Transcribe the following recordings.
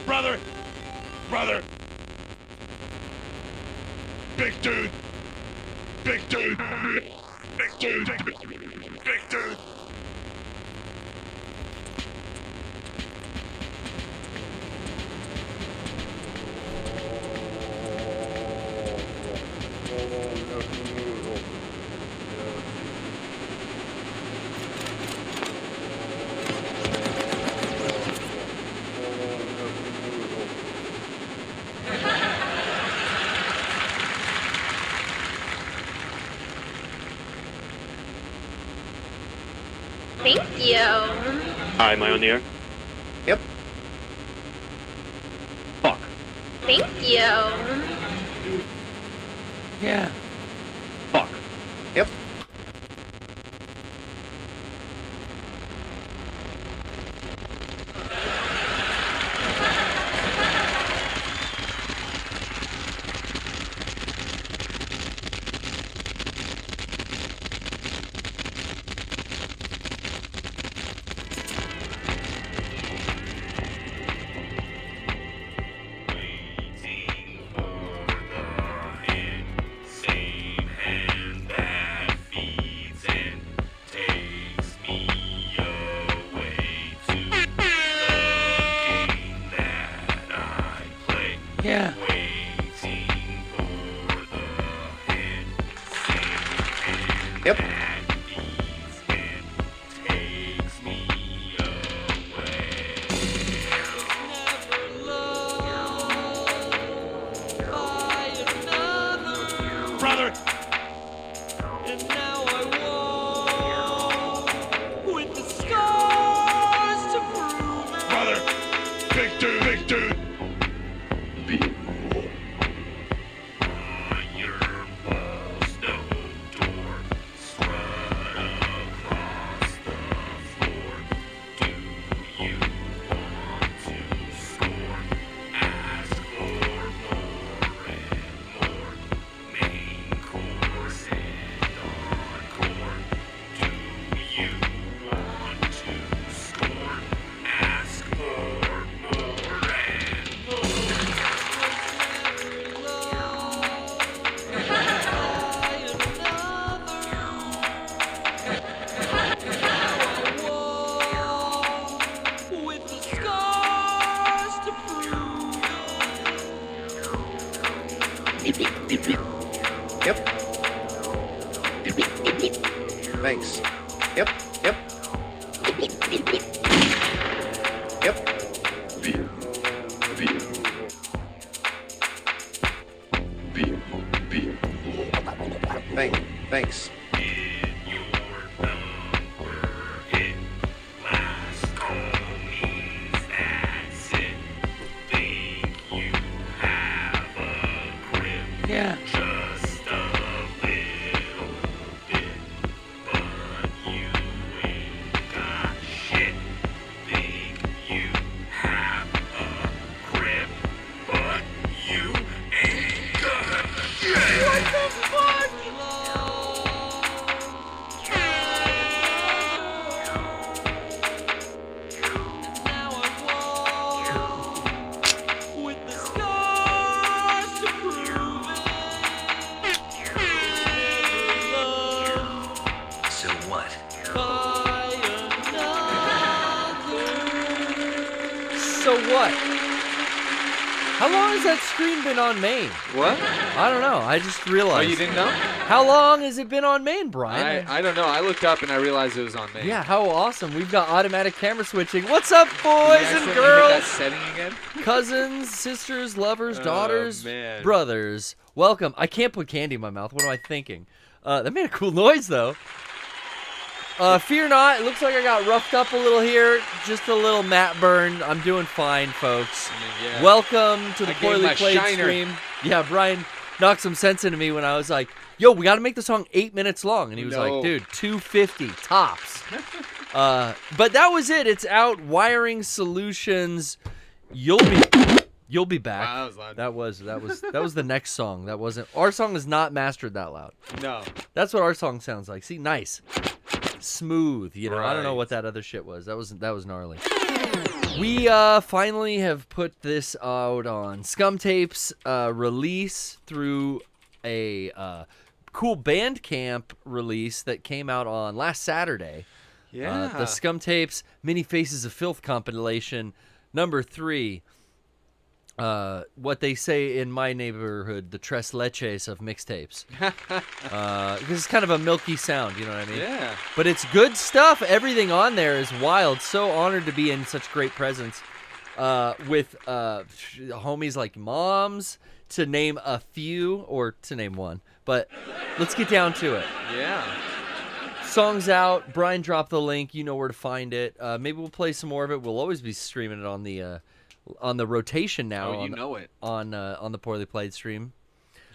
Brother! Brother! Big dude! Big dude! Big dude! Big dude! Thank you. Hi, am I on the air? Yep. Fuck. Thank you. Yeah. Fuck. Yep. Yeah. Yep. Brother! And now I walk with the scars to prove it. Brother! Big dude! Big dude! With the scars to prove Yep. Thanks. Yep. Yep. Yep. Thanks. Yeah. Now I walk with the scars to prove it. So what? By another. So what? How long has that screen been on main? What? I don't know. I just Oh, realized. you didn't know? How long has it been on main, Brian? I don't know. I looked up and I realized it was on me. Yeah, how awesome. We've got automatic camera switching. What's up, boys and Hit that girls? setting again? Cousins, sisters, lovers, Oh, daughters, man. brothers. Welcome. I can't put candy in my mouth. What am I thinking? That made a cool noise, though. Fear not. It looks like I got roughed up a little here. Just a little matte burn. I'm doing fine, folks. Yeah. Welcome to the I gave Poorly my Played shiner. stream. Yeah, Brian knocked some sense into me when I was like, yo, we got to make the song 8 minutes long. And he was No. like, dude, 250 tops. But that was it. It's out. Wiring Solutions. You'll be back. Wow, that was loud. That was the next song. That wasn't. Our song is not mastered that loud. No. That's what our song sounds like. See, nice. smooth. You know, I don't know Right. what that other shit was. That was gnarly. We finally have put this out on Scum Tapes release through a cool Bandcamp release that came out on last Saturday. Yeah. The Scum Tapes Many Faces of Filth compilation number 3. What they say in my neighborhood, the tres leches of mixtapes. Because it's kind of a milky sound, you know what I mean? Yeah. But it's good stuff. Everything on there is wild. So honored to be in such great presence with homies like Moms, to name a few, or to name one. But let's get down to it. Yeah. Song's out. Brian dropped the link. You know where to find it. Maybe we'll play some more of it. We'll always be streaming it on the rotation now. Oh, you know it. On the Poorly Played stream.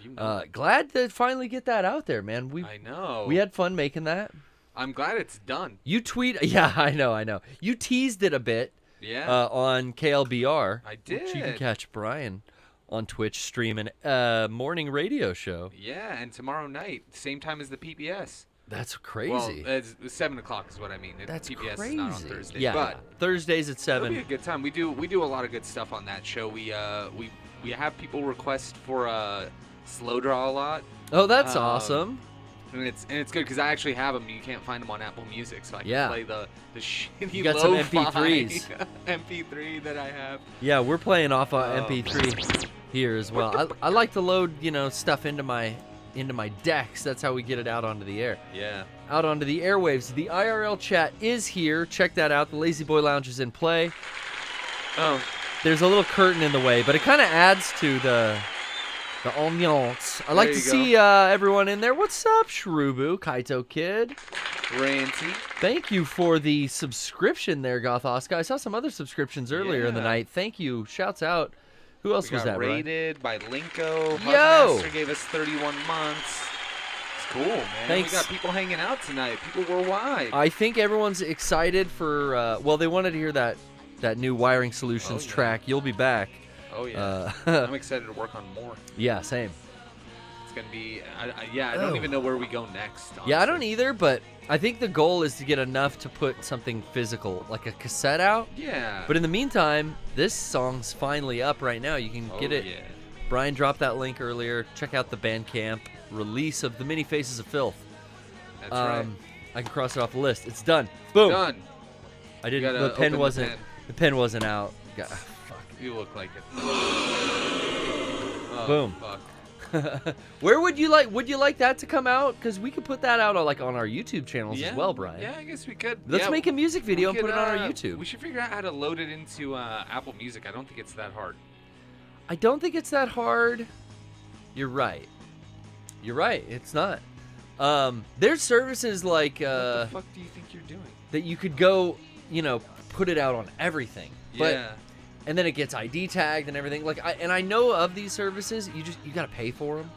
You know Glad to finally get that out there, man. I know. We had fun making that. I'm glad it's done. You yeah, I know. You teased it a bit. Yeah. On KLBR. I did. Which you can catch Brian on Twitch streaming a morning radio show. Yeah, and tomorrow night, same time as the PBS. That's crazy. Well, it's 7 o'clock is what I mean. That's PBS crazy. is not on Thursday. Yeah, but Thursdays at 7. it'll be a good time. We do a lot of good stuff on that show. We have people request for slow draw a lot. Oh, that's Um, awesome. And it's good because I actually have them. You can't find them on Apple Music, so I can play the shitty You got some lo-fi MP3s. MP3 that I have. Yeah, we're playing off Oh. MP3 here as well. I like to load, stuff into my decks. That's how we get it out onto the air. Yeah. Out onto the airwaves. The IRL chat is here. Check that out. The Lazy Boy Lounge is in play. Oh. There's a little curtain in the way, but it kind of adds to the ambiance. I like There to you see everyone in there. What's up, Shrubu, Kaito Kid? Ranty. Thank you for the subscription there, Goth Oscar. I saw some other subscriptions earlier in the Yeah. night. Thank you. Shouts out. Who else We was got that, Brian? rated by Linko. Yo! Master gave us 31 months. It's cool, man. Thanks. We got people hanging out tonight. People worldwide. I think everyone's excited for, they wanted to hear that new Wiring Solutions Oh, yeah. track, You'll Be Back. Oh, yeah. I'm excited to work on more. Yeah, same. It's going to be... I don't even know where we go next. Honestly. Yeah, I don't either, but I think the goal is to get enough to put something physical, like a cassette out. Yeah. But in the meantime, this song's finally up right now. You can get it. Yeah. Brian dropped that link earlier. Check out the Bandcamp release of The Many Faces of Filth. That's right. I can cross it off the list. It's done. Boom. Done. I didn't. gotta The open pen the wasn't. pen. The pen wasn't out. Fuck. You look like it. Oh, Boom. Fuck. Where would you like that to come out? Because we could put that out on our YouTube channels as well, Brian. Yeah, I guess we could. Let's Yeah, make a music video we and put could, it on our YouTube. We should figure out how to load it into Apple Music. I don't think it's that hard. I don't think it's that hard. You're right. It's not. There's services like What the fuck do you think you're doing? that you could go, put it out on everything. But Yeah. and then it gets ID tagged and everything. I know of these services. You gotta pay for them.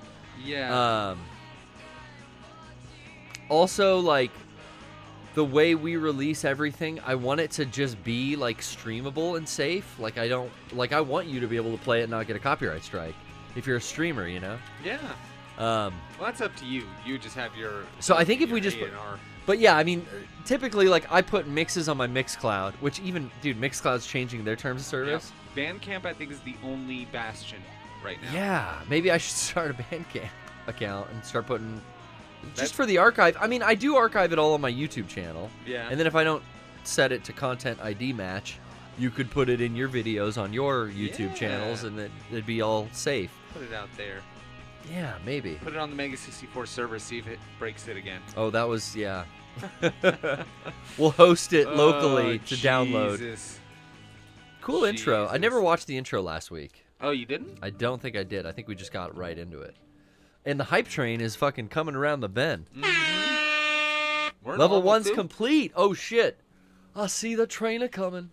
Yeah. Also, like, the way we release everything, I want it to just be, like, streamable and safe. Like, I want you to be able to play it and not get a copyright strike. If you're a streamer, Yeah. Um, Well, that's up to you. You just have your. So I think if your we just A&R. but yeah, I mean, typically, like, I put mixes on my Mixcloud, which even, dude, Mixcloud's changing their terms of service. Yeah. Bandcamp, I think, is the only bastion right now. Yeah, maybe I should start a Bandcamp account and start putting just for the archive. I mean, I do archive it all on my YouTube channel. Yeah. And then if I don't set it to content ID match, you could put it in your videos on your YouTube channels, and it'd be all safe. Put it out there. Yeah, maybe. Put it on the Mega 64 server. See if it breaks it again. Oh, that was We'll host it locally to download. Jesus. Cool intro. I Jesus. never watched the intro last week. Oh, you didn't? I don't think I did. I think we just got right into it. And the hype train is fucking coming around the bend. We're in Level 1's two. complete. Oh, shit. I see the train a-coming.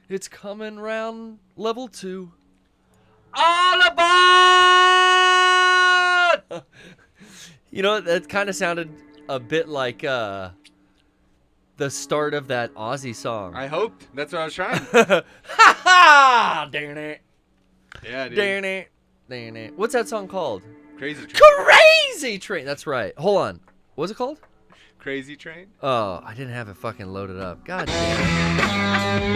It's coming round level 2. All aboard! That kind of sounded a bit like the start of that Aussie song. I hoped. That's what I was trying. Ha ha! Darn it. Yeah, dude. Darn it. Darn it. What's that song called? Crazy train. Crazy Train. That's right. Hold on. What's it called? Crazy Train? Oh, I didn't have it fucking loaded up. God damn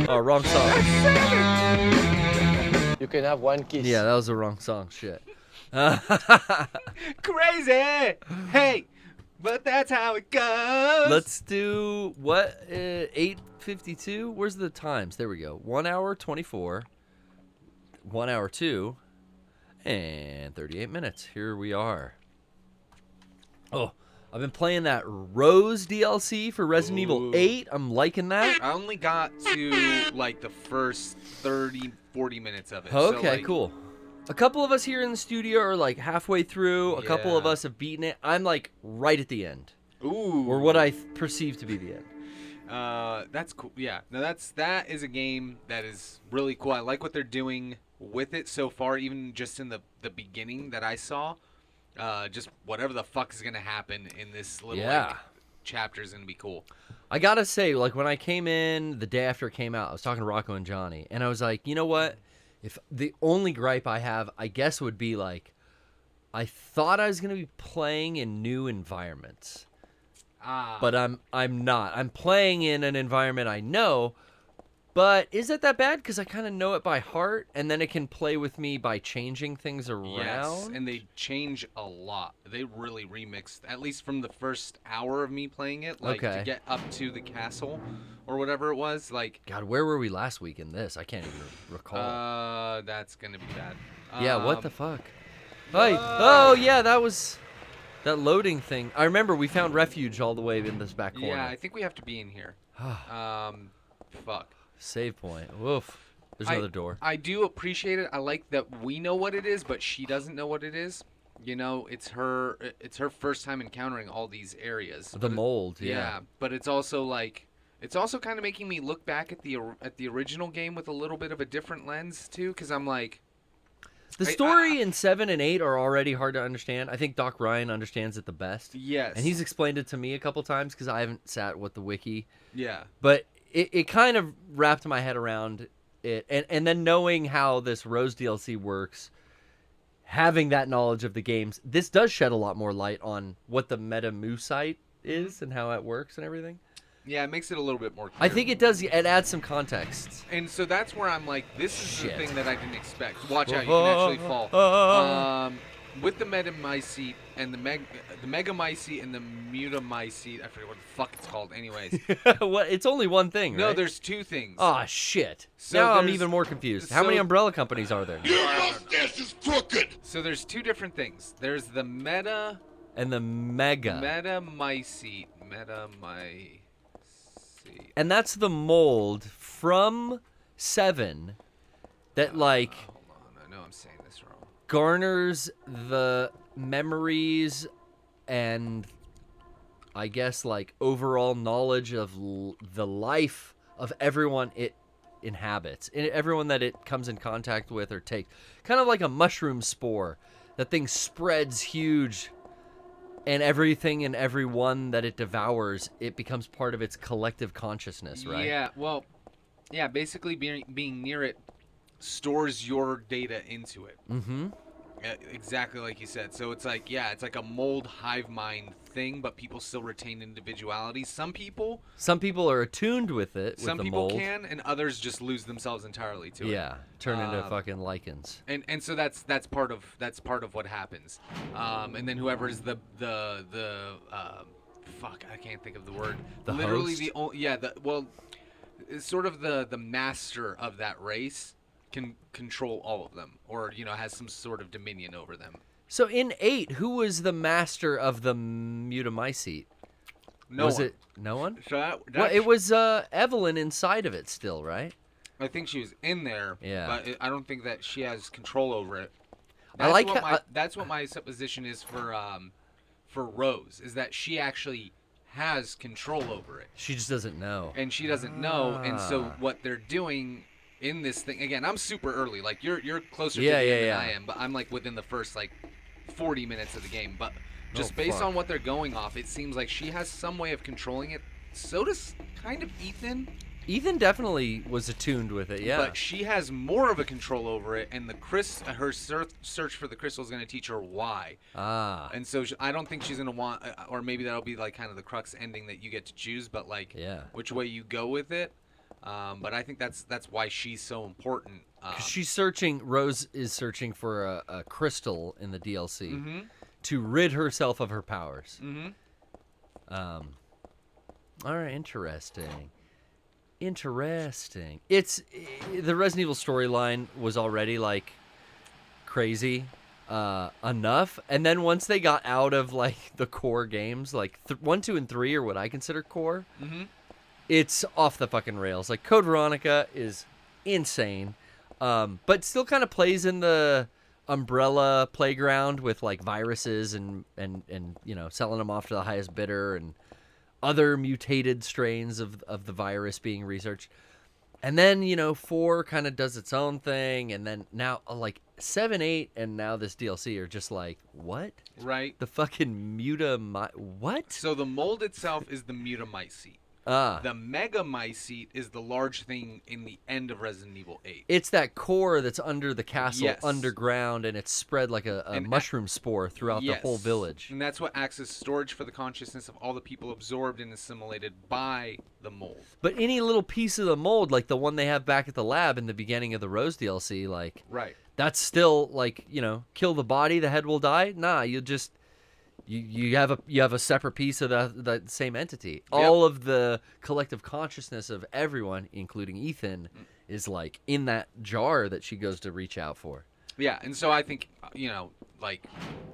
it. Oh, wrong song. You can have one kiss. Yeah, that was the wrong song. Shit. Crazy! Hey, but that's how it goes. Let's do what? 8:52. Where's the times? There we go. 1 hour 24. 1 hour 2, and 38 minutes. Here we are. Oh, I've been playing that Rose DLC for Resident Evil 8. I'm liking that. I only got to like the first 30, 40 minutes of it. Okay, so, like, cool. A couple of us here in the studio are like halfway through. A couple of Yeah. us have beaten it. I'm like right at the end, Ooh. or what I perceive to be the end. That's cool. Yeah. No, that is a game that is really cool. I like what they're doing with it so far, even just in the beginning that I saw. Just whatever the fuck is gonna happen in this little like, chapter is gonna be cool. I gotta say, like when I came in the day after it came out, I was talking to Rocco and Johnny, and I was like, you know what? If the only gripe I have, I guess, would be like, I thought I was gonna be playing in new environments, but I'm not. I'm playing in an environment I know, but is it that bad? Because I kind of know it by heart, and then it can play with me by changing things around. Yes, and they change a lot. They really remixed, at least from the first hour of me playing it, like Okay. to get up to the castle or whatever it was. Like, God, where were we last week in this? I can't even recall. that's gonna be bad. Yeah, what the fuck? Hey, oh yeah, that was that loading thing. I remember we found refuge all the way in this back corner. Yeah, I think we have to be in here. Fuck. Save point. Woof. There's another door. I do appreciate it. I like that we know what it is, but she doesn't know what it is. You know, it's her first time encountering all these areas. The mold, Yeah, but it's also like it's also kind of making me look back at the original game with a little bit of a different lens too, because I'm like, The story in 7 and 8 are already hard to understand. I think Doc Ryan understands it the best. yes, And he's explained it to me a couple times because I haven't sat with the wiki. yeah, But it kind of wrapped my head around it. And then knowing how this Rose DLC works, having that knowledge of the games, this does shed a lot more light on what the Metamusite is and how it works and everything. yeah. It makes it a little bit more clear. I think it does. It adds some context. And so that's where I'm like, this is Shit. the thing that I didn't expect. Watch out, you can actually fall. With the Megamycete and the Megamycete and the Mutamycete, I forget what the fuck it's called. Anyways, What? It's only one thing, no, right? there's two things. Oh, shit. So now I'm there's- even more confused. How many so- umbrella companies are there? Your mustache is crooked. So there's two different things. There's the And the Mega. Metamycete. And that's the mold from 7 that, like, Hold on, I know I'm saying this wrong. garners the memories and, I guess, like, overall knowledge of the life of everyone it inhabits. Everyone that it comes in contact with or takes. Kind of like a mushroom spore. That thing spreads huge. And everything and everyone that it devours, it becomes part of its collective consciousness, right? Yeah, well, yeah, basically being near it stores your data into it. Mm-hmm. Exactly like you said. So it's like, yeah, it's like a mold hive mind thing, but people still retain individuality. Some people are attuned with it, with some the people mold. can, and others just lose themselves entirely to it. Yeah, turn into fucking lichens. And so that's part of what happens. And then whoever's the fuck, I can't think of the word. The Literally host? it's sort of the master of that race can control all of them, or has some sort of dominion over them. So in 8, who was the master of the Mutamycete? No was one. it no one? So Well, it was Evelyn inside of it still, right? I think she was in there. Yeah. But I don't think that she has control over it. I like how- That's what my supposition is for Rose, is that she actually has control over it, She just doesn't know. and she doesn't know. And so what they're doing in this thing, again, I'm super early. Like you're closer to the end than I am, but I'm like within the first like 40 minutes of the game. But just based fuck. on what they're going off, it seems like she has some way of controlling it. So does kind of Ethan. Ethan definitely was attuned with it, yeah. But she has more of a control over it, and her search for the crystal is going to teach her why. Ah. And so I don't think she's going to want, or maybe that'll be like kind of the crux ending that you get to choose, but like which way you go with it. But I think that's why she's so important. 'Cause she's searching. Rose is searching for a crystal in the DLC to rid herself of her powers. All right, interesting. It's the Resident Evil storyline was already like crazy enough, and then once they got out of like the core games, like 1, 2, and 3 are what I consider core. It's off the fucking rails. Like Code Veronica is insane, but still kind of plays in the Umbrella playground with like viruses and you know, selling them off to the highest bidder and other mutated strains of the virus being researched. And then, you know, 4 kind of does its own thing, and then now like 7, 8, and now this DLC are just like, what? Right. The fucking what? So the mold itself is the mutamycete. The megamycete is the large thing in the end of Resident Evil 8. It's that core that's under the castle, Yes. underground, and it's spread like a mushroom spore throughout the whole village. And that's what acts as storage for the consciousness of all the people absorbed and assimilated by the mold. But any little piece of the mold, like the one they have back at the lab in the beginning of the Rose DLC, like that's still like, you know, kill the body, the head will die. Nah, you just you have a separate piece of the same entity. All of the collective consciousness of everyone, including Ethan, is like in that jar that she goes to reach out for. Yeah, and so I think, you know, like,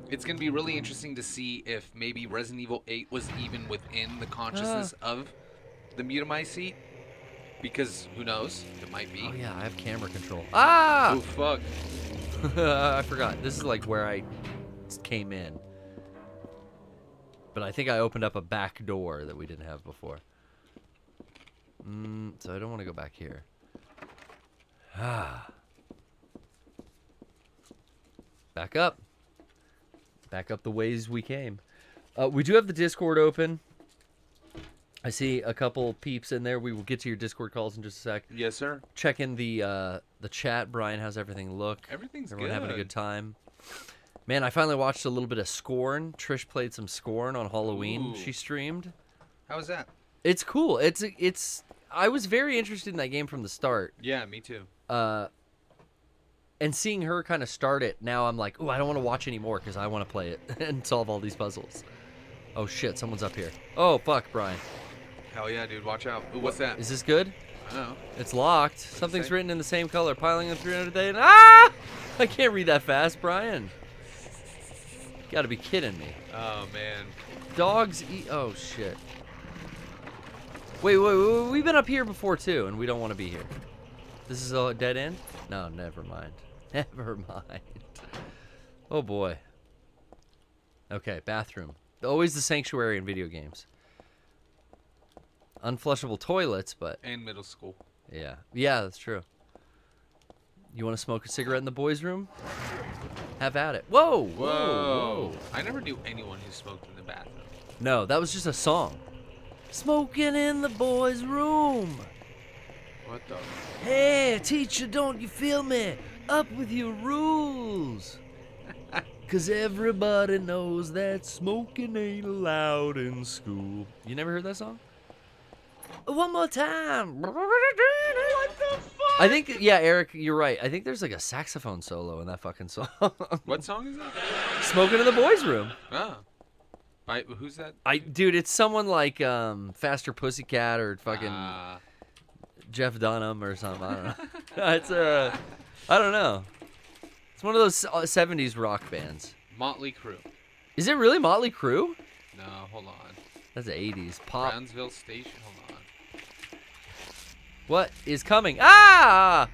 it's going to be really interesting to see if maybe Resident Evil 8 was even within the consciousness of the mutamycete. Because, who knows? It might be. Oh, yeah, I have camera control. Ah! Oh, fuck. I forgot. This is like where I came in. But I think I opened up a back door that we didn't have before. So I don't want to go back here. Back up. Back up the ways we came. We do have the Discord open. I see a couple peeps in there. We will get to your Discord calls in just a sec. Yes, sir. Check in the chat. Brian, how's everything look? Everything's Everyone good. having a good time? Man, I finally watched a little bit of Scorn. Trish played some Scorn on Halloween. Ooh. She streamed. How was that? It's cool. It's. I was very interested in that game from the start. Yeah, me too. And seeing her kind of start it, now I'm like, oh, I don't want to watch anymore because I want to play it and solve all these puzzles. Oh shit, someone's up here. Oh fuck, Brian. Hell yeah, dude. Watch out. Ooh, what's that? Is this good? I don't know. It's locked. Something's written in the same color. Piling in 300 days. Ah! I can't read that fast, Brian. You gotta be kidding me. Oh, man. Dogs eat. Oh shit. Wait, we've been up here before too, and we don't want to be here. This is a dead end? No, never mind. Never mind. Oh boy. Okay, bathroom. Always the sanctuary in video games. Unflushable toilets, but And middle school. yeah, that's true. You want to smoke a cigarette in the boys' room? Have at it. Whoa. I never knew anyone who smoked in the bathroom. No, that was just a song. Smoking in the boys' room. What the? Hey, teacher, don't you feel me? Up with your rules. 'Cause everybody knows that smoking ain't allowed in school. You never heard that song? One more time. What the fuck? I think, yeah, Eric, you're right. I think there's like a saxophone solo in that fucking song. What song is that? Smoking in the boys' room. Oh. Who's that? Dude, it's someone like Faster Pussycat or fucking Jeff Dunham or something. I don't know. It's I don't know. It's one of those 70s rock bands. Motley Crue. Is it really Motley Crue? No, hold on. That's the 80s. Pop. Brownsville Station. Hold on. What is coming? Ah!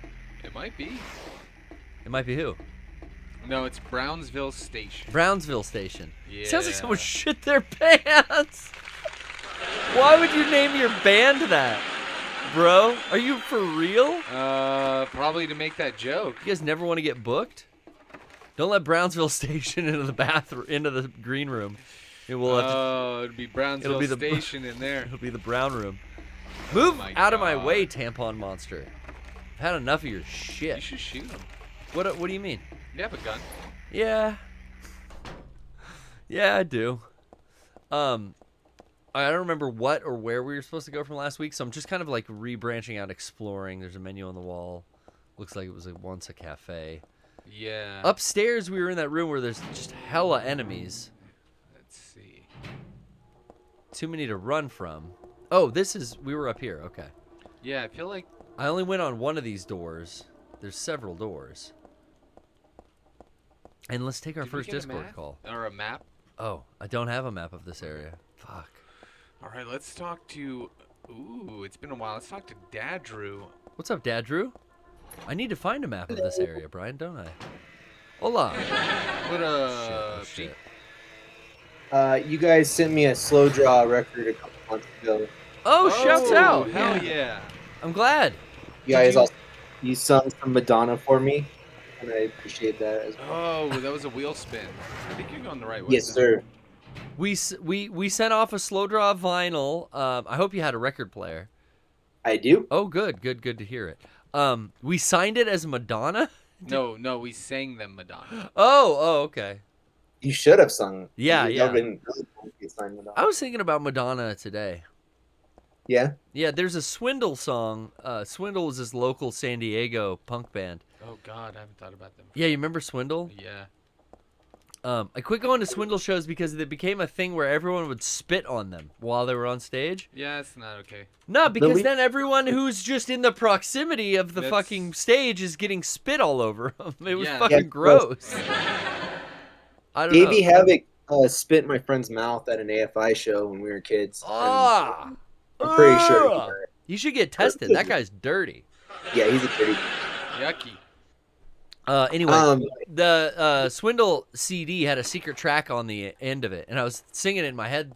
It might be. It might be who? No, it's Brownsville Station. Brownsville Station. Yeah. Sounds like someone shit their pants. Why would you name your band that? Bro, are you for real? Probably to make that joke. You guys never want to get booked? Don't let Brownsville Station into the bathroom, into the green room. It will have to, It'd be Brownsville Station in there. it'll be the brown room. Move my out of my God. way, tampon monster. I've had enough of your You shit. should shoot him. What do you mean? You have a gun. Yeah. Yeah, I do. I don't remember what or where we were supposed to go from last week, so I'm just kind of like re-branching out, exploring. There's a menu on the wall. Looks like it was once a cafe. Yeah. Upstairs, we were in that room where there's just hella enemies. Let's see. Too many to run from. Oh, we were up here. Okay. Yeah, I feel like. I only went on one of these doors. There's several doors. And let's take our Did we first get a Discord map? call. Or a map. Oh, I don't have a map of this area. Fuck. All right, let's talk to. Ooh, it's been a while. Let's talk to Dad Drew. What's up, Dad Drew? I need to find a map of this area, Brian, don't I? Hola. What up, Shit. You guys sent me a slow draw record a couple months ago. Oh, shouts out. Hell yeah. I'm glad. You guys also you sung some Madonna for me, and I appreciate that as well. Oh, that was a wheel spin. I think you're going the right way. Yes, sir. We sent off a slow draw vinyl. I hope you had a record player. I do. Oh, good to hear it. We signed it as Madonna. No, we sang them Madonna. Oh, okay. You should have sung. Yeah, That yeah. would've been really cool if you signed Madonna. I was thinking about Madonna today. Yeah. Yeah, there's a Swindle song. Swindle is this local San Diego punk band. Oh God, I haven't thought about them. Yeah, you remember Swindle? Yeah. I quit going to Swindle shows because it became a thing where everyone would spit on them while they were on stage. Yeah, it's not okay. No, because Really? then everyone who's just in the proximity of the That's- fucking stage is getting spit all over them. It was Yeah. fucking Yeah, gross. I don't Davey know. Havoc spit in my friend's mouth at an AFI show when we were kids. and Ah, I'm pretty sure. ugh. You should get tested. That guy's dirty. Yeah, he's a pretty. Yucky. Anyway, Um, the Swindle CD had a secret track on the end of it, and I was singing it in my head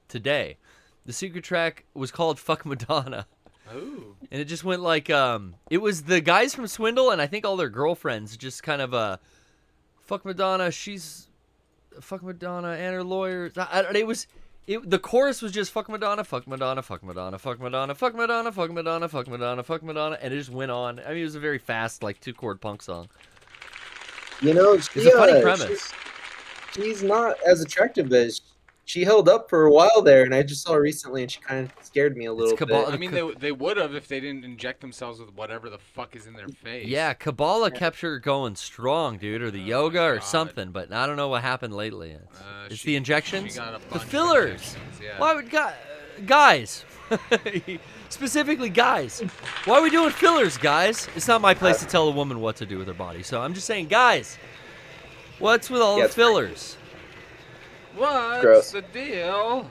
today. The secret track was called "Fuck Madonna," Ooh. and it just went like it was the guys from Swindle, and I think all their girlfriends just kind of "Fuck Madonna." Fuck Madonna and her lawyers. The chorus was just "Fuck Madonna, fuck Madonna, fuck Madonna, fuck Madonna, fuck Madonna, fuck Madonna, fuck Madonna, fuck Madonna," and it just went on. I mean, it was a very fast, like 2-chord punk song. you know, It's a funny premise. She's not as attractive as she held up for a while there, and I just saw her recently, and she kind of scared me a little Kabbalah- bit. I mean, they would have if they didn't inject themselves with whatever the fuck is in their face. Yeah, Kabbalah kept her going strong, dude, or the yoga or God. something, but I don't know what happened lately. It's She- the injections, she got a the bunch of fillers. injections, yeah. Why would guys, specifically guys, why are we doing fillers, guys? It's not my place to tell a woman what to do with her body, so I'm just saying, guys, what's with all Yeah, the it's pretty fillers? What's Gross. the deal?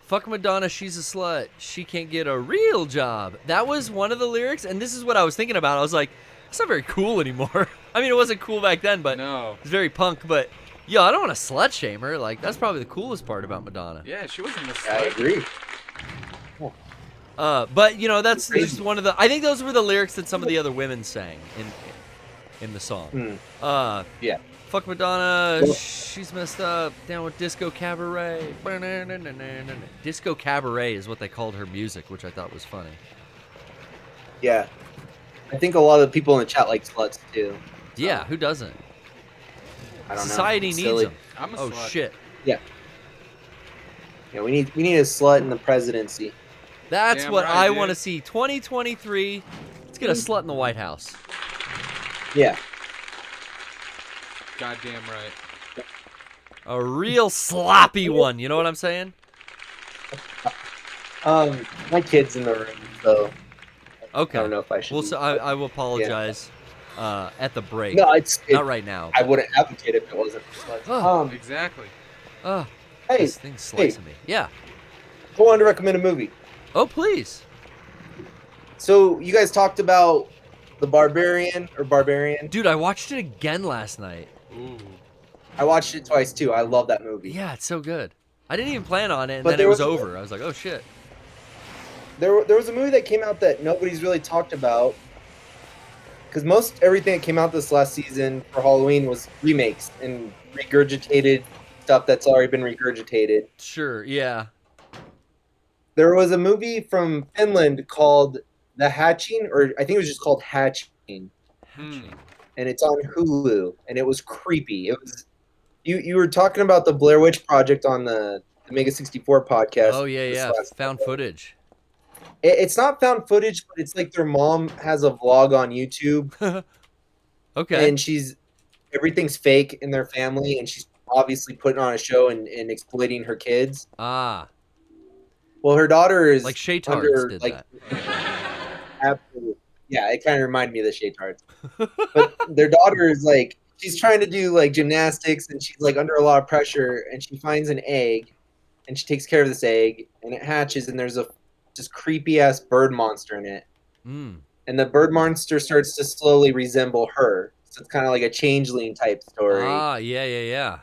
Fuck Madonna, she's a slut. She can't get a real job. That was one of the lyrics, and this is what I was thinking about. I was like, that's not very cool anymore. I mean, it wasn't cool back then, but No. it's very punk. But, yo, I don't want to slut shame her. Like, that's probably the coolest part about Madonna. Yeah, she wasn't the I slut. agree. But, you know, that's just one of the... I think those were the lyrics that some of the other women sang in the song. Yeah. Fuck Madonna, Well- she's messed up, down with Disco Cabaret. Disco Cabaret is what they called her music, which I thought was funny. Yeah. I think a lot of the people in the chat like sluts too. Yeah, who doesn't? I don't Society know. needs Silly. them. I'm a Oh, slut. shit. Yeah, we need a slut in the presidency. That's Damn what right, I dude. want to see. 2023, let's get a slut in the White House. Yeah. Goddamn right. A real sloppy one, you know what I'm saying? My kid's in the room, so Okay. I don't know if I should. Well, be- so I will apologize at the break. No, it's Not right now. I wouldn't have a kid if it wasn't for sluts. Oh. Exactly. Hey, This thing's slicing me. Yeah. I wanted to recommend a movie. Oh, please. So you guys talked about The Barbarian. Dude, I watched it again last night. Ooh. I watched it twice too. I love that movie. Yeah, it's so good. I didn't even plan on it, and But then it there was was- over. I was like, oh, shit. There was a movie that came out that nobody's really talked about. Because most everything that came out this last season for Halloween was remakes and regurgitated stuff that's already been regurgitated. Sure, yeah. There was a movie from Finland called The Hatching, or I think it was just called Hatching, Hmm. and it's on Hulu, and it was creepy. It was you were talking about the Blair Witch Project on the Mega 64 podcast. Oh yeah, this yeah. last Found episode. footage. It's not found footage, but it's like their mom has a vlog on YouTube, Okay. and everything's fake in their family, and she's obviously putting on a show and exploiting her kids. Ah, Well, her daughter is like Shaytards under did like that. absolute. Yeah, it kind of reminded me of the Shaytards. But their daughter is like she's trying to do like gymnastics, and she's like under a lot of pressure, and she finds an egg, and she takes care of this egg, and it hatches, and there's a just creepy ass bird monster in it, Mm. and the bird monster starts to slowly resemble her. So it's kind of like a changeling type story. Ah, yeah, yeah, yeah.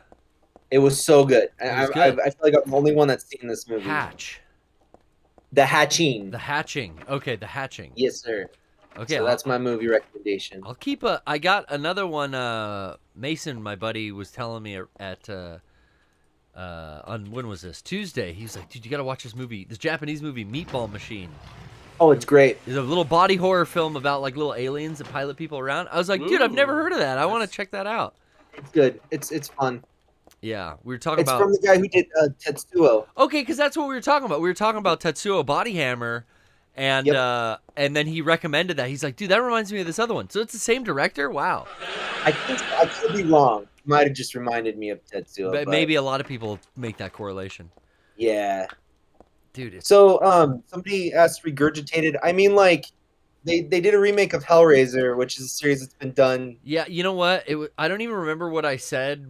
It was so good. It was I good. feel like I'm the only one that's seen this movie. Hatch. The Hatching. The hatching. Okay, the hatching. Yes, sir. Okay, So that's my movie recommendation. I'll keep a. I got another one. Mason, my buddy, was telling me at on when was this? Tuesday. He was like, "Dude, you gotta watch this movie. This Japanese movie, Meatball Machine. Oh, it's great. It's a little body horror film about like little aliens that pilot people around." I was like, "Dude, I've never heard of that. I want to check that out." It's good. It's fun. Yeah, we were talking It's about. from the guy who did Tetsuo. Okay, because that's what we were talking about. We were talking about Tetsuo Body Hammer, and and then he recommended that. He's like, "Dude, that reminds me of this other one." So it's the same director. Wow. I could be wrong. Might have just reminded me of Tetsuo. But maybe a lot of people make that correlation. Yeah. Dude, it's So somebody asked regurgitated. I mean, like they did a remake of Hellraiser, which is a series that's been done. yeah. You know what? I don't even remember what I said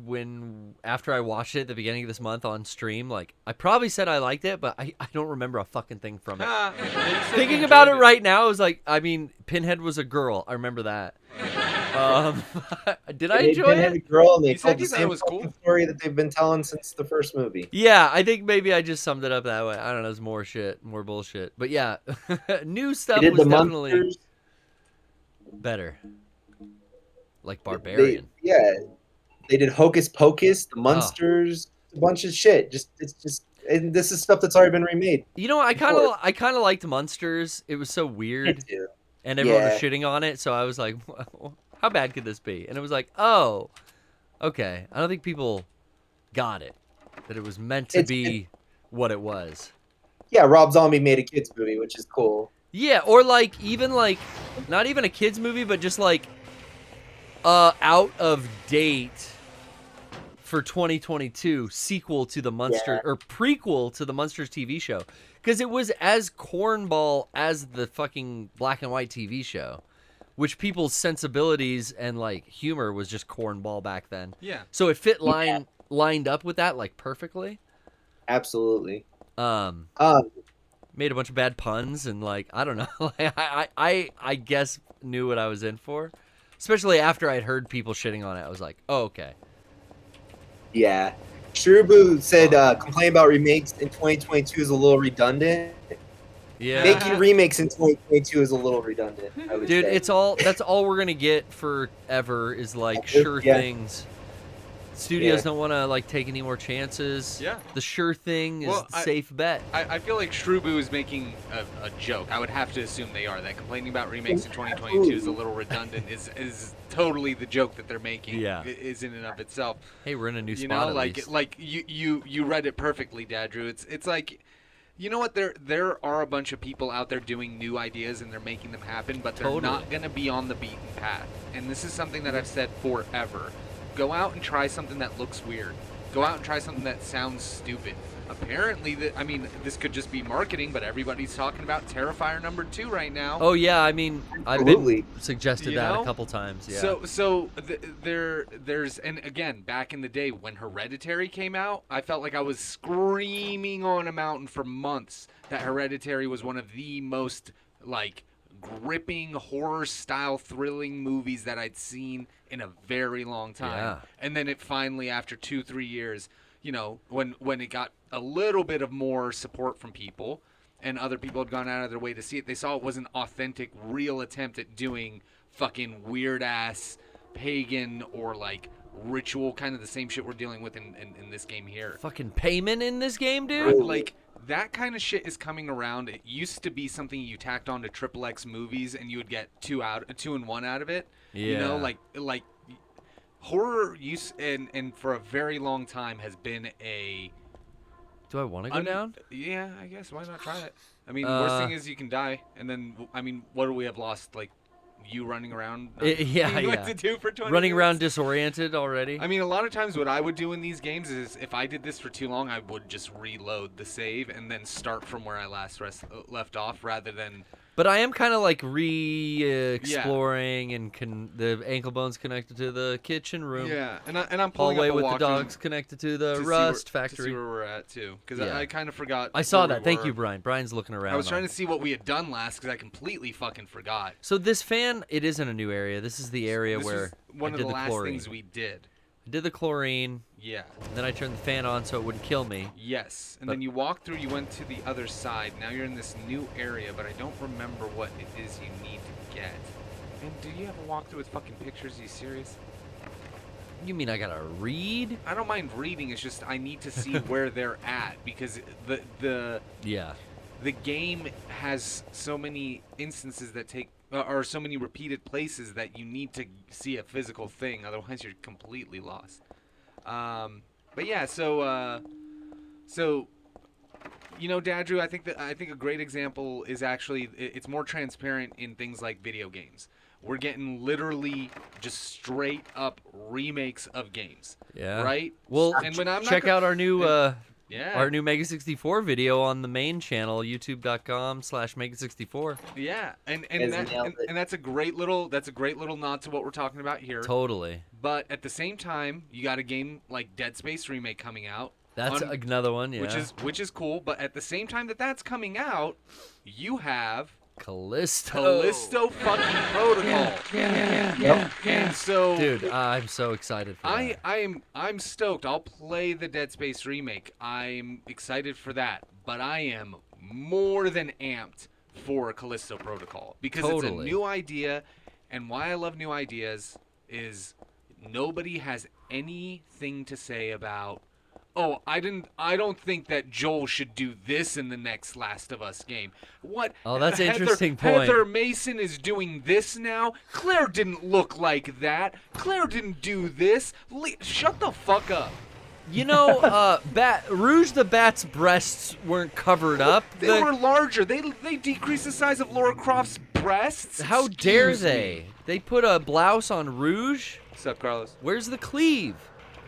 after I watched it at the beginning of this month on stream. Like I probably said I liked it, but I don't remember a fucking thing from it. Thinking about it right now, I was like, I mean, Pinhead was a girl. I remember that. Did I enjoy They had a it? girl, and they You said told the you thought it same was cool. fucking story that they've been telling since the first movie. Yeah, I think maybe I just summed it up that way. I don't know. It's more shit, more bullshit. But yeah, new stuff They did was the definitely monsters. better. Like Barbarian. They did Hocus Pocus, the Munsters, a bunch of shit. And this is stuff that's already been remade. You know, I kind of liked Munsters. It was so Me weird, too. and everyone was Yeah. shitting on it. So I was like, how bad could this be? And it was like, oh, okay. I don't think people got it, that it was meant to be what it was. Yeah, Rob Zombie made a kids movie, which is cool. Yeah, or like even like not even a kids movie, but just like out of date for 2022 sequel to the Munster or prequel to the Munsters TV show, because it was as cornball as the fucking black and white TV show, which people's sensibilities and like humor was just cornball back then. Yeah. So it lined up with that like perfectly. Absolutely. Made a bunch of bad puns and like I don't know. Like, I guess knew what I was in for, especially after I'd heard people shitting on it. I was like, oh okay. Yeah. Shrubu said complain about remakes in 2022 is a little redundant. Yeah, Making remakes in 2022 is a little redundant, I would dude, say. that's all we're gonna get forever is like Yeah. sure things. Studios Yeah. don't want to like take any more chances. Yeah. The sure thing is Well, the safe bet. I feel like Shrubu is making a joke. I would have to assume they are. That complaining about remakes in 2022 is a little redundant. Is totally the joke that they're making. Yeah. Is in and of itself. Hey, we're in a new You spot. know, at like least. like you read it perfectly, Dad Drew. It's like, you know what? There are a bunch of people out there doing new ideas and they're making them happen, but they're Totally. not gonna be on the beaten path. And this is something that I've said forever. Go out and try something that looks weird. Go out and try something that sounds stupid. Apparently, this could just be marketing, but everybody's talking about Terrifier #2 right now. Oh yeah, I mean, Absolutely. I've been suggested You that know? a couple times. Yeah. There's and again, back in the day when Hereditary came out, I felt like I was screaming on a mountain for months that Hereditary was one of the most like gripping horror style thrilling movies that I'd seen in a very long time. Yeah. And then it finally, after 2-3 years, you know, when it got a little bit of more support from people and other people had gone out of their way to see it, they saw it was an authentic, real attempt at doing fucking weird ass pagan or like ritual, kind of the same shit we're dealing with in this game here. Fucking payment in this game, dude. Like that kind of shit is coming around. It used to be something you tacked on to XXX movies, and you would get 2 and 1 out of it. Yeah. You know, like horror use and for a very long time has been a. Do I want to go down? Yeah, I guess. Why not try it? I mean, the worst thing is you can die, and then what do we have lost? Like you running around? Yeah. What to do for 20 running minutes? around disoriented already. I mean, a lot of times what I would do in these games is if I did this for too long, I would just reload the save and then start from where I left off rather than. But I am kind of like exploring, and the ankle bone's connected to the kitchen room. Yeah, and I'm pulling hallway up a with the walkthrough dogs connected to the to Rust to see factory. where we're at too, because Yeah. I kind of forgot. I saw where that. we Thank were. you, Brian. Brian's looking around. I was trying to see what we had done last because I completely fucking forgot. So this fan, it isn't a new area. This is the area This where was one I of did the last chlorine. things we did. I did the chlorine, Yeah. and then I turned the fan on so it wouldn't kill me. Yes, and But- then you walk through. You went to the other side. Now you're in this new area, but I don't remember what it is you need to get. And do you have a walkthrough with fucking pictures? Are you serious? You mean I gotta read? I don't mind reading. It's just I need to see where they're at because the Yeah. game has so many instances that take or so many repeated places that you need to see a physical thing. Otherwise, you're completely lost. But yeah, so you know, Dadrew, I think a great example is actually it's more transparent in things like video games. We're getting literally just straight up remakes of games. Yeah. Right? Well, And when I'm not check gonna- out our new Yeah. our new Mega 64 video on the main channel, youtube.com/Mega64. Yeah, and Guys nailed it. that's a great little nod to what we're talking about here. Totally. But at the same time, you got a game like Dead Space remake coming out. That's on- another one, yeah. which is cool. But at the same time that's coming out, you have Callisto. fucking Protocol. Yep. And so, Dude, I'm so excited for that. I'm stoked. I'll play the Dead Space remake. I'm excited for that. But I am more than amped for Callisto Protocol because it's a Totally. new idea, and why I love new ideas is nobody has anything to say about. Oh, I don't think that Joel should do this in the next Last of Us game. What? Oh, that's an interesting point. Heather Mason is doing this now. Claire didn't look like that. Claire didn't do this. Shut the fuck up. You know, Rouge the Bat's breasts weren't covered up. They were larger. They decreased the size of Laura Croft's breasts. How dare Excuse they? me. They put a blouse on Rouge? What's up, Carlos? Where's the cleave?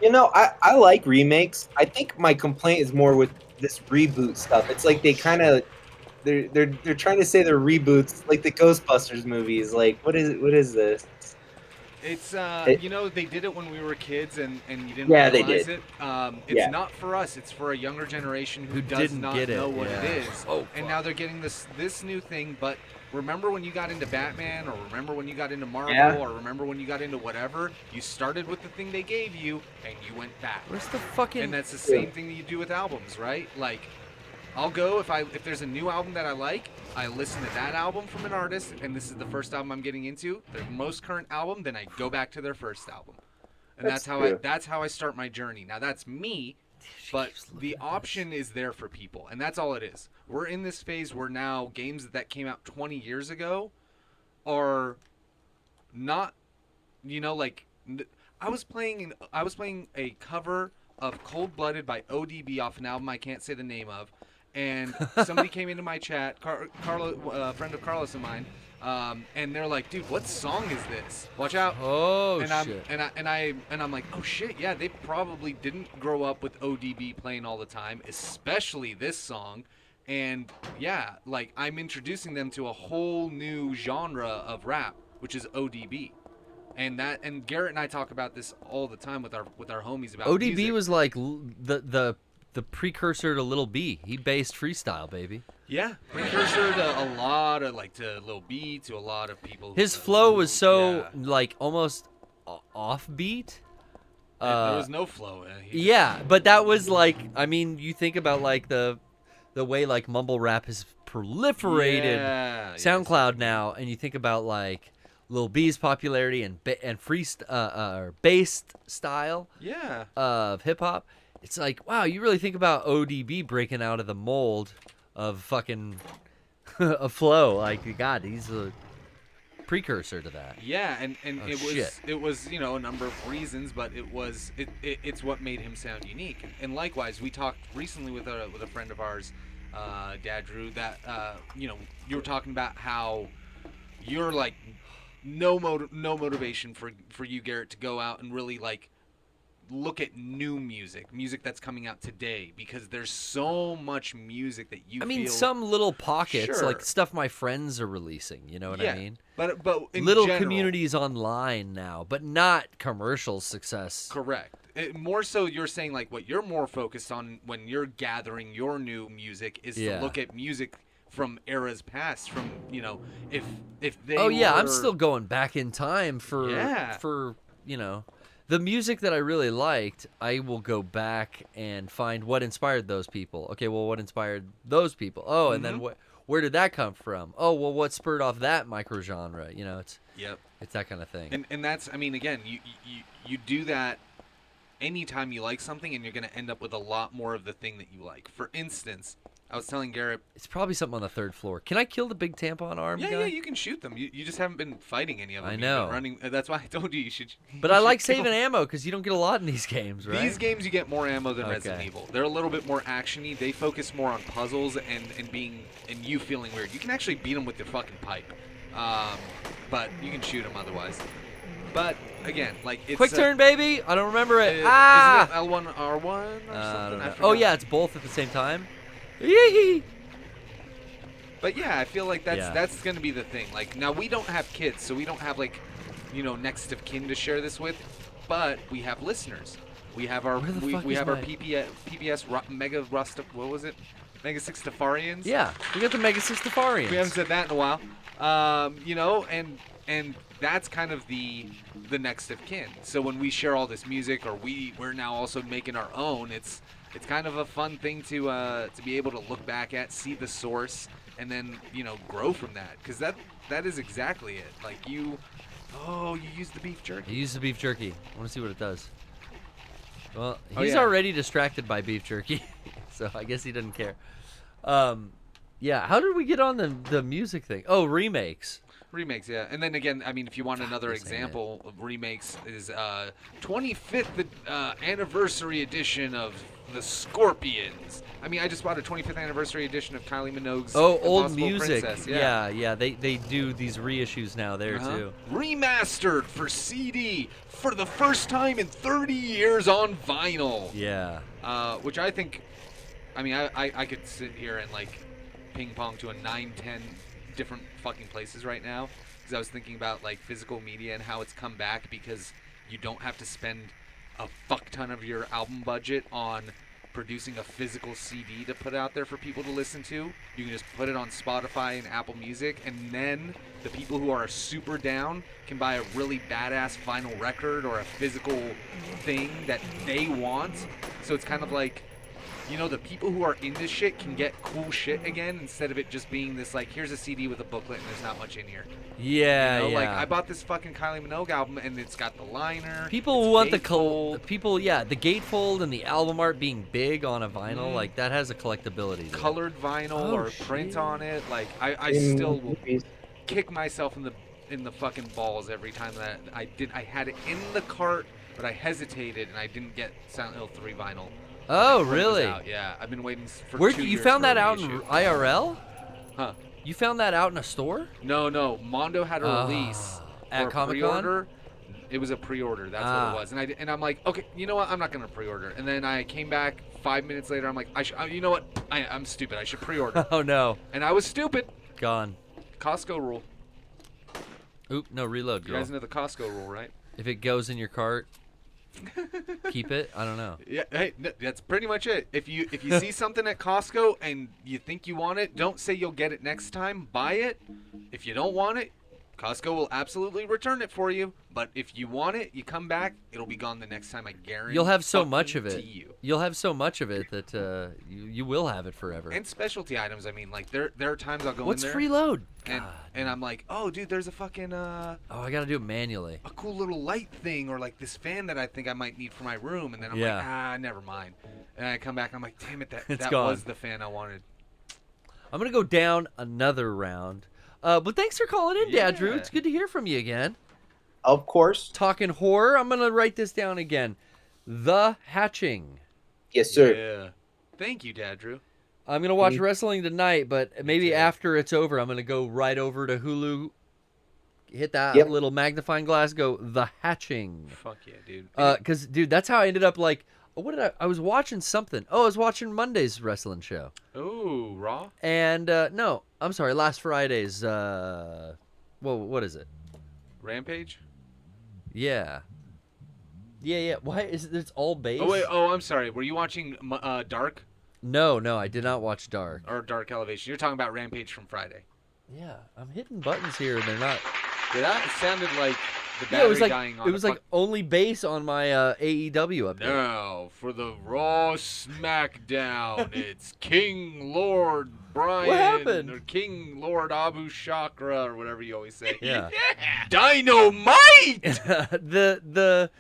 You know, I like remakes. I think my complaint is more with this reboot stuff. It's like they kind of they're trying to say they're reboots, like the Ghostbusters movies. Like, what is this? It's you know, they did it when we were kids and you didn't Yeah, they realize did. it. It's Yeah. not for us. It's for a younger generation who Who does didn't not get it, know what yeah. it is. Oh, and fuck. now they're getting this new thing. But remember when you got into Batman, or remember when you got into Marvel, Yeah. or remember when you got into whatever? You started with the thing they gave you, and you went back. Where's the fucking... And that's the same thing that you do with albums, right? Like, I'll go if there's a new album that I like, I listen to that album from an artist, and this is the first album I'm getting into, their most current album, then I go back to their first album. And That's that's how true. I start my journey. Now that's me, but the option is there for people, and that's all it is. We're in this phase where now games that came out 20 years ago are not, you know, like I was playing a cover of Cold Blooded by ODB off an album I can't say the name of, and somebody came into my chat, Carlo, friend of Carlos of mine, and they're like, "Dude, what song is this? Watch out!" Oh, and shit. I'm like, "Oh shit, yeah, they probably didn't grow up with ODB playing all the time, especially this song." And yeah, like I'm introducing them to a whole new genre of rap, which is ODB. And Garrett and I talk about this all the time with our homies about ODB music. was like the precursor to Lil B. He based freestyle, baby. Yeah, precursor to a lot of to Lil B, to a lot of people. His flow was so yeah. like almost offbeat. There was no flow. Yeah, but that was like, I mean, you think about like the way like mumble rap has proliferated SoundCloud now, and you think about like Lil B's popularity and bass style Yeah. of hip hop. it's like, wow, you really think about ODB breaking out of the mold of fucking a flow. Like, God, he's a precursor to that. Yeah, and Oh, it was shit. it was a number of reasons, but it's what made him sound unique. And likewise, we talked recently with a friend of ours, Dad Drew, that you were talking about how you're like no motivation for you, Garrett, to go out and really like look at new music that's coming out today, because there's so much music that you I mean, feel, some little pockets, Sure. like stuff my friends are releasing. You know what I mean? but in Little general, communities online now, but not commercial success. correct. More so, you're saying like what you're more focused on when you're gathering your new music is Yeah. to look at music from eras past, from if they Oh yeah, I'm were- still going back in time for Yeah. the music that I really liked. I will go back and find what inspired those people. Okay, well, what inspired those people? Oh, and then where did that come from? Oh, well, what spurred off that microgenre? Yep. It's that kind of thing. And that's, I mean, again, you do that anytime you like something, and you're going to end up with a lot more of the thing that you like. For instance, I was telling Garrett, It's probably something on the third floor. Can I kill the big tampon arm guy? you can shoot them. You just haven't been fighting any of them. I You've know. been running. That's why I told you should. But you I should like kill saving ammo because you don't get a lot in these games, right? These games, you get more ammo than Okay. Resident Evil. They're a little bit more actiony. They focus more on puzzles and you feeling weird. You can actually beat them with your fucking pipe, but you can shoot them otherwise. But again, like it's Quick turn, baby. I don't remember it. Isn't ah! it L1 R1 or I something? don't I know. forgot. Oh yeah, it's both at the same time. Yee! But yeah, I feel like Yeah. that's going to be the thing. Like, now we don't have kids, so we don't have like, next of kin to share this with, but we have listeners. We have our Where the fuck we is have our my- PPS Mega Rust. What was it? Mega Sixtafarians. Yeah, we got the Mega Sixtafarians. We haven't said that in a while. And that's kind of the next of kin. So when we share all this music, or we're now also making our own, it's kind of a fun thing to be able to look back at, see the source, and then grow from that. Because that is exactly it. Like you use the beef jerky. He used the beef jerky. I want to see what it does. Well, Oh, he's yeah. already distracted by beef jerky, so I guess he doesn't care. Yeah, how did we get on the music thing? Oh, remakes. Remakes, yeah. And then again, I mean, if you want another this ain't example of remakes, is 25th anniversary edition of The Scorpions. I mean, I just bought a 25th anniversary edition of Kylie Minogue's Oh, old Impossible music. Princess. Yeah. They do these reissues now there Uh-huh. too. Remastered for CD for the first time in 30 years on vinyl. Yeah. Which I think, I mean, I could sit here and like ping pong to a 9-10 different fucking places right now, because I was thinking about like physical media and how it's come back, because you don't have to spend a fuck ton of your album budget on producing a physical CD to put out there for people to listen to. You can just put it on Spotify and Apple Music, and then the people who are super down can buy a really badass vinyl record or a physical thing that they want. So it's kind of like, the people who are into shit can get cool shit again, instead of it just being this like, here's a CD with a booklet and there's not much in here. Yeah, yeah. Like I bought this fucking Kylie Minogue album and it's got the liner. People it's want the gatefold, the gatefold and the album art being big on a vinyl, Mhm. like that has a collectability. to it. colored vinyl Oh, or print shit. on it. Like I In still will movies. kick myself in the fucking balls every time that I had it in the cart, but I hesitated and I didn't get Silent Hill 3 vinyl. Oh, when it was really? out. Yeah, I've been waiting for Where 2 you years found for a that out in reissue. IRL? Huh. You found that out in a store? No. Mondo had a release At for a Comic-Con? pre-order. It was a pre-order. That's what it was. And I'm like, okay, you know what? I'm not gonna pre-order. And then I came back 5 minutes later. I'm like, you know what? I'm stupid. I should pre-order. Oh no, And I was stupid. gone. Costco rule. Oop, no, reload, You girl. guys know the Costco rule, right? If it goes in your cart, keep it. I don't know. Yeah. Hey, that's pretty much it. If you see something at Costco and you think you want it, don't say you'll get it next time. Buy it. If you don't want it, Costco will absolutely return it for you, but if you want it, you come back, it'll be gone the next time. I guarantee. You'll have so much of to it. you. You'll have so much of it that you will have it forever. And specialty items. I mean, like there are times I'll go What's in there. freeload? And I'm like, oh, dude, there's a fucking Oh, I gotta do it manually. a cool little light thing, or like this fan that I think I might need for my room, and then I'm Yeah. like, never mind. And I come back and I'm like, damn it, It's that gone. was the fan I wanted. I'm gonna go down another round. But thanks for calling in, Dad Drew. Yeah. It's good to hear from you again. Of course. Talking horror. I'm gonna write this down again. The Hatching. Yes, sir. Yeah. Thank you, Dad Drew. I'm gonna watch wrestling tonight, but maybe too. after it's over, I'm gonna go right over to Hulu. Hit that Yep. little magnifying glass. Go The Hatching. Fuck yeah, dude. Cause dude, that's how I ended up like. What did I was watching something. Oh, I was watching Monday's wrestling show. Ooh, Raw? And no, I'm sorry, last Friday's. Well, what is it? Rampage? Yeah. Yeah. Why is it? It's all base? Oh, wait. Oh, I'm sorry. Were you watching Dark No, I did not watch Dark. or Dark Elevation? You're talking about Rampage from Friday. Yeah, I'm hitting buttons here, and they're not. Yeah, that sounded like the battery Yeah, it was like dying on it was the like only base on my AEW update. Now, for the Raw SmackDown, it's King Lord Bryan. What happened? Or King Lord Abu Chakra, or whatever you always say. Yeah. Dynamite! the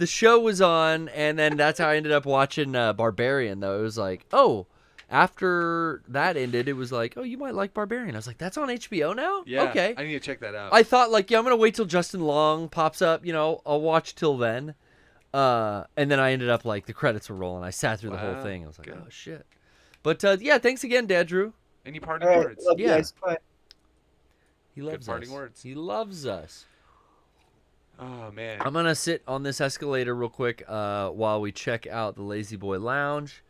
show was on, and then that's how I ended up watching Barbarian. Though it was like, oh, after that ended, it was like, oh, you might like Barbarian. I was like, that's on HBO now. Yeah, Okay. I need to check that out. I thought like, yeah, I'm gonna wait till Justin Long pops up. You know, I'll watch till then. And then I ended up like the credits were rolling. I sat through the whole Wow, thing. I was like, good. oh shit. But yeah, thanks again, Dad Drew. Any parting All right. words? Love you Yeah. guys. Bye. He loves parting us. words. He loves us. Oh, man. I'm gonna sit on this escalator real quick while we check out the Lazy Boy Lounge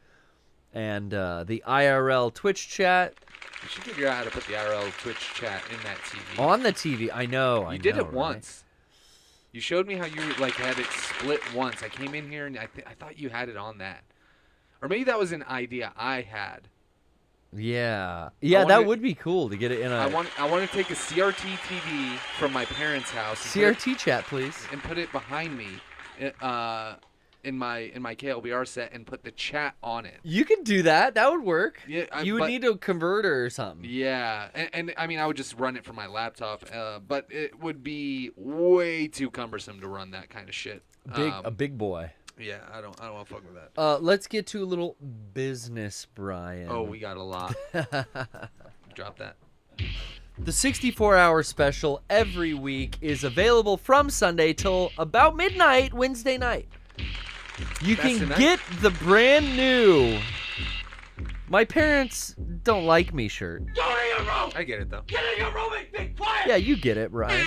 and the IRL Twitch chat You should figure out how to put the IRL Twitch chat in that TV. on the TV. I know. You did know, it right? once. You showed me how you like had it split once. I came in here and I thought you had it on that, or maybe that was an idea I had. Yeah, wanna- that would be cool to get it in a I want to take a CRT TV from my parents' house. and put CRT chat, please. it, and put it behind me, in my KLBR set, and put the chat on it. You could do that. That would work. Yeah, You would need a converter or something. Yeah, and I mean I would just run it from my laptop, but it would be way too cumbersome to run that kind of shit. A big boy. Yeah, I don't want to fuck with that. Let's get to a little business, Brian. Oh, we got a lot. Drop that. The 64-hour special every week is available from Sunday till about midnight Wednesday night. You That's can tonight? get the brand new My Parents Don't Like Me shirt. I get it though. Yeah, you get it, Brian.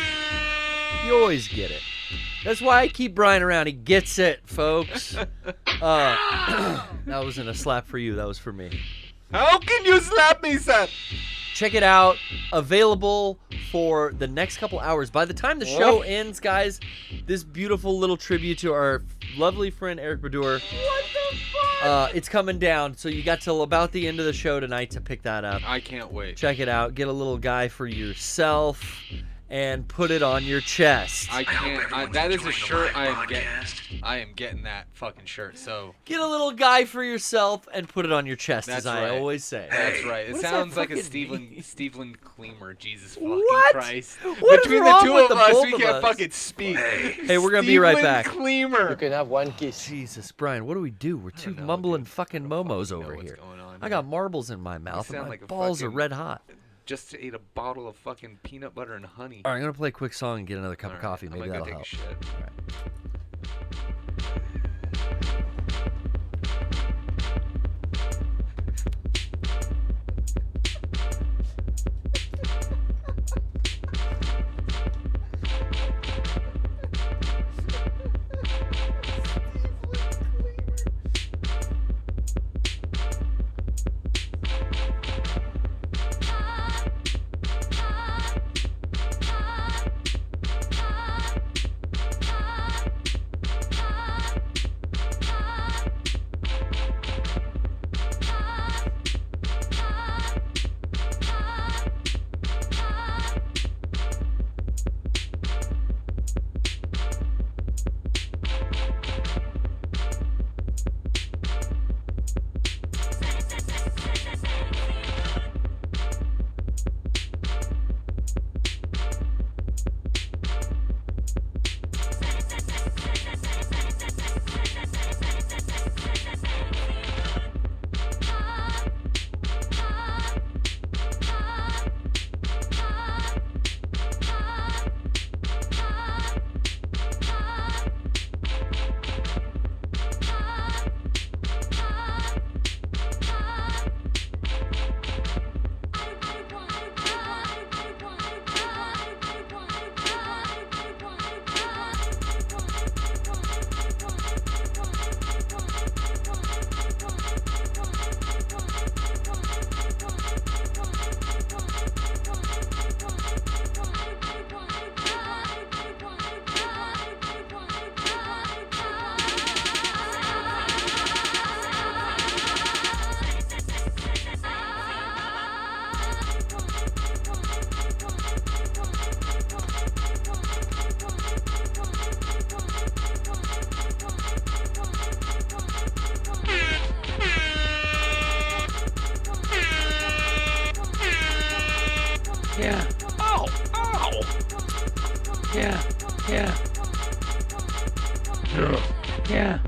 You always get it. That's why I keep Brian around. He gets it, folks. That wasn't a slap for you. That was for me. How can you slap me, sir? Check it out. Available for the next couple hours. By the time the show ends, guys, this beautiful little tribute to our lovely friend Eric Badur. What the fuck? It's coming down, so you got till about the end of the show tonight to pick that up. I can't wait. Check it out. Get a little guy for yourself and put it on your chest. I can't. That is a shirt I am getting. I am getting that fucking shirt. So Get a little guy for yourself and put it on your chest, That's as I right. always say. that's right. It what does that sounds like a fucking mean? Stephen Klemer. Jesus fucking What? Christ. What is Between wrong the two with of the us, both we of can't us? fucking speak. Hey, we're gonna be right back. Klemer. can have one kiss. Jesus, Brian, what do we do? We're two know, mumbling dude. fucking I don't momos fucking know over what's here. going on I here. got marbles in my mouth and sound my like a balls are fucking- red hot. Just ate a bottle of fucking peanut butter and honey. All right, I'm gonna play a quick song and get another cup All of right, coffee. I'm Maybe gonna that'll go take help. a shit. All right. Yeah. Yeah. Yeah.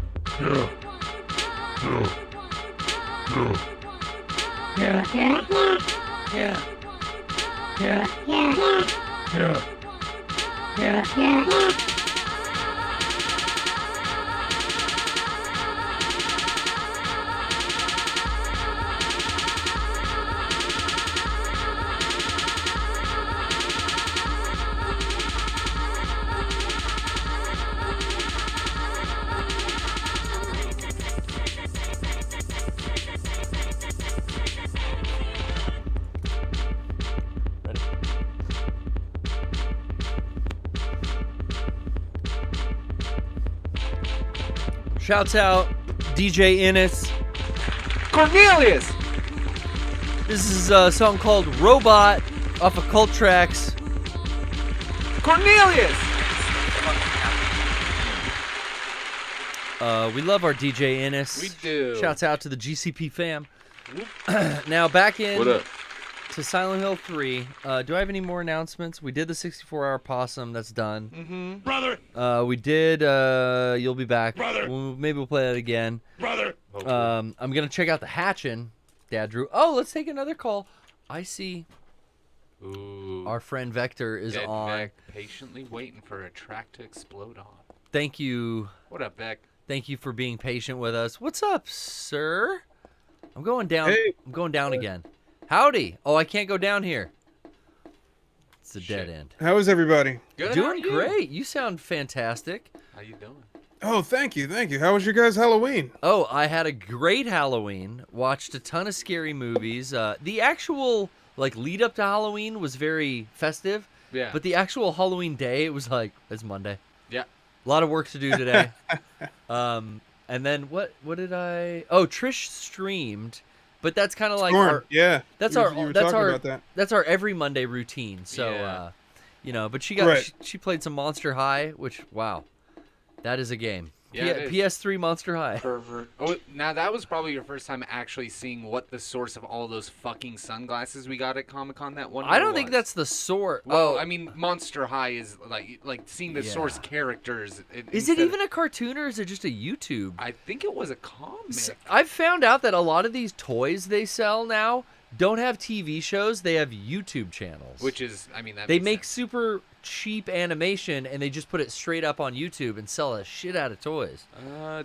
Shouts out DJ Innes. Cornelius! This is a song called Robot off of Cult Tracks. Cornelius! We love our DJ Innes. We do. Shouts out to the GCP fam. Now back in What up? to Silent Hill 3. Do I have any more announcements? We did the 64-hour possum. That's done. Mm-hmm. Brother, We did You'll Be Back. Brother. Maybe we'll play that again. brother. I'm going to check out the Hatchin'. Dad Drew. Oh, let's take another call. I see Ooh. our friend Vector is Dead on. Vec patiently waiting for a track to explode on. Thank you. What up, Vec? Thank you for being patient with us. What's up, sir? I'm going down. Hey. I'm going down again. Howdy. Oh, I can't go down here. It's a dead end. How is everybody? Good. how are Doing you? great. You sound fantastic. How you doing? Oh, thank you. How was your guys' Halloween? Oh, I had a great Halloween. Watched a ton of scary movies. The actual lead up to Halloween was very festive. Yeah. But the actual Halloween day, it was it's Monday. Yeah. A lot of work to do today. And then what did I? Oh, Trish streamed, but that's kind of like Storm, our, yeah. that's You our were that's talking our about that. that's our every Monday routine. So Yeah. but she got Right. she played some Monster High, which wow, that is a game. Yeah, it is. PS3 Monster High. Oh, now that was probably your first time actually seeing what the source of all those fucking sunglasses we got at Comic-Con that one. I don't year think was. that's the sort. Well, Oh, I mean, Monster High is like seeing the source Yeah. characters. Is it even a cartoon or is it just a YouTube? I think it was a comic. I've found out that a lot of these toys they sell now don't have TV shows; they have YouTube channels. Which is, I mean, that They makes make sense. super cheap animation and they just put it straight up on YouTube and sell a shit out of toys.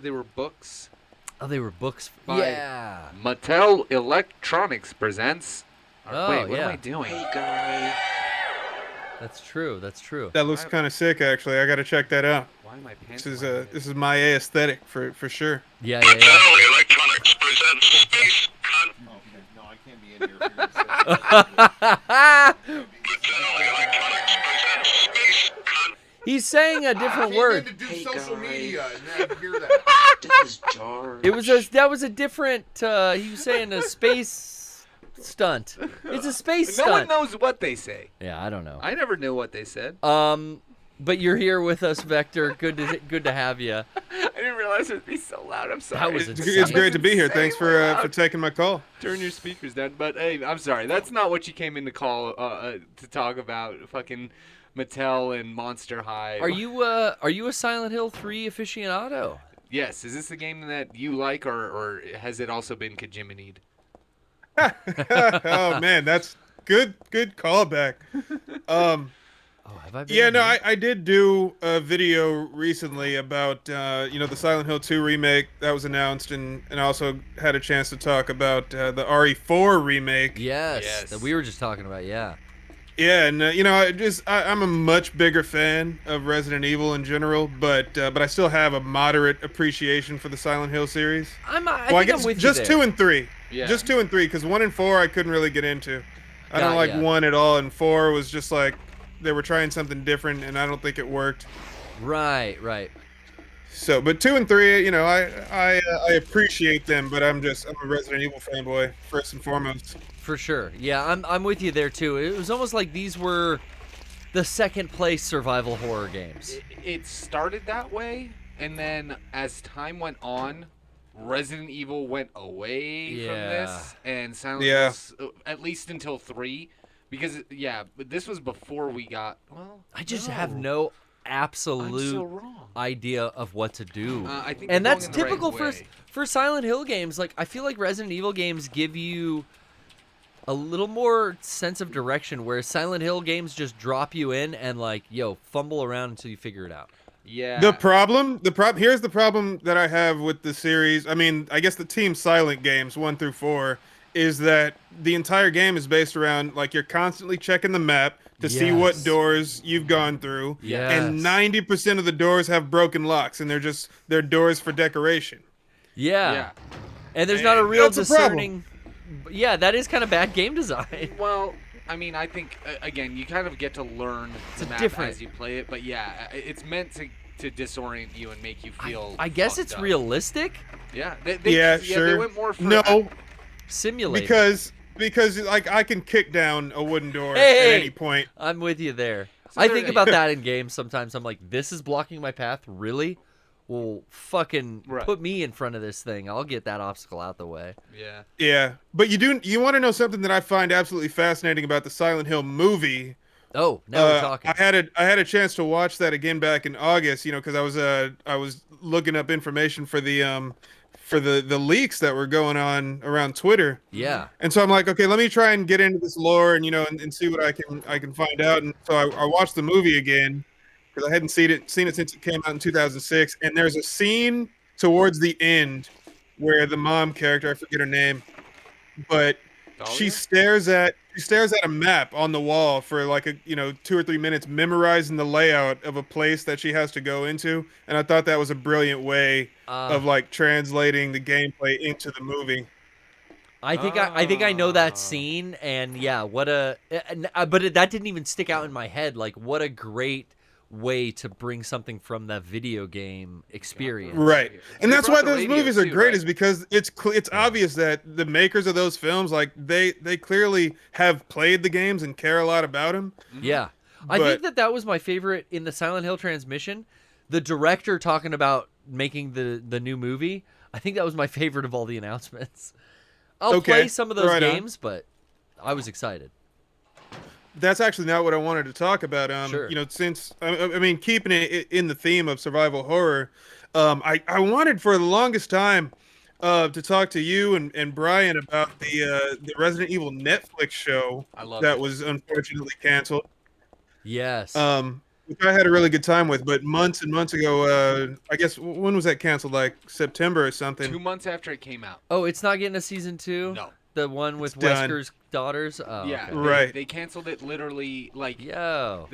They were books. Oh, they were books. By- Yeah. Mattel Electronics presents. Oh, Wait, what yeah. am I doing? That's true. That's true. That looks kind of sick, actually. I got to check that out. Why am I pants? This is my aesthetic for sure. Yeah. Mattel Electronics presents Space No, I can't be in here. Mattel Electronics presents Space He's saying a different word. to do social media and then hear that. That was a different. He was saying a space stunt. It's a space No one stunt. knows what they say. Yeah, I don't know. I never knew what they said. But you're here with us, Vector. Good to have you. I didn't realize it'd be so loud. I'm sorry. That was It's great to be here. Thanks for taking my call. Turn your speakers down. But hey, I'm sorry. That's not what you came in to call to talk about. Fucking Mattel and Monster High. Are you a Silent Hill 3 aficionado? Yes. Is this a game that you like, or has it also been Kojimini'd? Oh man, that's good callback. Have I been Yeah, in no, here? I did do a video recently about the Silent Hill 2 remake that was announced, and I also had a chance to talk about the RE4 remake. Yes, that we were just talking about. Yeah. Yeah, and I'm a much bigger fan of Resident Evil in general, but I still have a moderate appreciation for the Silent Hill series. I Well, I think guess I'm with just you there. 2 and 3. Yeah. Just 2 and 3, because 1 and 4 I couldn't really get into. I don't Got like ya. 1 at all, and 4 was just like they were trying something different, and I don't think it worked. Right. So, but 2 and 3, I appreciate them, but I'm a Resident Evil fanboy first and foremost. For sure. Yeah, I'm with you there too. It was almost like these were the second place survival horror games. It started that way, and then as time went on, Resident Evil went away from Yeah. this, and Silent Yeah. Hill, at least until 3, Because but this was before we got. Well, I just have no absolute I'm so wrong. idea of what to do. I think And you're that's going the right typical way. for Silent Hill games. Like I feel like Resident Evil games give you a little more sense of direction, whereas Silent Hill games just drop you in and like, yo, fumble around until you figure it out. Yeah. Here's the problem that I have with the series. I mean, I guess the Team Silent games 1 through 4 is that the entire game is based around like you're constantly checking the map to see what Yes. doors you've gone through, Yes. and 90% of the doors have broken locks, and they're doors for decoration. Yeah. And there's not a And real that's a problem. discerning. Yeah, that is kind of bad game design. Well, I mean, I think again, you kind of get to learn the map different. as you play it, but yeah, it's meant to disorient you and make you feel. I guess fucked it's up. realistic. Yeah. Sure. They went more for No, Simulated. because like I can kick down a wooden door Hey! at any point. I'm with you there. So I there think you about go. that in games sometimes. I'm like, this is blocking my path? Really? Well, fucking Right. put me in front of this thing. I'll get that obstacle out the way. Yeah. Yeah, but you want to know something that I find absolutely fascinating about the Silent Hill movie? Oh, now we're talking. I had a chance to watch that again back in August, because I was looking up information for the leaks that were going on around Twitter. Yeah. And so I'm like, okay, let me try and get into this lore and and see what I can find out. And so I watched the movie again because I hadn't seen it since it came out in 2006. And there's a scene towards the end where the mom character, I forget her name, but she stares at a map on the wall for like 2 or 3 minutes, memorizing the layout of a place that she has to go into. And I thought that was a brilliant way of like translating the gameplay into the movie. I think I know that scene, and yeah, but that didn't even stick out in my head. Like, what a great way to bring something from that video game experience. Right. And They that's brought why the those radio movies are too, great, right? is because it's obvious that the makers of those films, like they clearly have played the games and care a lot about them. Yeah. I think that was my favorite in the Silent Hill transmission. The director talking about making the new movie, I think that was my favorite of all the announcements. I'll play some of those Right on. games, but I was excited. That's actually not what I wanted to talk about. Sure. Since I mean, keeping it in the theme of survival horror, I wanted for the longest time to talk to you and Brian about the Resident Evil Netflix show I love that it. was unfortunately canceled. Yes. Which I had a really good time with, but months and months ago, I guess when was that canceled? Like September or something. 2 months after it came out. Oh, it's not getting a season 2? No. The one with It's done. Wesker's daughters? Oh, Yeah. okay. Right. They canceled it literally like. Yo.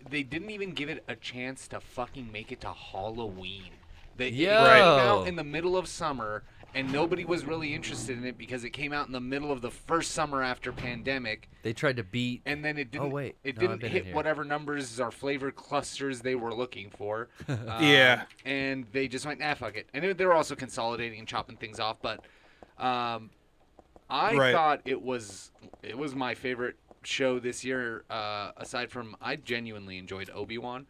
They didn't even give it a chance to fucking make it to Halloween. It Yo. came out in the middle of summer, and nobody was really interested in it because it came out in the middle of the first summer after pandemic, They tried to beat. and then it didn't. wait. It No, I've didn't been in hit here. whatever numbers or flavor clusters they were looking for. Yeah. And they just went, fuck it. And they were also consolidating and chopping things off, but I Right. thought it was my favorite show this year. Aside from, I genuinely enjoyed Obi-Wan.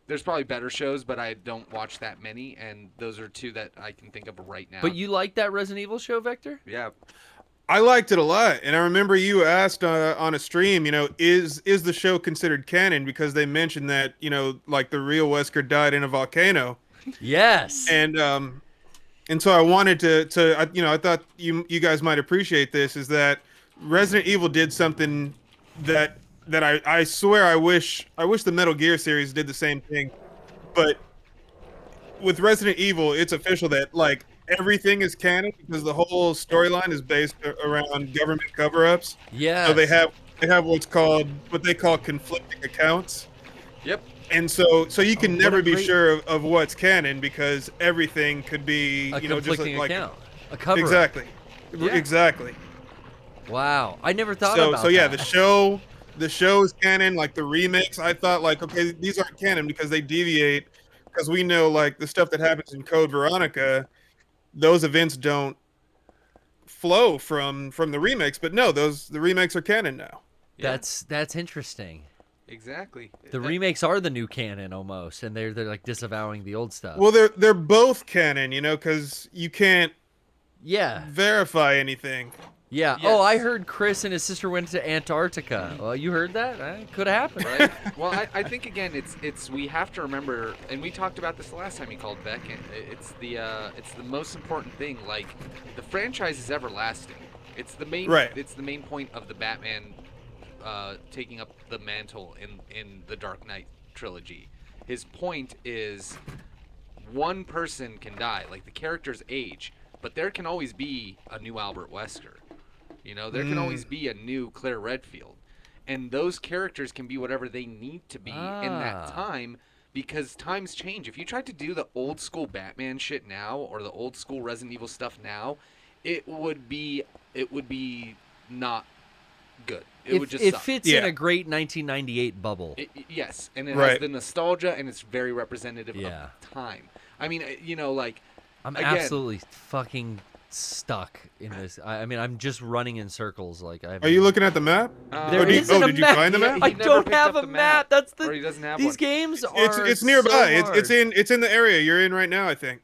There's probably better shows, but I don't watch that many, and those are two that I can think of right now. But you like that Resident Evil show, Vector? Yeah. I liked it a lot, and I remember you asked on a stream, is the show considered canon, because they mentioned that like the real Wesker died in a volcano, Yes. and so I wanted to I thought you guys might appreciate this, is that Resident Evil did something that I swear I wish the Metal Gear series did the same thing, but with Resident Evil, it's official that like everything is canon because the whole storyline is based around government cover-ups. Yes. So they have what they call conflicting accounts. Yep. And so you can what never a be great- sure of what's canon because everything could be a just conflicting like account. A cover. exactly. Yeah. Exactly. Wow. I never thought So about so yeah, that. the show is canon. Like the remakes, I thought like, okay, these aren't canon because they deviate, because we know like the stuff that happens in Code Veronica, those events don't flow from the remakes. But no, the remakes are canon now. Yeah. That's interesting. Exactly. The remakes are the new canon almost, and they're like disavowing the old stuff. Well, they're both canon, because you can't yeah. verify anything. Yeah. Yes. Oh, I heard Chris and his sister went to Antarctica. Well, you heard that? Could have happened. Right. Well, I think again, it's we have to remember, and we talked about this the last time you called Beck. And it's the most important thing. Like, the franchise is everlasting. It's the main. Right. It's the main point of the Batman taking up the mantle in the Dark Knight trilogy. His point is, one person can die, like the characters age, but there can always be a new Albert Wesker. You know, there can always be a new Claire Redfield. And those characters can be whatever they need to be in that time, because times change. If you tried to do the old school Batman shit now, or the old school Resident Evil stuff now, it would be not good. It would just it suck. fits in a great 1998 bubble. Yes, and it has the nostalgia, and it's very representative of time. I mean, you know, like, I'm again, absolutely fucking stuck in this. I mean, I'm just running in circles. Like, Are you looking at the map? There isn't a did you map. find the map? I don't have a map. That's Or he doesn't have these one. games are. It's nearby. So It's in the area you're in right now, I think.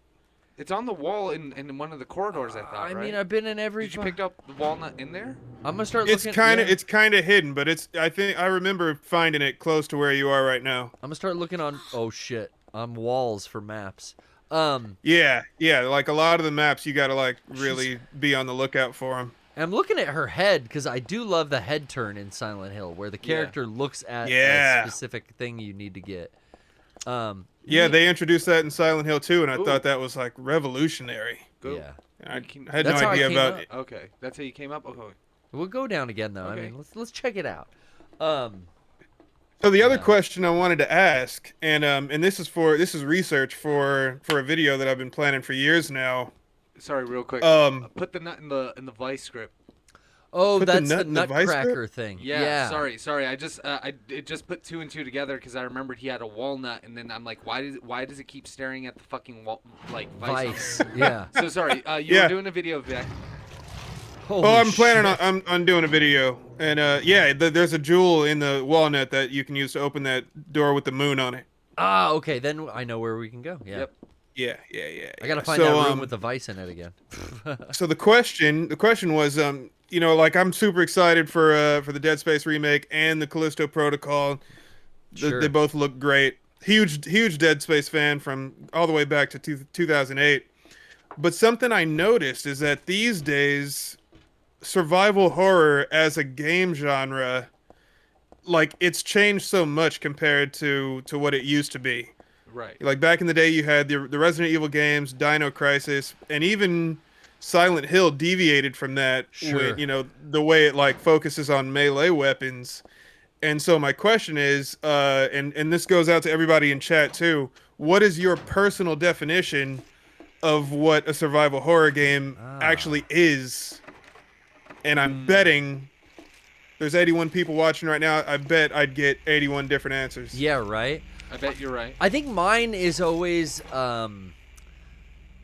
It's on the wall in one of the corridors, I thought, I right? mean, I've been in every. Did you pick up the walnut in there? I'm gonna start It's looking. it's kind of hidden, but I think I remember finding it close to where you are right now. I'm gonna start looking on. Oh shit! On walls for maps. Yeah, like a lot of the maps, you gotta like really be on the lookout for them. I'm looking at her head because I do love the head turn in Silent Hill, where the character looks at a specific thing you need to get. Yeah, they introduced that in Silent Hill 2, and I thought that was like revolutionary. Yeah, I had no idea about it. Okay, that's how you came up. Okay, we'll go down again though. Okay. I mean, let's check it out. So the other question I wanted to ask, and this is research for a video that I've been planning for years now. Sorry, real quick. Put the nut in the vice grip. Oh, Put the that's nut the in the vice Nutcracker grip? thing. Yeah. Sorry. I just put 2 and 2 together because I remembered he had a walnut, and then I'm like, why does it keep staring at the fucking vice? Yeah. So sorry. You were doing a video, Vic. Holy I'm planning shit. on doing a video, and there's a jewel in the walnut that you can use to open that door with the moon on it. Ah, okay. Then I know where we can go. Yeah. Yep. Yeah. I gotta find that room with the vice in it again. So the question was, like I'm super excited for the Dead Space remake and the Callisto Protocol. Sure. They both look great. Huge Dead Space fan from all the way back to 2008. But something I noticed is that these days, survival horror as a game genre, like, it's changed so much compared to what it used to be. Right. Like back in the day, you had the Resident Evil games, Dino Crisis, and even Silent Hill deviated from that. Sure. With, the way it like focuses on melee weapons. And so my question is, and this goes out to everybody in chat too, what is your personal definition of what a survival horror game actually is? And I'm betting there's 81 people watching right now. I bet I'd get 81 different answers. Yeah, right. I bet you're right. I think mine is always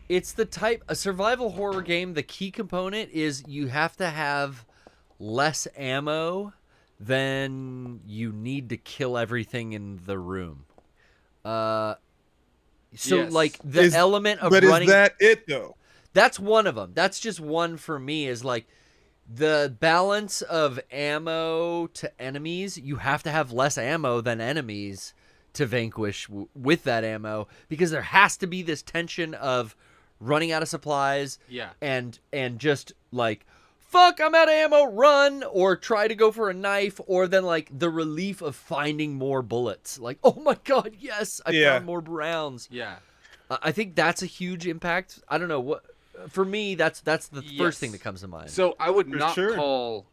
it's the type a survival horror game. The key component is you have to have less ammo than you need to kill everything in the room. So Yes. like the element of but running. Is that it though? That's one of them. That's just one for me. Is like the balance of ammo to enemies. You have to have less ammo than enemies to vanquish with that ammo, because there has to be this tension of running out of supplies. Yeah. And just like, fuck, I'm out of ammo, run, or try to go for a knife, or then like the relief of finding more bullets. Like, oh my god, yes, I found more rounds. Yeah. I think that's a huge impact. I don't know what. For me, that's the first thing that comes to mind. So I would For not sure. call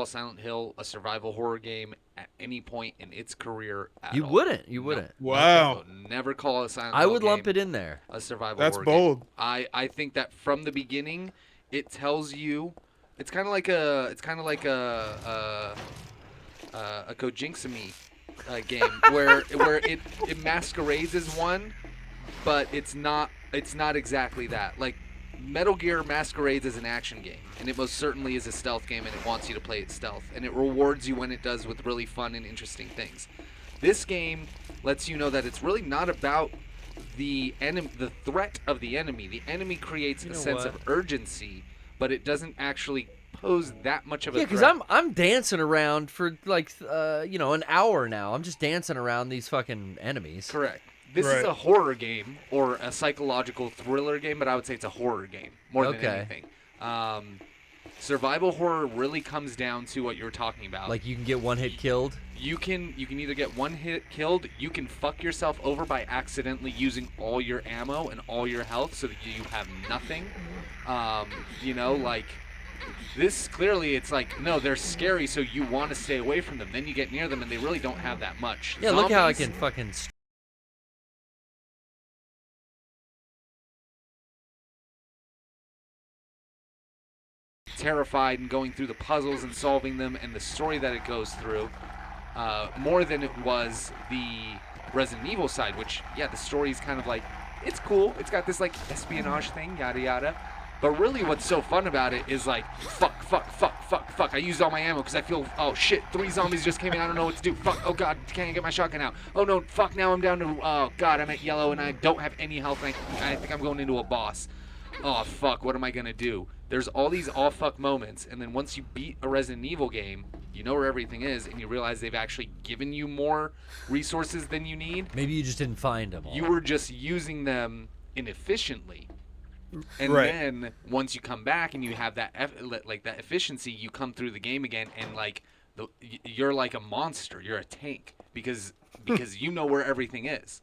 Silent Hill a survival horror game at any point in its career at You all. wouldn't. Wow. I would never call a Silent Hill I would game lump it in there. a survival That's horror bold. game. I think that from the beginning, it tells you it's kind of like a Kojinksami game where it masquerades as one, but it's not exactly that. Like Metal Gear masquerades as an action game, and it most certainly is a stealth game, and it wants you to play it stealth, and it rewards you when it does with really fun and interesting things. This game lets you know that it's really not about the threat of the enemy. The enemy creates a sense of urgency, but it doesn't actually pose that much of a Yeah, because threat. I'm dancing around for like an hour now. I'm just dancing around these fucking enemies. Correct. This is a horror game or a psychological thriller game, but I would say it's a horror game more than anything. Survival horror really comes down to what you were talking about. Like you can get one hit killed. You can either get one hit killed, you can fuck yourself over by accidentally using all your ammo and all your health so that you have nothing. Like this clearly it's like, no, they're scary, so you want to stay away from them. Then you get near them and they really don't have that much. Yeah, look how I can fucking terrified and going through the puzzles and solving them and the story that it goes through more than it was the Resident Evil side, which, yeah, the story's kind of like, it's cool. It's got this, like, espionage thing, yada, yada. But really what's so fun about it is, like, fuck. I used all my ammo because I feel, oh, shit, 3 zombies just came in. I don't know what to do. Fuck, oh, God, can't get my shotgun out. Oh, no, fuck, now I'm down to, oh, God, I'm at yellow and I don't have any health. And I think I'm going into a boss. Oh, fuck, what am I going to do? There's all these fuck moments, and then once you beat a Resident Evil game, you know where everything is, and you realize they've actually given you more resources than you need. Maybe you just didn't find them all. You were just using them inefficiently. And then once you come back and you have that that efficiency, you come through the game again, and like you're like a monster. You're a tank because you know where everything is.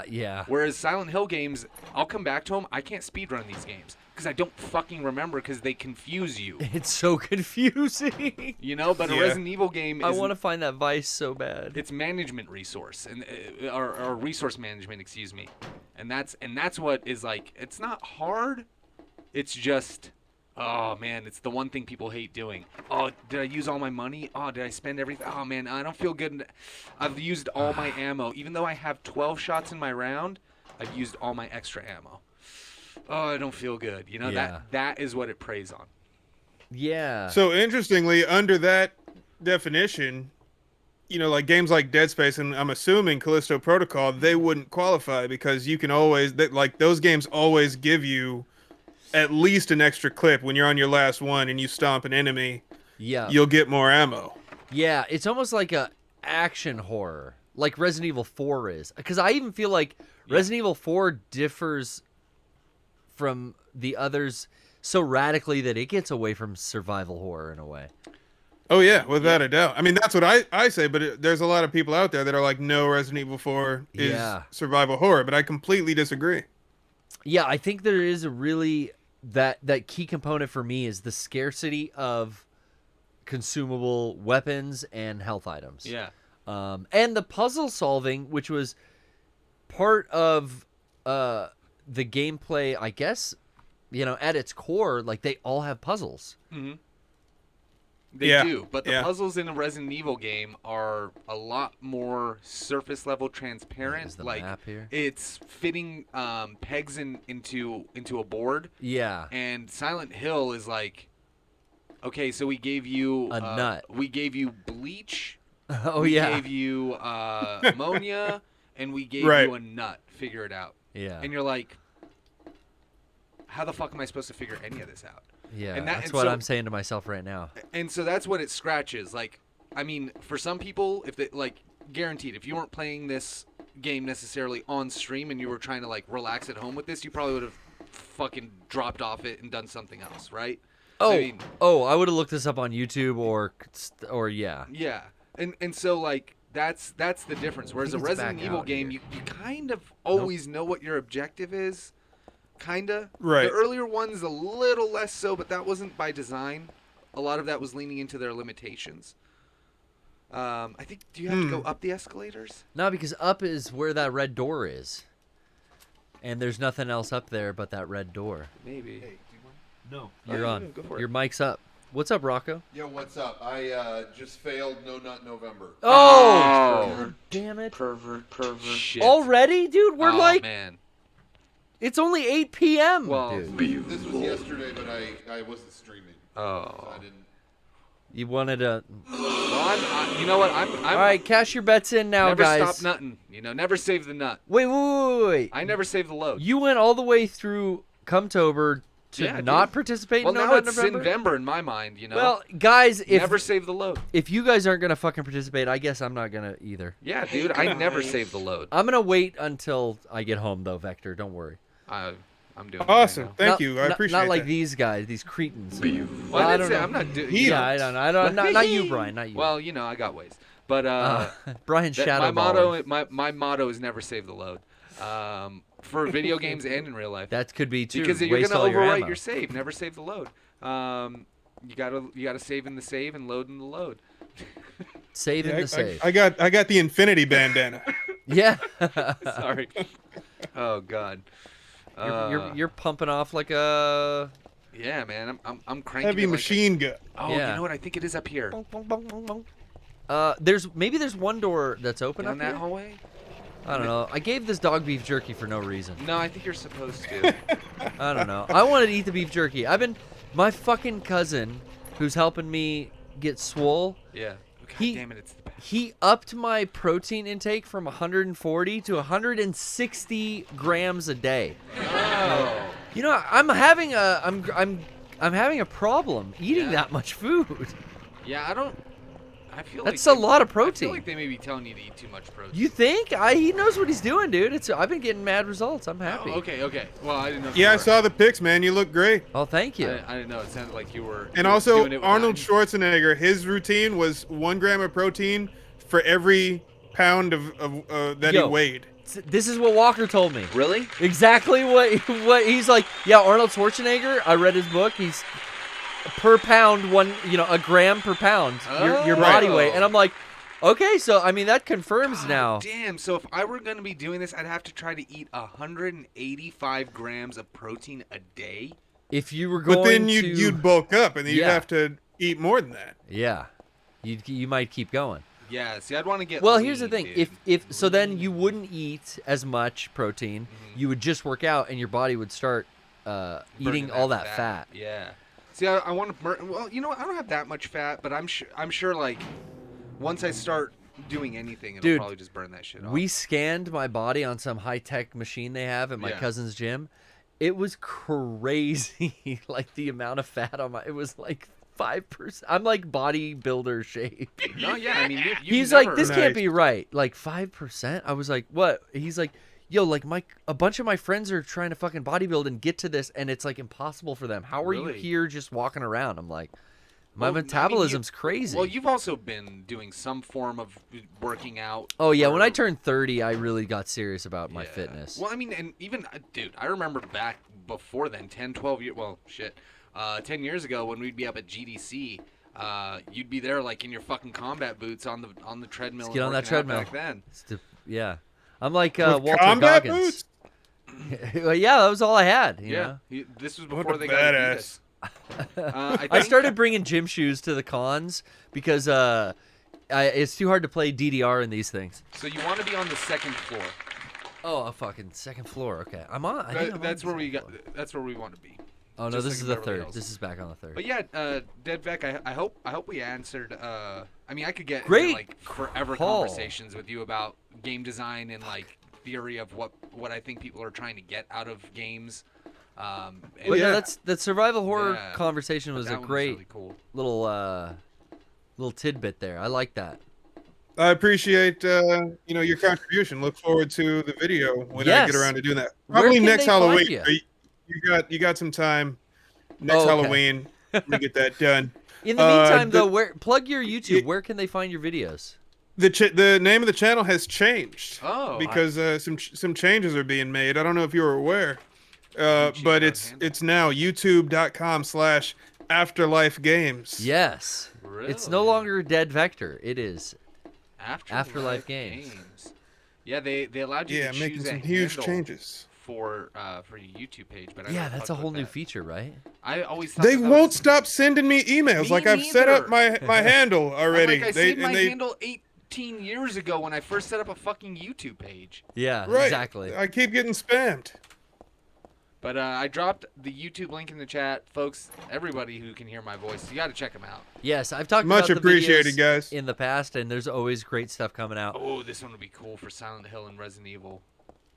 Yeah. Whereas Silent Hill games, I'll come back to them. I can't speedrun these games because I don't fucking remember because they confuse you. It's so confusing. But a Resident Evil game is... I want to find that vice so bad. It's management resource, or resource management, excuse me. And that's what is like, it's not hard. It's just... Oh, man, it's the one thing people hate doing. Oh, did I use all my money? Oh, did I spend everything? Oh, man, I don't feel good. I've used all my ammo. Even though I have 12 shots in my round, I've used all my extra ammo. Oh, I don't feel good. That is what it preys on. Yeah. So, interestingly, under that definition, like games like Dead Space, and I'm assuming Callisto Protocol, they wouldn't qualify because you can always, those games always give you at least an extra clip when you're on your last one and you stomp an enemy. Yeah. You'll get more ammo. Yeah, it's almost like a action horror, like Resident Evil 4 is. Because I even feel like Resident Evil 4 differs from the others so radically that it gets away from survival horror in a way. Oh, yeah, without a doubt. I mean, that's what I say, but there's a lot of people out there that are like, no, Resident Evil 4 is survival horror, but I completely disagree. Yeah, I think there is a really... That key component for me is the scarcity of consumable weapons and health items. Yeah. And the puzzle solving, which was part of the gameplay, I guess, at its core, like they all have puzzles. Mm-hmm. They do, but the puzzles in a Resident Evil game are a lot more surface level transparent. Is the like map here? It's fitting pegs into a board. Yeah. And Silent Hill is like, okay, so we gave you a nut. We gave you bleach. We gave you ammonia, and we gave you a nut. Figure it out. Yeah. And you're like, how the fuck am I supposed to figure any of this out? Yeah, that's what I'm saying to myself right now. And so that's what it scratches. Like, I mean, for some people, if they guaranteed, if you weren't playing this game necessarily on stream and you were trying to like relax at home with this, you probably would have fucking dropped off it and done something else, right? I would have looked this up on YouTube or yeah. Yeah, and so like that's the difference. Whereas a Resident Evil game, you kind of always know what your objective is. Kinda. Right. The earlier ones a little less so, but that wasn't by design. A lot of that was leaning into their limitations. I think, do you have to go up the escalators? No, because up is where that red door is. And there's nothing else up there but that red door. Maybe. Hey, No. You're on. Go for it. Your mic's up. What's up, Rocco? Yo, what's up? I just failed No Nut November. Oh! God damn it. Pervert. Shit. Already? Dude, we're man. It's only 8 p.m. Well, dude. This was yesterday, but I wasn't streaming. Oh. So I didn't. You wanted to... Well, you know what? I'm all right, cash your bets in now, never guys. Never stop nutting. Never save the nut. Wait. I never save the load. You went all the way through Cumtober Yeah, not dude. participate Well, in No now Nut it's November? November in my mind, you know. Well, guys, if never save the load. if you guys aren't gonna fucking participate, I guess I'm not gonna either. Yeah, dude, I never save the load. I'm gonna wait until I get home though, Vector. Don't worry. I'm doing it Awesome. right now. Thank Not- you. I not- appreciate Not like that. these guys, these cretins. Well, I didn't say know. I'm not doing. Yeah, I don't know. I don't. Not you, Brian. Not you. Well, you know, I got ways. But Brian's that- shadow my motto is never save the load. For video games and in real life. That could be too. Because you're Waste gonna all your overwrite ammo. your save. Never save the load. You gotta save in the save and load in the load. Save in the save. I got the infinity bandana. Yeah. Sorry. Oh God. You're pumping off like a. Yeah, man. I'm cranking. Heavy it like machine gun. Oh, Yeah. you know what? I think it is up here. There's one door that's open Down up that here. hallway. I don't know. I gave this dog beef jerky for no reason. No, I think you're supposed to. I don't know. I wanted to eat the beef jerky. My fucking cousin, who's helping me get swole. Yeah. God He- damn it! It's the best. He upped my protein intake from 140 to 160 grams a day. Oh. You know, I'm having a problem eating that much food. Yeah, I feel That's like a lot of I protein. feel like they may be telling you to eat too much protein. You think? He knows what he's doing, dude. I've been getting mad results. I'm happy. Oh, okay. Well, I didn't know. Yeah, I saw the pics, man. You look great. Oh, thank you. I didn't know. It sounded like you were. And you were also, doing it without Arnold any- Schwarzenegger, his routine was 1 gram of protein for every pound of that he Yo. weighed. This is what Walker told me. Really? Exactly what he's like. Yeah, Arnold Schwarzenegger. I read his book. He's per pound a gram per pound. Your body weight, and I'm like, okay, so I mean that confirms now. Damn. So if I were gonna be doing this, I'd have to try to eat 185 grams of protein a day. If you were going But then to, you'd bulk up, and then you'd Yeah. have to eat more than that. yeah, you might keep going. Yeah. See, I'd want to get. Well, lean, here's the thing. dude. If so, then you wouldn't eat as much protein. Mm-hmm. You would just work out, and your body would start eating Burning all that fat. Yeah. See, I want to burn. Well, you know what? I don't have that much fat, but I'm sure like once I start doing anything, it'll Dude, probably just burn that shit off. We scanned my body on some high-tech machine they have at my Yeah. cousin's gym. It was crazy, like the amount of fat on my. It was like 5%. I'm like bodybuilder shape. No, yeah. I mean, you He's never, like, this Nice. can't be right. Like 5%. I was like, what? He's like, yo, like a bunch of my friends are trying to fucking bodybuild and get to this, and it's like impossible for them. How are you Really? here just walking around? I'm like, my Well, I mean, metabolism's crazy. Well, you've also been doing some form of working out. Oh yeah, when or- I turned 30, I really got serious about my Yeah. fitness. Well, I mean, and even, dude, I remember back before then, 10, 12 years, well, shit, 10 years ago when we'd be up at GDC, you'd be there like in your fucking combat boots on the treadmill. Let's get and on that working out treadmill. Back then. Yeah, I'm like With Walter combat Goggins. boots? Well, yeah, that was all I had. You Yeah. know? This was What before a they got badass. Adidas. I started bringing gym shoes to the cons because it's too hard to play DDR in these things. So you want to be on the second floor. Oh, a fucking second floor. Okay, I'm on. I think I'm That's on the where we second got. floor. That's where we want to be. Oh no, just this like is in the Beverly third. Hills. This is back on the third. But yeah, Dead Vec, I hope we answered. I mean, I could get Great into, like forever call. conversations with you about game design and like theory of what I think people are trying to get out of games. And But yeah. no, that survival horror Yeah. conversation was that a one great really cool. little tidbit there. I like that. I appreciate your contribution. Look forward to the video when I Yes. get around to doing that. Where Probably can next they find Halloween. you? So you got some time next Oh, okay. Halloween to get that done. In the meantime, the- though, plug your YouTube. y- Where can they find your videos? The name of the channel has changed Oh, because some changes are being made. I don't know if you were aware, change but our it's handle. it's now youtube.com/afterlife games. Yes. It's no Really? longer Dead Vector. It is. Afterlife Afterlife Games. Yeah, they allowed you Yeah, to making choose some a huge handle changes. for your YouTube page, but I Yeah, never that's a fucked whole with new that. feature, right? I always thought They that won't was, stop sending me emails. Me Like I've set up neither. my handle already. Like I They saved my and they handle 18 years ago when I first set up a fucking YouTube page. Yeah, right. exactly. I keep getting spammed. But I dropped the YouTube link in the chat, folks. Everybody who can hear my voice, you got to check them out. Yes, I've talked Much about the appreciated, videos guys. in the past, and there's always great stuff coming out. Oh, this one would be cool for Silent Hill and Resident Evil.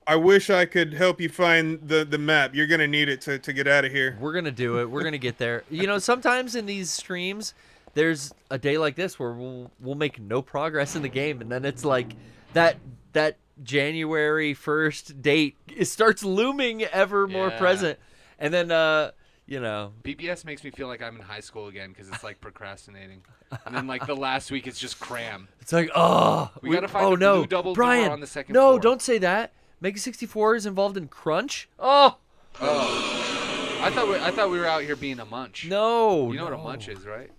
I wish I could help you find the map. You're gonna need it to get out of here. We're gonna do it. We're gonna get there. You know, sometimes in these streams, there's a day like this where we'll make no progress in the game, and then it's like that January 1st date, it starts looming ever more present, and then you know, BBS makes me feel like I'm in high school again because it's like procrastinating, and then like the last week it's just cram. It's like we gotta find a blue double Brian, door on the second no, floor. don't say that. Mega 64 is involved in crunch. Oh, I thought we were out here being a munch. no, You know no. what a munch is, right?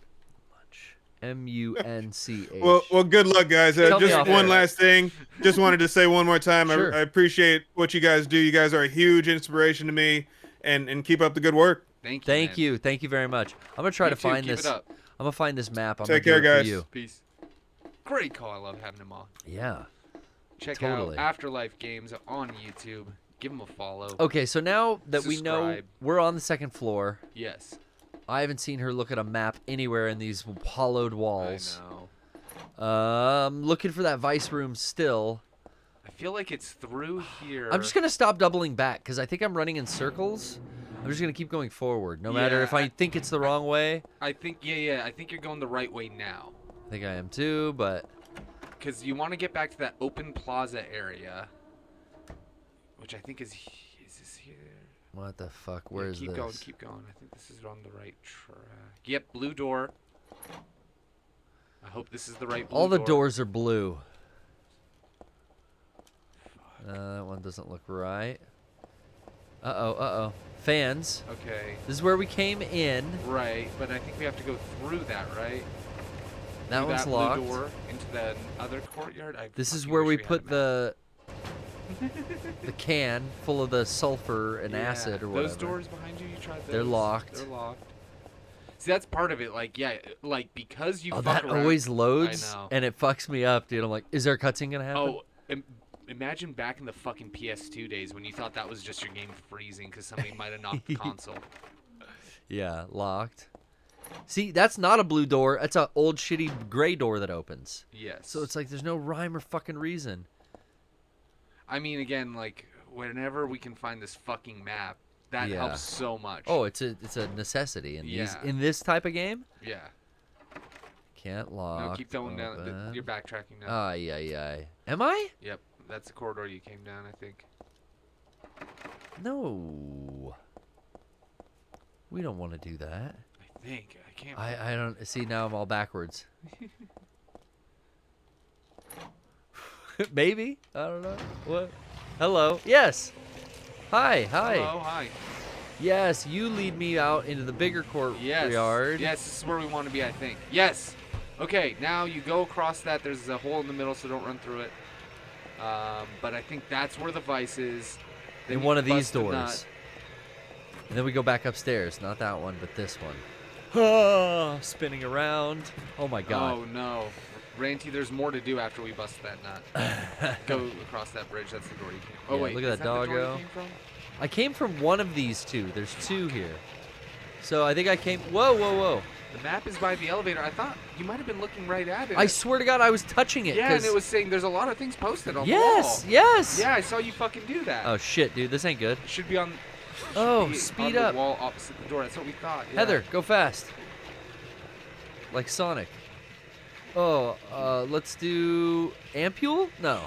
MUNCH. Well, good luck, guys. Tell me Just off one air. last thing. Just wanted to say one more time. Sure. I appreciate what you guys do. You guys are a huge inspiration to me, and keep up the good work. Thank Thank you very much. I'm gonna try You to too, find keep this. it up. I'm gonna find this map. I'm Take gonna do care, it guys. For you. Peace. Great call. I love having him on. Yeah. Check Totally. out Afterlife Games on YouTube. Give him a follow. Okay, so now that we know Subscribe. we're on the second floor, Yes. I haven't seen her look at a map anywhere in these hollowed walls. I know. Looking for that vice room still. I feel like it's through here. I'm just gonna stop doubling back because I think I'm running in circles. I'm just gonna keep going forward, no matter Yeah, if I think it's the wrong way. I think yeah. I think you're going the right way now. I think I am too, but Because you want to get back to that open plaza area, which I think is this here? what the fuck? Yeah, Where's keep this? going, keep going. I think this is on the right track. Yep, blue door. I hope this is the right blue All the door. doors are blue. That one doesn't look right. Uh-oh. Fans. Okay. This is where we came in. Right, but I think we have to go through that, right? That Through one's that locked. Blue door into the other courtyard. I This is fucking where wish we had put a map. the can full of the sulfur and Yeah, acid or whatever. Those doors behind you, you tried those? They're locked. They're locked. See, that's part of it. Like, yeah, like because you. Oh, fuck that around, always loads, I know. and it fucks me up, dude. I'm like, is there a cutscene gonna happen? Oh, imagine back in the fucking PS2 days when you thought that was just your game freezing because somebody might have knocked the console. Yeah, locked. See, that's not a blue door. That's a old shitty gray door that opens. Yes. So it's like there's no rhyme or fucking reason. I mean, again, like whenever we can find this fucking map, that Yeah. helps so much. Oh, it's a necessity in these Yeah. in this type of game. Yeah. Can't lock. No, keep going down. open. You're backtracking now. Ay, ay, ay. Am I? Yep, that's the corridor you came down, I think. No. We don't want to do that. I think. I can't. I don't see now. I'm all backwards. Maybe. I don't know. What? Hello. Yes. Hi. Hello, hi. Yes, you lead me out into the bigger courtyard. Yes, this is where we want to be, I think. Yes. Okay, now you go across that. There's a hole in the middle, so don't run through it. But I think that's where the vice is. Then In you one of these bust the doors. nut. And then we go back upstairs. Not that one, but this one. Ah, spinning around. Oh my god. Oh no, Ranty, there's more to do after we bust that nut. Go across that bridge. That's the door you came. Oh Yeah, wait, look at is that the door you doggo. came from? I came from one of these two. There's two here. So I think I came. Whoa. The map is by the elevator. I thought you might have been looking right at it. I swear to God, I was touching it. Yeah, and 'cause- it was saying there's a lot of things posted on Yes, the wall. yes. Yeah, I saw you fucking do that. Oh shit, dude, this ain't good. It should be on. Oh, be speed on up. The wall opposite the door. That's what we thought. Yeah. Heather, go fast. Like Sonic. Oh, let's do ampule? No,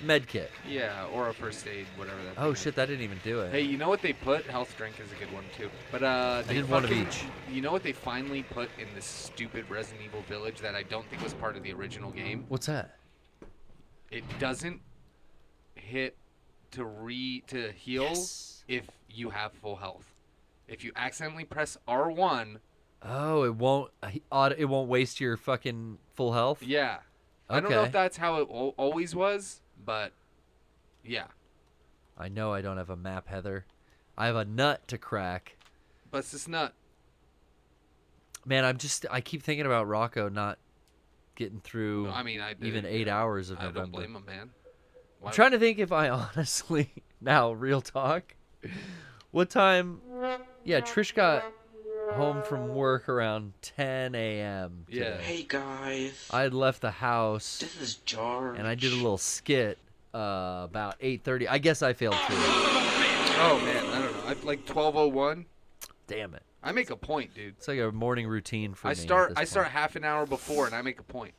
medkit. Yeah, or a first aid, whatever that. Oh thing is. shit, that didn't even do it. Hey, you know what they put? Health drink is a good one too. But they did one of fucking- each. You know what they finally put in this stupid Resident Evil Village that I don't think was part of the original game? What's that? It doesn't hit to heal Yes. if you have full health. If you accidentally press R1, Oh, it won't waste your fucking full health. yeah. I don't know Okay. if that's how it always was, but yeah. I know I don't have a map, Heather. I have a nut to crack. Bust this nut. Man, I keep thinking about Rocco not getting through I mean, I even did- 8 hours of I November. don't blame him, man. I'm trying to think if I honestly, now, real talk, what time, yeah, Trish got home from work around 10 a.m. Yeah. Hey guys, I had left the house, this is George. and I did a little skit about 8:30. I guess I failed too. Oh man, I don't know. I like 12:01. Damn it. I make a point, dude. It's like a morning routine for I me. start at this start point. half an hour before, and I make a point.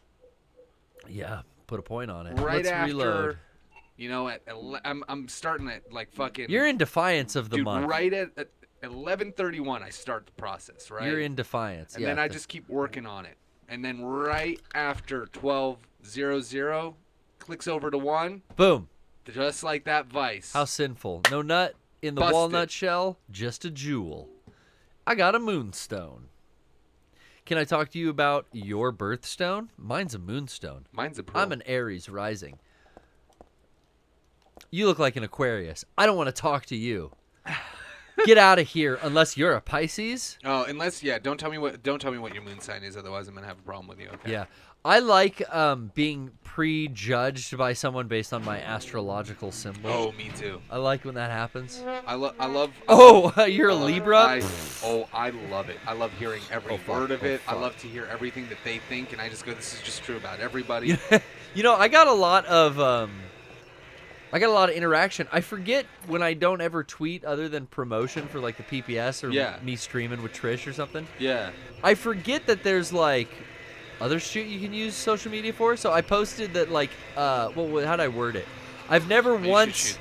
Yeah, put a point on it. Right Let's after, reload. you know, I'm starting at like fucking. You're in defiance of the dude, month. right at 11:31, I start the process. Right. You're in defiance. And yeah. then I just keep working on it, and then right after 12:00, clicks over to 1. Boom. Just like that vice. How sinful. No nut in the Busted. walnut shell, just a jewel. I got a moonstone. Can I talk to you about your birthstone? Mine's a moonstone. Mine's a pearl. I'm an Aries rising. You look like an Aquarius. I don't want to talk to you. Get out of here unless you're a Pisces. Oh, unless don't tell me what your moon sign is, otherwise I'm gonna have a problem with you. Okay. Yeah. I like being prejudged by someone based on my astrological symbol. Oh, me too. I like when that happens. I love. Oh, you're a Libra? I love it. I love hearing every word of it. I fuck. love to hear everything that they think, and I just go, "This is just true about everybody." You know, I got a lot of interaction. I forget when I don't ever tweet other than promotion for like the PPS or me streaming with Trish or something. Yeah. I forget that there's like other shit you can use social media for. So I posted that like how'd I word it? I've never once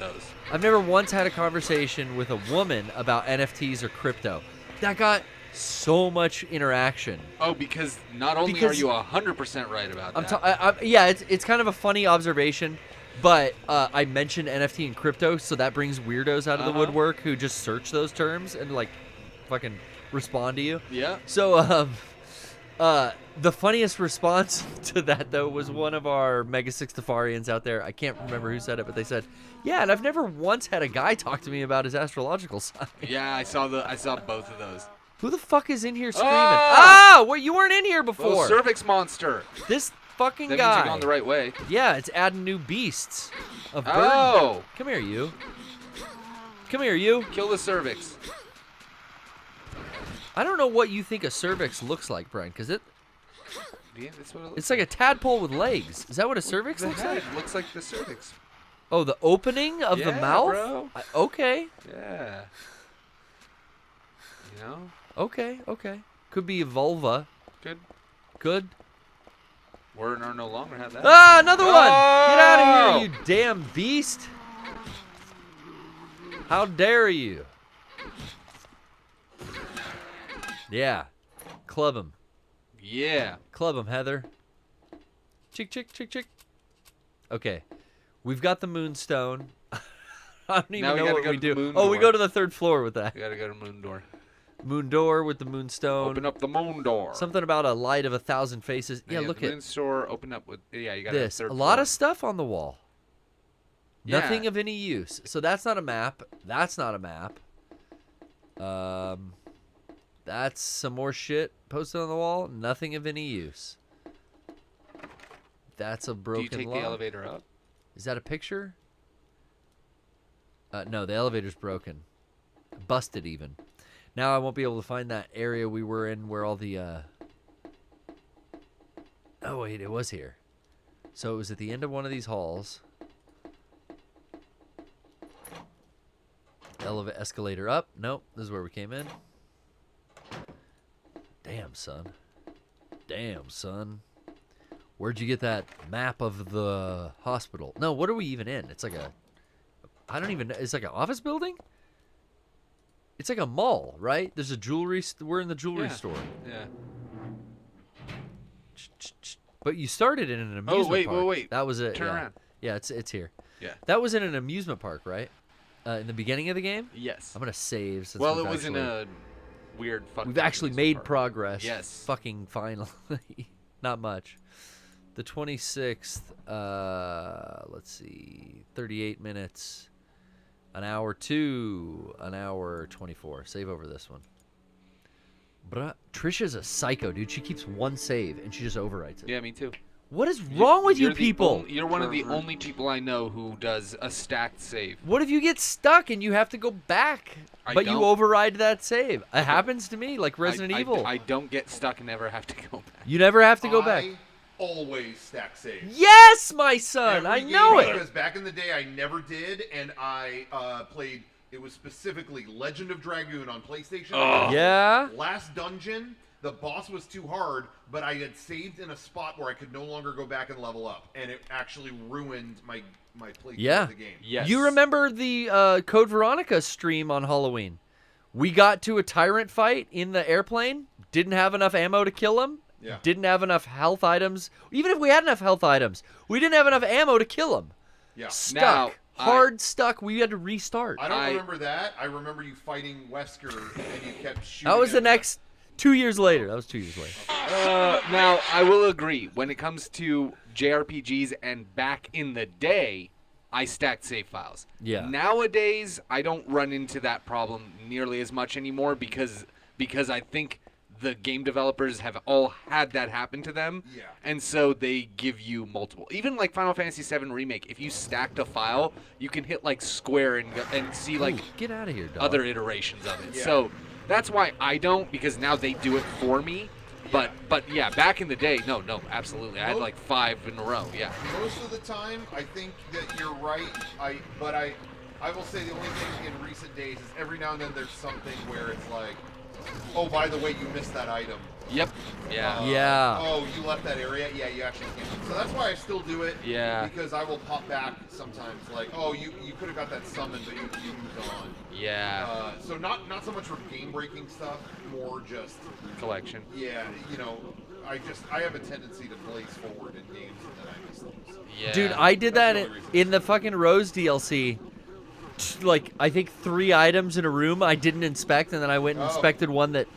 had a conversation with a woman about NFTs or crypto. That got so much interaction. Oh, because not only are you 100% right about that. Yeah, it's kind of a funny observation, but I mentioned NFT and crypto, so that brings weirdos out of the woodwork who just search those terms and like fucking respond to you. Yeah. So the funniest response to that though was one of our Mega Sixtafarians out there. I can't remember who said it, but they said, "Yeah, and I've never once had a guy talk to me about his astrological sign." Yeah, I saw both of those. Who the fuck is in here screaming? Ah, well, you weren't in here before. Cervix monster. This fucking that guy. Means you're going the right way. Yeah, it's adding new beasts of burden. Oh. Come here, you. Come here, you. Kill the cervix. I don't know what you think a cervix looks like, Brian, because Yeah, that's what it looks it's like a tadpole with legs. Is that what a cervix looks like? It looks like the cervix. Oh, the opening of the mouth? Bro. Okay. Yeah. You know? Okay. Could be a vulva. Good. We're no longer have that. Ah, another one! Get out Oh! of here, you damn beast! How dare you? Yeah. Club him. Yeah. Club him, Heather. Chick. Okay. We've got the moonstone. I don't even Now we know gotta what go we to the do. moon Oh, we door. go to the 3rd floor with that. We gotta go to moon door. Moon door with the moonstone. Open up the moon door. Something about a light of 1,000 faces. Then Yeah, you look have the at moon store. Open up with you got this. third A lot floor. of stuff on the wall. Yeah. Nothing of any use. So that's not a map. That's not a map. That's some more shit posted on the wall. Nothing of any use. That's a broken Do you take log. the elevator up? Is that a picture? No, the elevator's broken. Busted even. Now I won't be able to find that area we were in where all the Oh wait, it was here. So it was at the end of one of these halls. Escalator up. Nope, this is where we came in. Damn, son. Where'd you get that map of the hospital? No, what are we even in? It's like I don't even know. It's like an office building? It's like a mall, right? There's a jewelry. We're in the jewelry store. Yeah. But you started in an amusement park. Wait. That was it. Turn yeah. around. Yeah, it's here. Yeah. That was in an amusement park, right? In the beginning of the game? Yes. I'm going to save since Well, we've it was in actually- a weird fucking. We've actually amusement made park. progress. Yes. Fucking finally. Not much. The 26th, let's see, 38 minutes, an hour 2, an hour 24. Save over this one. Bruh, Trisha's a psycho, dude. She keeps one save, and she just overwrites it. Yeah, me too. What is wrong with you You're the people? You're one of the only people I know who does a stacked save. What if you get stuck and you have to go back, but you don't. override that save? It happens to me, like Resident Evil. I don't get stuck and never have to go back. You never have to go back. always stack save. Yes, my son. Every I know game, it. Because back in the day, I never did, and I played. It was specifically Legend of Dragoon on PlayStation. Yeah. Last dungeon, the boss was too hard, but I had saved in a spot where I could no longer go back and level up, and it actually ruined my playthrough of the game. Yes. You remember the Code Veronica stream on Halloween? We got to a tyrant fight in the airplane. Didn't have enough ammo to kill him. Yeah. Didn't have enough health items. Even if we had enough health items, we didn't have enough ammo to kill him. Yeah. Stuck. Now, Hard stuck. We had to restart. I don't remember that. I remember you fighting Wesker, and you kept shooting. That was the him. next 2 years later. That was 2 years later. Now, I will agree. When it comes to JRPGs and back in the day, I stacked save files. Yeah. Nowadays, I don't run into that problem nearly as much anymore because I think the game developers have all had that happen to them. Yeah. And so they give you multiple. Even like Final Fantasy VII Remake, if you stacked a file, you can hit like square and see like Ooh, get out of here, dog. other iterations of it. Yeah. So that's why I don't, because now they do it for me. But yeah, back in the day, no, absolutely. I had like 5 in a row. Yeah. Most of the time, I think that you're right. But I will say the only thing in recent days is every now and then there's something where it's like, oh, by the way, you missed that item. Yep. Yeah. Yeah. Oh, you left that area? Yeah, you actually can't. So that's why I still do it. Yeah. Because I will pop back sometimes. Like, oh, you could have got that summon, but you moved on. Yeah. So not so much for game-breaking stuff, more just Collection. yeah. I have a tendency to blaze forward in games and then I miss things. Yeah. Dude, I did That's that the only reason. in the fucking Rose DLC. Like, I think 3 items in a room I didn't inspect, and then I went and Oh. inspected one that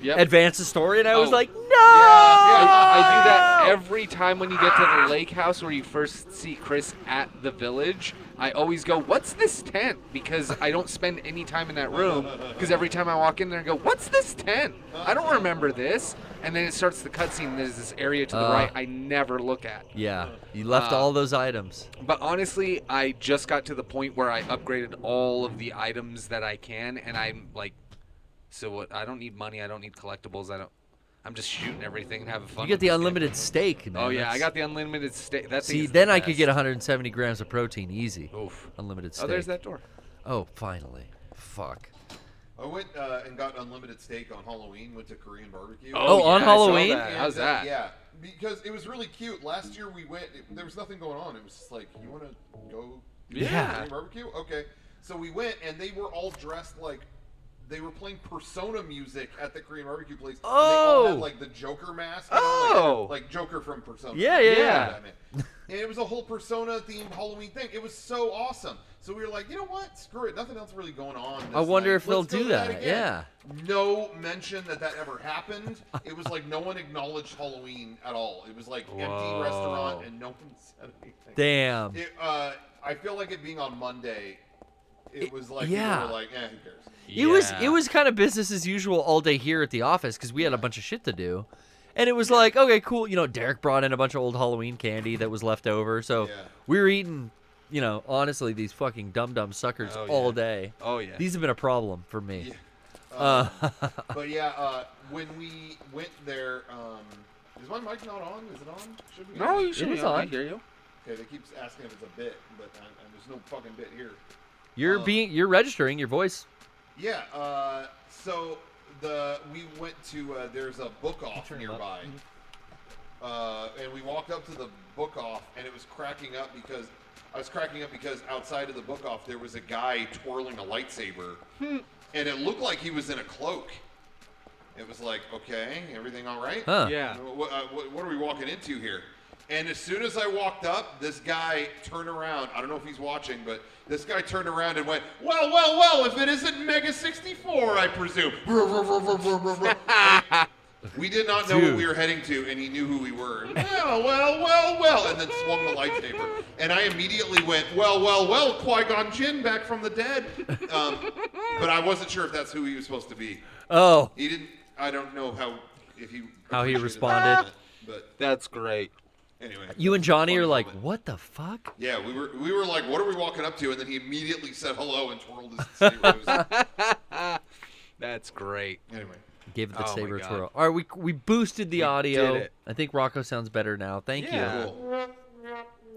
Yep. advanced the story, and I was Oh. like, no! I do that every time when you get to the lake house where you first see Chris at the village. I always go, what's this tent? Because I don't spend any time in that room. Because every time I walk in there and go, what's this tent? I don't remember this. And then it starts the cutscene, and there's this area to the right I never look at. Yeah, you left all those items. But honestly, I just got to the point where I upgraded all of the items that I can, and I'm like, so what? I don't need money. I don't need collectibles. I'm just shooting everything and having fun. You get with the this unlimited game. steak, man. Oh yeah, That's- I got the unlimited steak. That thing See, is then the I could get best. 170 grams of protein easy. Oof. Unlimited steak. Oh, there's that door. Oh, finally. Fuck. I went and got unlimited steak on Halloween. Went to Korean barbecue. Oh, on yeah, I saw Halloween? that. How's that? Yeah, because it was really cute. Last year we went. There was nothing going on. It was just like, you want to go Yeah. Korean barbecue? Okay. So we went, and they were all dressed like. They were playing Persona music at the Korean barbecue place. And they all Oh. had like the Joker mask. Oh. Like Joker from Persona. Yeah, yeah, yeah. Batman. And it was a whole Persona themed Halloween thing. It was so awesome. So we were like, you know what? Screw it. Nothing else really going on. I this wonder night. if they'll Let's go do to that. again. Yeah. No mention that ever happened. It was like no one acknowledged Halloween at all. It was like empty Whoa. restaurant and no one said anything. Damn. I feel like it being on Monday, it was like yeah. people were like, who cares? It was kind of business as usual all day here at the office because we had a bunch of shit to do. And it was like, okay, cool. You know, Derek brought in a bunch of old Halloween candy that was left over. So Yeah. we were eating, you know, honestly, these fucking dumb suckers Oh, all yeah. day. Oh yeah. These have been a problem for me. Yeah. But yeah, when we went there, is my mic not on? Is it on? Should be No, on. you should is be on. on. I hear you. Okay, they keep asking if it's a bit, but there's no fucking bit here. You're registering your voice. Yeah, so we went to there's a book off nearby, and we walked up to the book off, and it was cracking up because outside of the book off there was a guy twirling a lightsaber, and it looked like he was in a cloak. It was like, okay, everything all right? Huh. Yeah. What are we walking into here? And as soon as I walked up, this guy turned around. I don't know if he's watching, but this guy turned around and went, well, if it isn't Mega 64, I presume. We did not know what Dude. we were heading to, and he knew who we were. Well, and then swung the lightsaber. And I immediately went, well, Qui-Gon Jinn back from the dead. But I wasn't sure if that's who he was supposed to be. Oh. He didn't, I don't know how he How he appreciated responded. that, but That's great. anyway. You and Johnny Funny are like, moment. what the fuck? Yeah, we were like, what are we walking up to? And then he immediately said hello and twirled his saber. That's great. Anyway. Gave it the Oh my saber God. twirl. All right, we boosted the We audio. did it. I think Rocco sounds better now. Thank Yeah. you. Cool.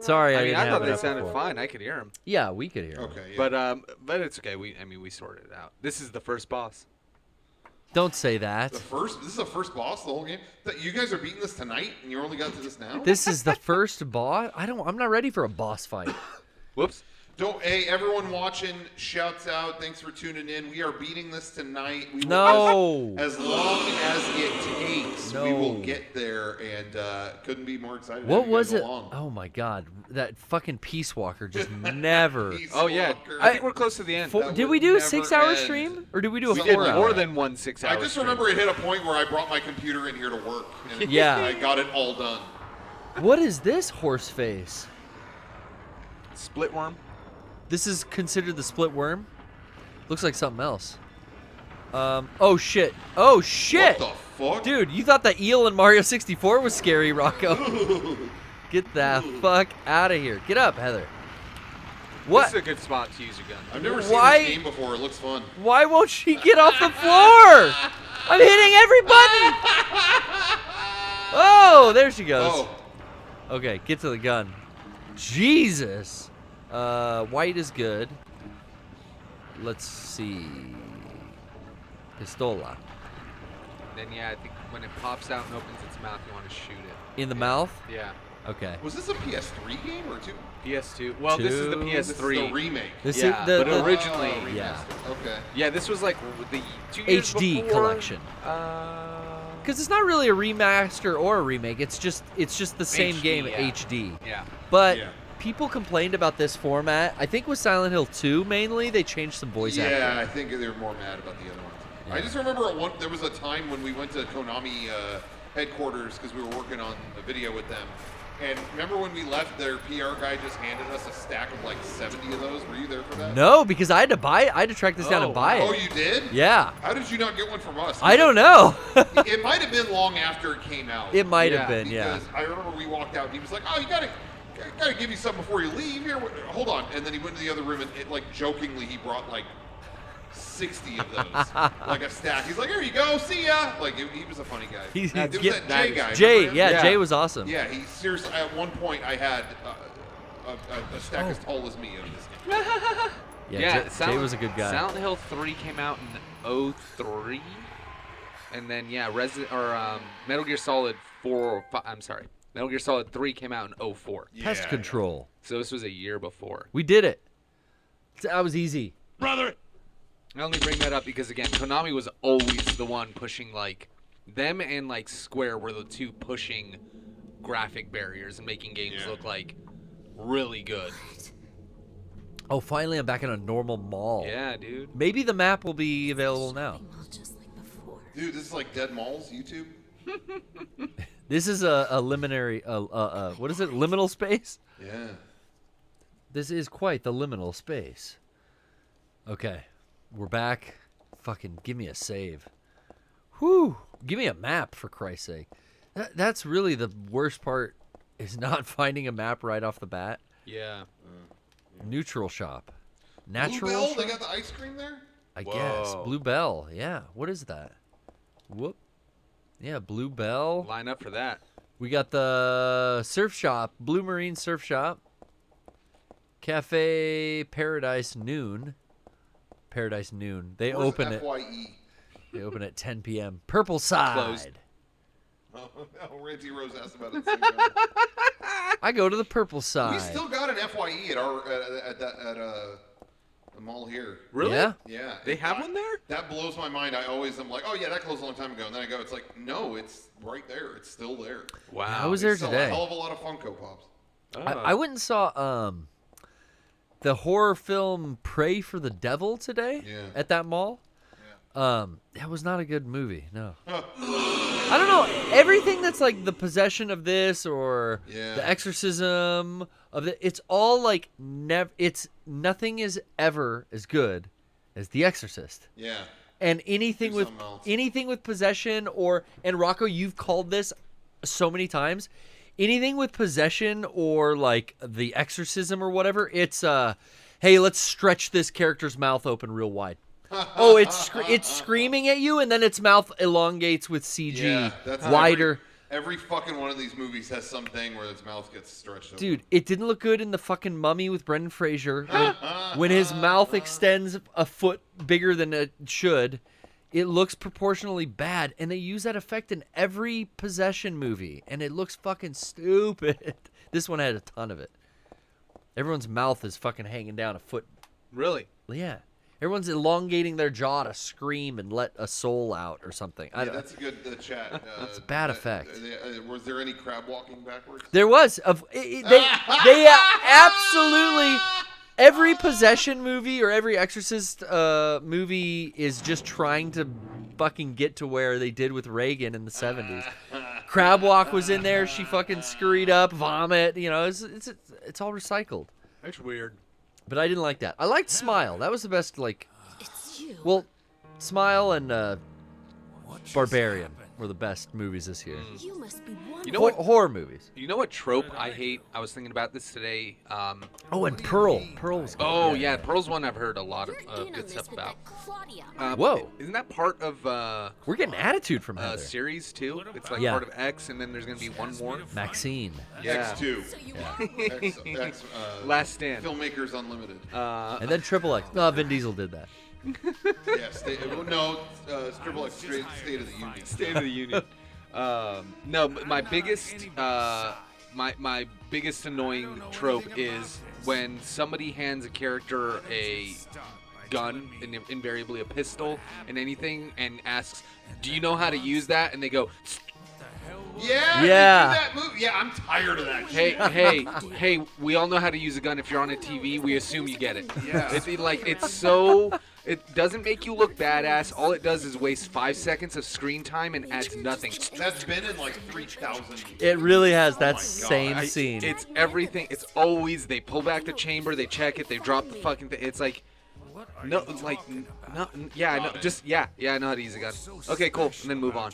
Sorry, I I mean, didn't I have thought it they up sounded before. fine. I could hear them. Yeah, we could hear. 'em. Okay. Yeah. But it's okay. We sorted it out. This is the first boss. Don't say that. This is the first boss of the whole game. That you guys are beating this tonight, and you only got to this now. This is the first boss. I'm not ready for a boss fight. Whoops. Hey, everyone watching, shouts out. Thanks for tuning in. We are beating this tonight. We will, No. as long as it takes, we will No. get there, and couldn't be more excited. to What have you was guys it? along. Oh my God, that fucking Peace Walker just never. Peace Oh yeah. Walker. I think we're close to the end. Did we do a 6-hour stream or did we do a We did 4-hour? more than one 6 hour. I just remember it hit a point where I brought my computer in here to work, and Yeah. I got it all done. What is this horse face? Split worm. This is considered the split worm. Looks like something else. Oh shit! Oh shit! What the fuck? Dude, you thought the eel in Mario 64 was scary, Rocco? Get the fuck out of here! Get up, Heather. What? This is a good spot to use your gun. I've never seen Why- this game before. It looks fun. Why won't she get off the floor? I'm hitting every button. Oh, there she goes. Oh, Okay, get to the gun. Jesus. White is good. Let's see. Pistola. Then yeah, I think when it pops out and opens its mouth, you want to shoot it. In the mouth? Yeah. Okay. was this a PS3 game or two? PS2. Well, this is the Two. This is PS3. the remake. This Yeah, is the, but the originally- Oh, yeah. remastered. Okay. Yeah, this was like the 2 years HD before. collection. Because it's not really a remaster or a remake. It's just the same HD, game yeah. HD. Yeah. But Yeah. people complained about this format. I think with Silent Hill 2 mainly, they changed some voice acting. Yeah, I think they were more mad about the other ones. I just remember there was a time when we went to Konami headquarters because we were working on a video with them. And remember when we left, their PR guy just handed us a stack of like 70 of those? Were you there for that? No, because I had to buy it. I had to track this down and buy Oh, it. you did? Yeah. How did you not get one from us? I don't know. It might have been long after it came out. It might have Yeah, been, yeah. Because I remember we walked out and he was like, "Oh, you gotta give you something before you leave here. Hold on." And then he went to the other room and like jokingly he brought like 60 of those, like a stack. He's like, "Here you go, see ya." Like he was a funny guy. He's it was get- that Jay guy. Jay, remember him? yeah, Yeah. Jay was awesome. Yeah, he seriously. At one point, I had a stack as tall as me of this game. Yeah, Jay was a good guy. Silent Hill 3 came out in 03, and then yeah, Metal Gear Solid 4. I'm sorry, Metal Gear Solid 3 came out in 04. Pest Yeah, control. So this was a year before. We did it. That was easy. I only bring that up because again, Konami was always the one pushing like them and like Square were the two pushing graphic barriers and making games Yeah. look like really good. Oh, finally I'm back in a normal mall. Yeah, dude. Maybe the map will be available now. Dude, this is like Dead Malls YouTube. This is a liminary, what is it? Liminal space? Yeah. This is quite the liminal space. Okay, we're back. Fucking give me a save. Whew. Give me a map, for Christ's sake. That's really the worst part, is not finding a map right off the bat. Yeah. Neutral shop. Blue Natural Bell, shop? they got the ice cream there? I guess. Whoa. Blue Bell. Yeah. What is that? Whoop. Yeah, Blue Bell. Line up for that. We got the surf shop, Blue Marine Surf Shop. Cafe Paradise Noon. Paradise Noon. They Where's open it. FYE? They open at 10 p.m. Purple Side. Closed. Oh, Ranty Rose asked about it. I go to the Purple Side. We still got an FYE at our at the mall here. Really? Yeah. Yeah. They have one there? That blows my mind. I always am like, oh yeah, that closed a long time ago, and then I go, it's like, no, it's right there. It's still there. Wow. I was They there sell today. a hell of a lot of Funko Pops. I went and saw the horror film Pray for the Devil today at that mall. That was not a good movie. No. I don't know. Everything that's like the possession of this or the exorcism of it's all like nothing is ever as good as The Exorcist. Yeah. And anything Do with something else. anything with possession and Rocco, you've called this so many times. Anything with possession or like the exorcism or whatever, it's hey, let's stretch this character's mouth open real wide. Oh, it's screaming at you, and then its mouth elongates with CG Yeah, that's wider. Every fucking one of these movies has something where its mouth gets stretched open. Dude, it didn't look good in the fucking Mummy with Brendan Fraser. When his mouth extends a foot bigger than it should, it looks proportionally bad. And they use that effect in every possession movie, and it looks fucking stupid. This one had a ton of it. Everyone's mouth is fucking hanging down a foot. Really? Yeah. Everyone's elongating their jaw to scream and let a soul out or something. Yeah, that's a good chat. That's a bad effect. Was there any crab walking backwards? There was. They absolutely... Every possession movie or every Exorcist movie is just trying to fucking get to where they did with Reagan in the 70s. Crab walk was in there. She fucking scurried up, vomit. You know, it's all recycled. That's weird. But I didn't like that. I liked Smile. That was the best, like... Well, Smile and Barbarian were the best movies this year. You know what? Horror movies. You know what trope I hate? I was thinking about this today. Oh, and Pearl. Pearl's good. Oh, yeah. Pearl's one I've heard a lot of good stuff about. Whoa. Isn't that part of... We're getting attitude from a Heather. Series, too? It's like Yeah. part of X, and then there's going to be one more? Maxine. Yeah. X2. X, Last Stand. Filmmakers Unlimited. And then Triple X. No, Vin Diesel did that. Triple X State of the Union. State of the Union. No, my biggest my biggest annoying trope is when somebody hands a character a gun, and invariably a pistol, and anything, and asks, "Do you know how to use that?" And they go, Yeah. Yeah. That movie. Yeah, I'm tired of that shit. hey, we all know how to use a gun. If you're on a TV, we assume you get it. Yeah. It's so... It doesn't make you look badass. All it does is waste 5 seconds of screen time and adds nothing. That's been in like 3,000. It really has. That God. same scene. It's everything. It's always, they pull back the chamber, they check it, they drop the fucking thing. It's like... No, like... No, yeah, I know. Just... Yeah, I know how to use a gun. Okay, cool. And then move on.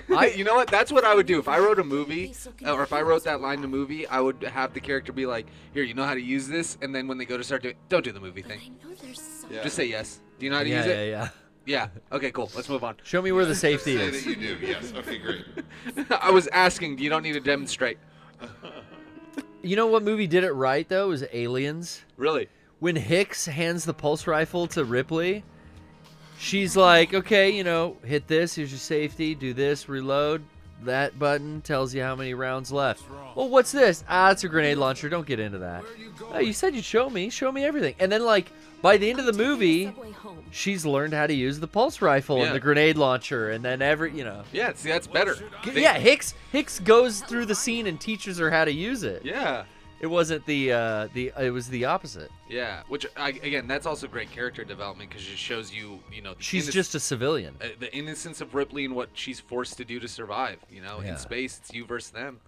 You know what? That's what I would do. If I wrote a movie, or if I wrote that line in a movie, I would have the character be like, "Here, you know how to use this?" And then when they go to start doing, don't do the movie thing. Yeah. Just say yes. Do you know how to use it? Yeah. Yeah. Okay, cool. Let's move on. Show me where the safety Say is. that you do. Yes. Okay, great. I was asking. You don't need to demonstrate. You know what movie did it right, though? Was Aliens. Really? When Hicks hands the pulse rifle to Ripley, she's like, okay, hit this, here's your safety, do this, reload. That button tells you how many rounds left. Well, what's this? It's a grenade launcher. Don't get into that. Oh, you said you'd show me everything. And then, by the end of the movie, she's learned how to use the pulse rifle and the grenade launcher, and then Yeah, see, that's better. Yeah, Hicks goes through the scene and teaches her how to use it. Yeah. It wasn't it was the opposite. Yeah, which again, that's also great character development because it shows you, the She's just a civilian. The innocence of Ripley and what she's forced to do to survive. Yeah. In space, it's you versus them.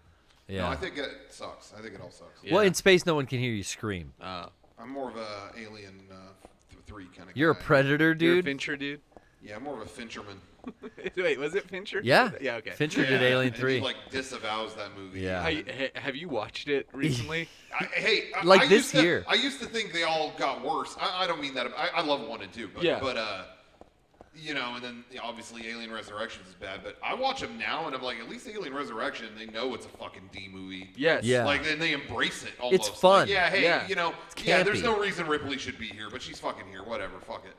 Yeah. No, I think it sucks. I think it all sucks. Yeah. Well, in space, no one can hear you scream. I'm more of a Alien 3 kind of guy. You're a Predator, dude. You're a Fincher, dude. Yeah, I'm more of a Fincherman. Wait, was it Fincher? Yeah. Yeah. Okay. Fincher did Alien 3. He disavows that movie. Yeah. Have you watched it recently? This year. I used to think they all got worse. I don't mean that. I love 1 and 2, but and then obviously Alien Resurrections is bad. But I watch them now, and I'm like, at least Alien Resurrection, they know it's a fucking D movie. Yes. Yeah. And they embrace it almost. It's fun. There's no reason Ripley should be here, but she's fucking here. Whatever. Fuck it.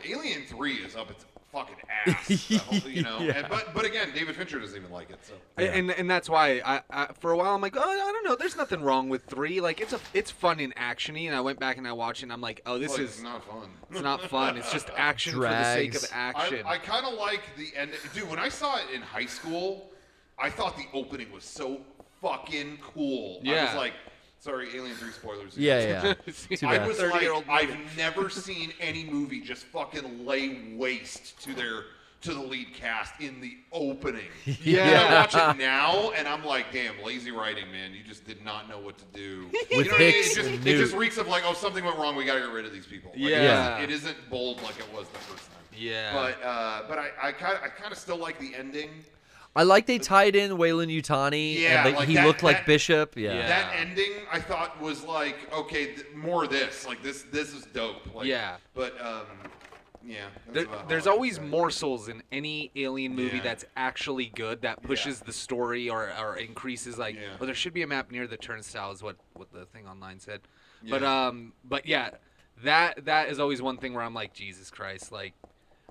Alien 3 is up its fucking ass. Yeah. But again, David Fincher doesn't even like it. So. And that's why I for a while I'm like, I don't know, there's nothing wrong with 3. Like it's fun and actiony, and I went back and I watched it and I'm like, oh, this is it's not fun. It's not fun. It's just action for the sake of action. I kind of like the end. Dude, when I saw it in high school, I thought the opening was so fucking cool. Yeah. I was like, sorry, Alien 3 spoilers. Yeah. Too I bad. was like, I've never seen any movie just fucking lay waste to the lead cast in the opening. Yeah. And I watch it now, and I'm like, damn, lazy writing, man. You just did not know what to do. With what I mean? Hicks It and just Newt. reeks of like, oh, something went wrong. We got to get rid of these people. Like, Yeah. It isn't bold like it was the first time. Yeah. But I kind of still like the ending. I like they tied in Waylon Yutani, Yeah, and like he that- looked like that- Bishop. Yeah. That ending I thought was like, okay, more of this. Like this is dope. Like, Yeah. But yeah. that's about all There's I can always say. morsels in any Alien movie Yeah. that's actually good that pushes the story or increases like. Yeah. Well, there should be a map near the turnstile, is what the thing online said. Yeah. But yeah, that is always one thing where I'm like, Jesus Christ, like.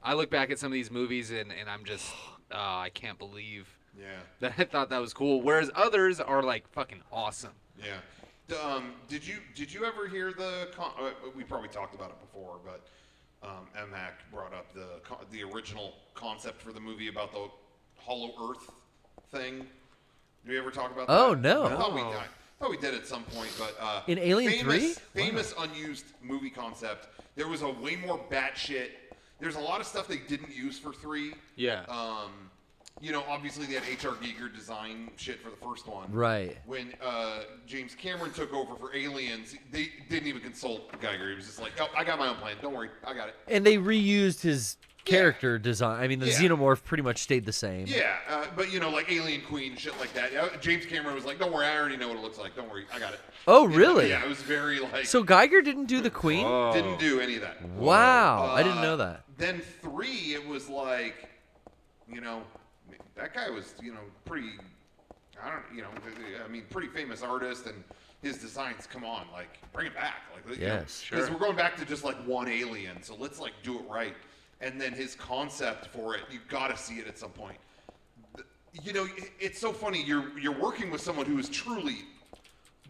I look back at some of these movies and I'm just, I can't believe that I thought that was cool. Whereas others are like fucking awesome. Yeah. Did you ever hear we probably talked about it before, but MAC brought up the original concept for the movie about the Hollow Earth thing. Did we ever talk about that? Oh, no. I thought we did at some point, but In Alien 3? famous unused movie concept. There was a way more batshit. There's a lot of stuff they didn't use for 3. Yeah. Obviously they had H.R. Giger design shit for the first one. Right. When James Cameron took over for Aliens, they didn't even consult Giger. He was just like, "Oh, I got my own plan. Don't worry, I got it." And they reused his character design. I mean, the xenomorph pretty much stayed the same. Yeah, but like Alien Queen, shit like that. James Cameron was like, "Don't worry, I already know what it looks like. Don't worry, I got it." Oh, really? Yeah, it was very like. So Geiger didn't do the Queen? Didn't do any of that. Wow, I didn't know that. Then 3, it was like, that guy was, pretty. Pretty famous artist, and his designs. Come on, like, bring it back, like, Yes, because sure. we're going back to just like one alien, so let's like do it right. And then his concept for it, you got to see it at some point. It's so funny. You're working with someone who is truly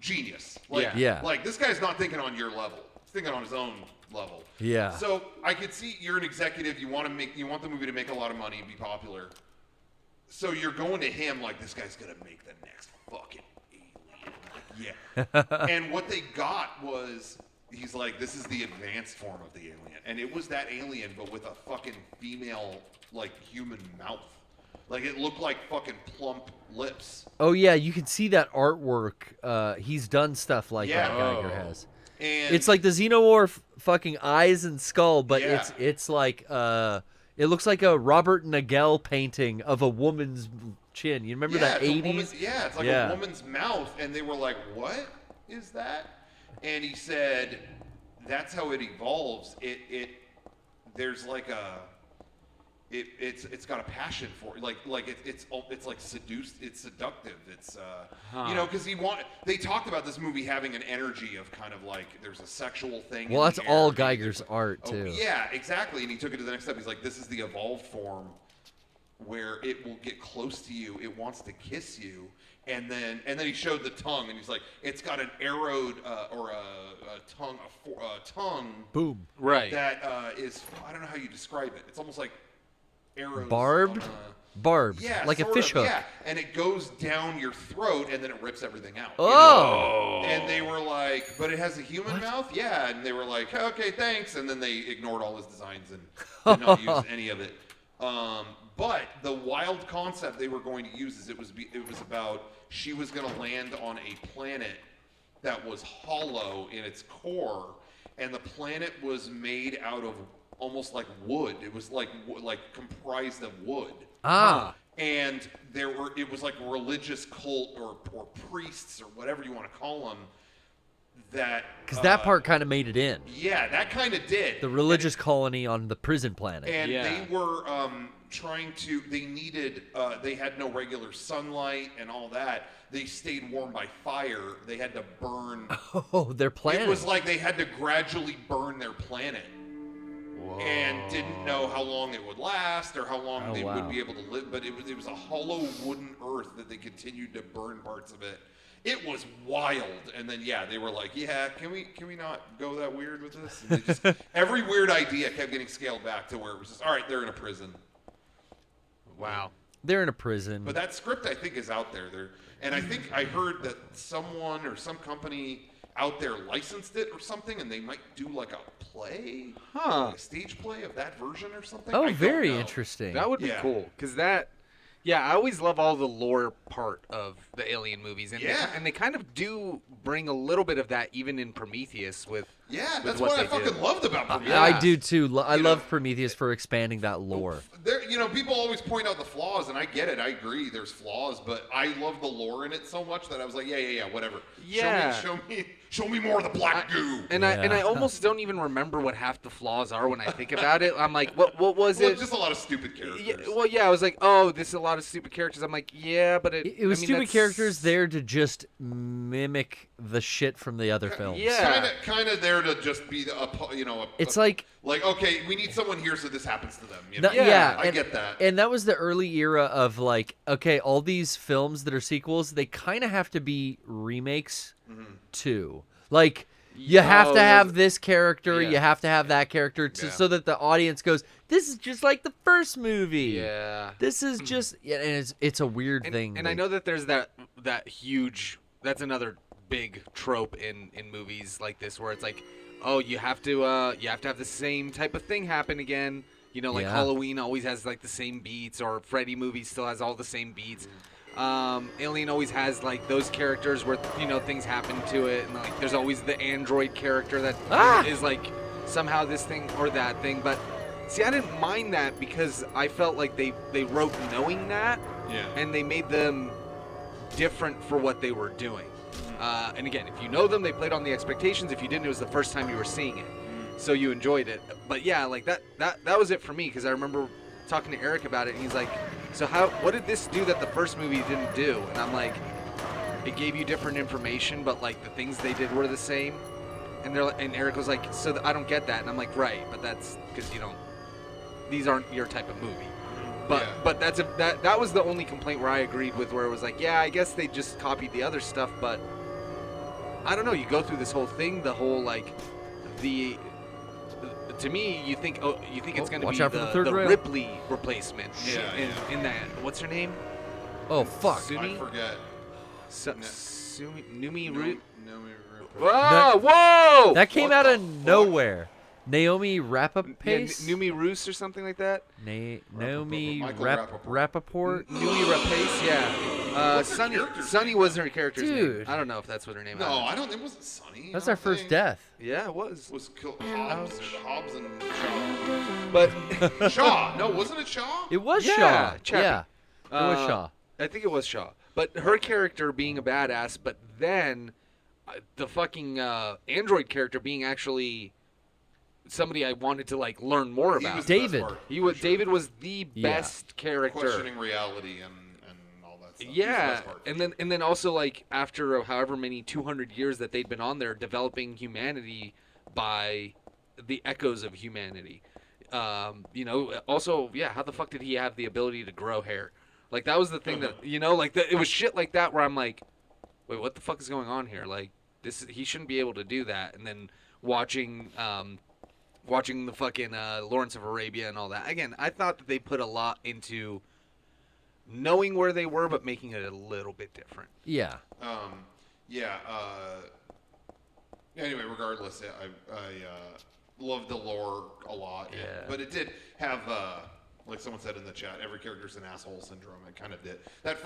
genius. Like, Yeah. Like this guy's not thinking on your level. He's thinking on his own level. Yeah. So I could see you're an executive. You want the movie to make a lot of money and be popular. So you're going to him like, this guy's gonna make the next fucking alien. Like, yeah. And what they got was, he's like, this is the advanced form of the alien, and it was that alien but with a fucking female like human mouth. Like it looked like fucking plump lips. Oh yeah, you can see that artwork. He's done stuff like that. Geiger has. And It's like the xenomorph fucking eyes and skull, but Yeah. it's like it looks like a Robert Nagel painting of a woman's chin. You remember that it's a 80s? woman's- it's like a woman's mouth, and they were like, "What is that?" And he said, "That's how it evolves. There's like a." It's got a passion for it. It's like seduced. It's seductive. It's because they talked about this movie having an energy of kind of like there's a sexual thing. Well, in that's the all air. Geiger's art too. Yeah, exactly. And he took it to the next step. He's like, this is the evolved form where it will get close to you. It wants to kiss you. And then he showed the tongue, and he's like, it's got an arrowed or a tongue. Boom. Right. That is, I don't know how you describe it. It's almost like arrows. Barbed? Barbed. Yeah, like a sort fish of, hook. Yeah, and it goes down your throat, and then it rips everything out. Oh. And they were like, but it has a human mouth? Yeah. And they were like, okay, thanks. And then they ignored all his designs and did not use any of it. But the wild concept they were going to use is it was about she was going to land on a planet that was hollow in its core, and the planet was made out of almost like wood. It was like comprised of wood. Ah. And it was like a religious cult or priests or whatever you want to call them. Because that part kind of made it in. Yeah, that kind of did. The religious colony on the prison planet. And they were they had no regular sunlight and all that. They stayed warm by fire. They had to burn. Oh, their planet. It was like they had to gradually burn their planet. Whoa. And didn't know how long it would last or how long they would be able to live. But it was a hollow wooden earth that they continued to burn parts of it. It was wild. And then they were like, can we not go that weird with this? And they just, every weird idea kept getting scaled back to where it was just, all right, they're in a prison. Wow. They're in a prison. But that script, I think, is out there. And I think I heard that someone or some company out there licensed it or something, and they might do like a play, like a stage play of that version or something. Oh, I don't very know. interesting. That would be cool, because I always love all the lore part of the Alien movies, and they kind of do bring a little bit of that even in Prometheus with Yeah, that's what what I they fucking did. loved about Prometheus. I do too. I You know- love Prometheus for expanding that lore. There, people always point out the flaws, and I get it. I agree. There's flaws, but I love the lore in it so much that I was like, yeah, whatever. Yeah. Show me more of the black goo. And I almost don't even remember what half the flaws are when I think about it. I'm like, what was Well, it? just a lot of stupid characters. Yeah, I was like, oh, this is a lot of stupid characters. I'm like, yeah, but It was stupid characters there to just mimic the shit from the other films. Yeah. Kind of there to just be It's like okay, we need someone here so this happens to them. I and, get that. And that was the early era of like, okay, all these films that are sequels, they kind of have to be remakes too. Like, you have to have this character, you have to have that character, so that the audience goes, "This is just like the first movie." Yeah. This is just, and it's a weird thing. And I know that there's that huge. That's another big trope in movies like this, where it's like, oh, you have to have the same type of thing happen again. Like Halloween always has like the same beats, or Freddy movie still has all the same beats. Alien always has like those characters where things happen to it, and like there's always the android character that is like somehow this thing or that thing. But see, I didn't mind that because I felt like they wrote knowing that, and they made them different for what they were doing. And again, if you know them, they played on the expectations. If you didn't, it was the first time you were seeing it, so you enjoyed it. But yeah, like that was it for me, because I remember talking to Eric about it, and he's like, so what did this do that the first movie didn't do? And I'm like, it gave you different information, but like the things they did were the same. And Eric was like, so I don't get that. And I'm like, right, but that's because these aren't your type of movie. But that was the only complaint where I agreed with, where it was like, yeah, I guess they just copied the other stuff, but I don't know. You go through this whole thing, the whole like to me, you think it's going to be the Ripley replacement in that. What's her name? Oh fuck! I forget. Numi Ripley. Whoa! That came out of nowhere. Naomi Rapapace? Numi Roos or something like that? Naomi Rappaport? Numi Rapace, yeah. Sunny was her character's name. I don't know if that's what her name is. No, I don't. It wasn't Sunny. That's our first death. Yeah, it was. Was Hobbs and Shaw. But Shaw. No, wasn't it Shaw? It was Shaw. Yeah. It was Shaw. I think it was Shaw. But her character being a badass, but then the fucking android character being actually somebody I wanted to like learn more about. David. David was the best character. Questioning reality and all that stuff. Yeah, and then also like after however many 200 years that they'd been on there, developing humanity by the echoes of humanity. Also, how the fuck did he have the ability to grow hair? Like that was the thing that it was shit like that where I'm like, wait, what the fuck is going on here? Like he shouldn't be able to do that. And then watching the fucking Lawrence of Arabia and all that. Again, I thought that they put a lot into knowing where they were, but making it a little bit different. Yeah. Anyway, regardless, I loved the lore a lot. Yeah. But it did have, like someone said in the chat, every character's an asshole syndrome. It kind of did. That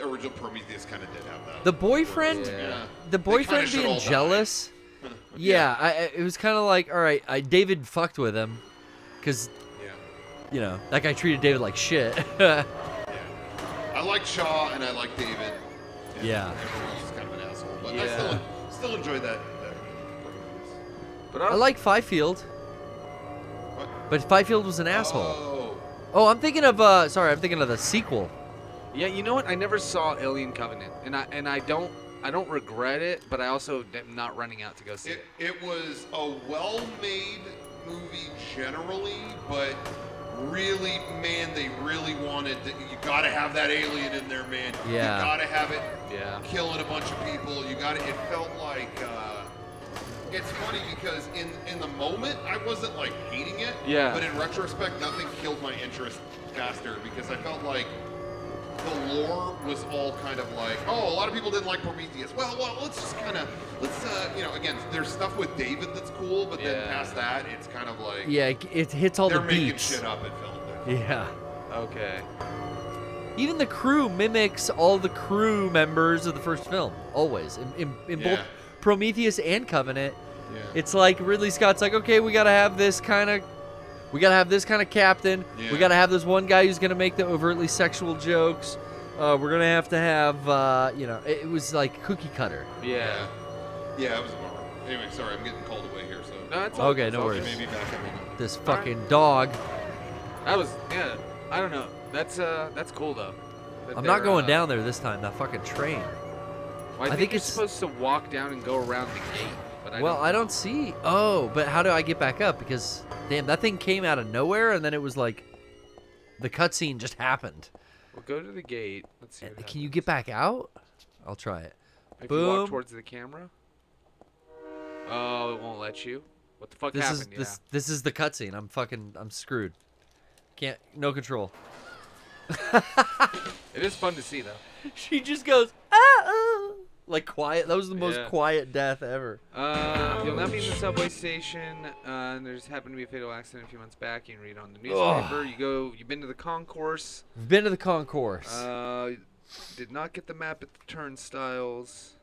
original Prometheus kind of did have that. The boyfriend, being jealous. It was kind of like, all right, David fucked with him, because, that guy treated David like shit. I like Shaw and I like David. Yeah. Everyone else is kind of an asshole, but I still enjoy that. But I like Fifield. What? But Fifield was an asshole. Oh, I'm thinking of the sequel. Yeah, you know what? I never saw Alien Covenant, and I don't regret it, but I also am not running out to go see it. It was a well-made movie generally, but really, man, they really wanted you got to have that alien in there, man. Yeah. You got to have it killing a bunch of people. It felt like it's funny because in the moment I wasn't like hating it, but in retrospect nothing killed my interest faster because I felt like the lore was all kind of like, a lot of people didn't like Prometheus. Well, let's again, there's stuff with David that's cool, but then past that, it's kind of like it hits all the beats. They're making shit up. It felt like. Yeah. Okay. Even the crew mimics all the crew members of the first film. Always in both Prometheus and Covenant. Yeah. It's like Ridley Scott's like, okay, we gotta have this kind of captain. Yeah. We gotta have this one guy who's gonna make the overtly sexual jokes. We're gonna have to have, it was like cookie cutter. Yeah. Yeah, it was a bummer. Anyway, sorry, I'm getting called away here, so. No, it's Okay, no You worries. may be back in a minute. This fucking dog. That was I don't know. That's cool though. That I'm not they're, going down there this time. That fucking train. Well, I I think think you're it's- supposed to walk down and go around the gate. But I don't see. Oh, but how do I get back up? Because damn, that thing came out of nowhere, and then it was like the cutscene just happened. We'll go to the gate. Let's see. What Can you get back out? I'll try it. If you walk Boom. towards the camera. Oh, it won't let you. What the fuck This happened? this is the cutscene. I'm screwed. No control. It is fun to see though. She just goes like quiet. That was the most Yeah. quiet death ever. You'll now be in the subway station. And there's happened to be a fatal accident a few months back. You can read on the newspaper. You've been to the concourse. We've been to the concourse. Did not get the map at the turnstiles.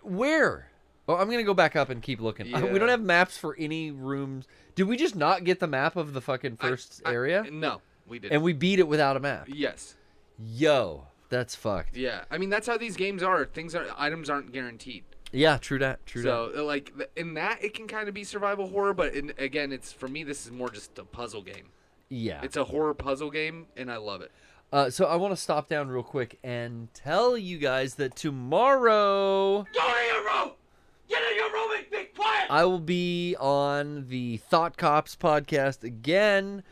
Where? Oh, I'm gonna go back up and keep looking. Yeah. We don't have maps for any rooms. Did we just not get the map of the fucking first area? No, we didn't. And we beat it without a map. Yes. Yo, that's fucked. Yeah. I mean, that's how these games are. Items aren't guaranteed. Yeah, true that. True that. So, like, in that, it can kind of be survival horror, but again, for me, this is more just a puzzle game. Yeah. It's a horror puzzle game, and I love it. So I want to stop down real quick and tell you guys that tomorrow I will be on the Thought Cops podcast again,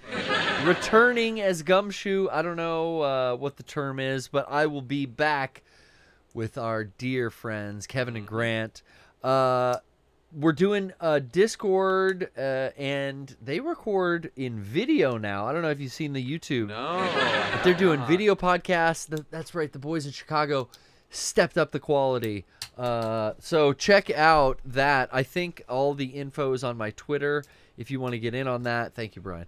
returning as Gumshoe. I don't know what the term is, but I will be back with our dear friends Kevin and Grant. We're doing a Discord, and they record in video now. I don't know if you've seen the YouTube. No. But they're doing video podcasts. That's right. The boys in Chicago stepped up the quality. So check out that. I think all the info is on my Twitter if you want to get in on that. Thank you, Brian.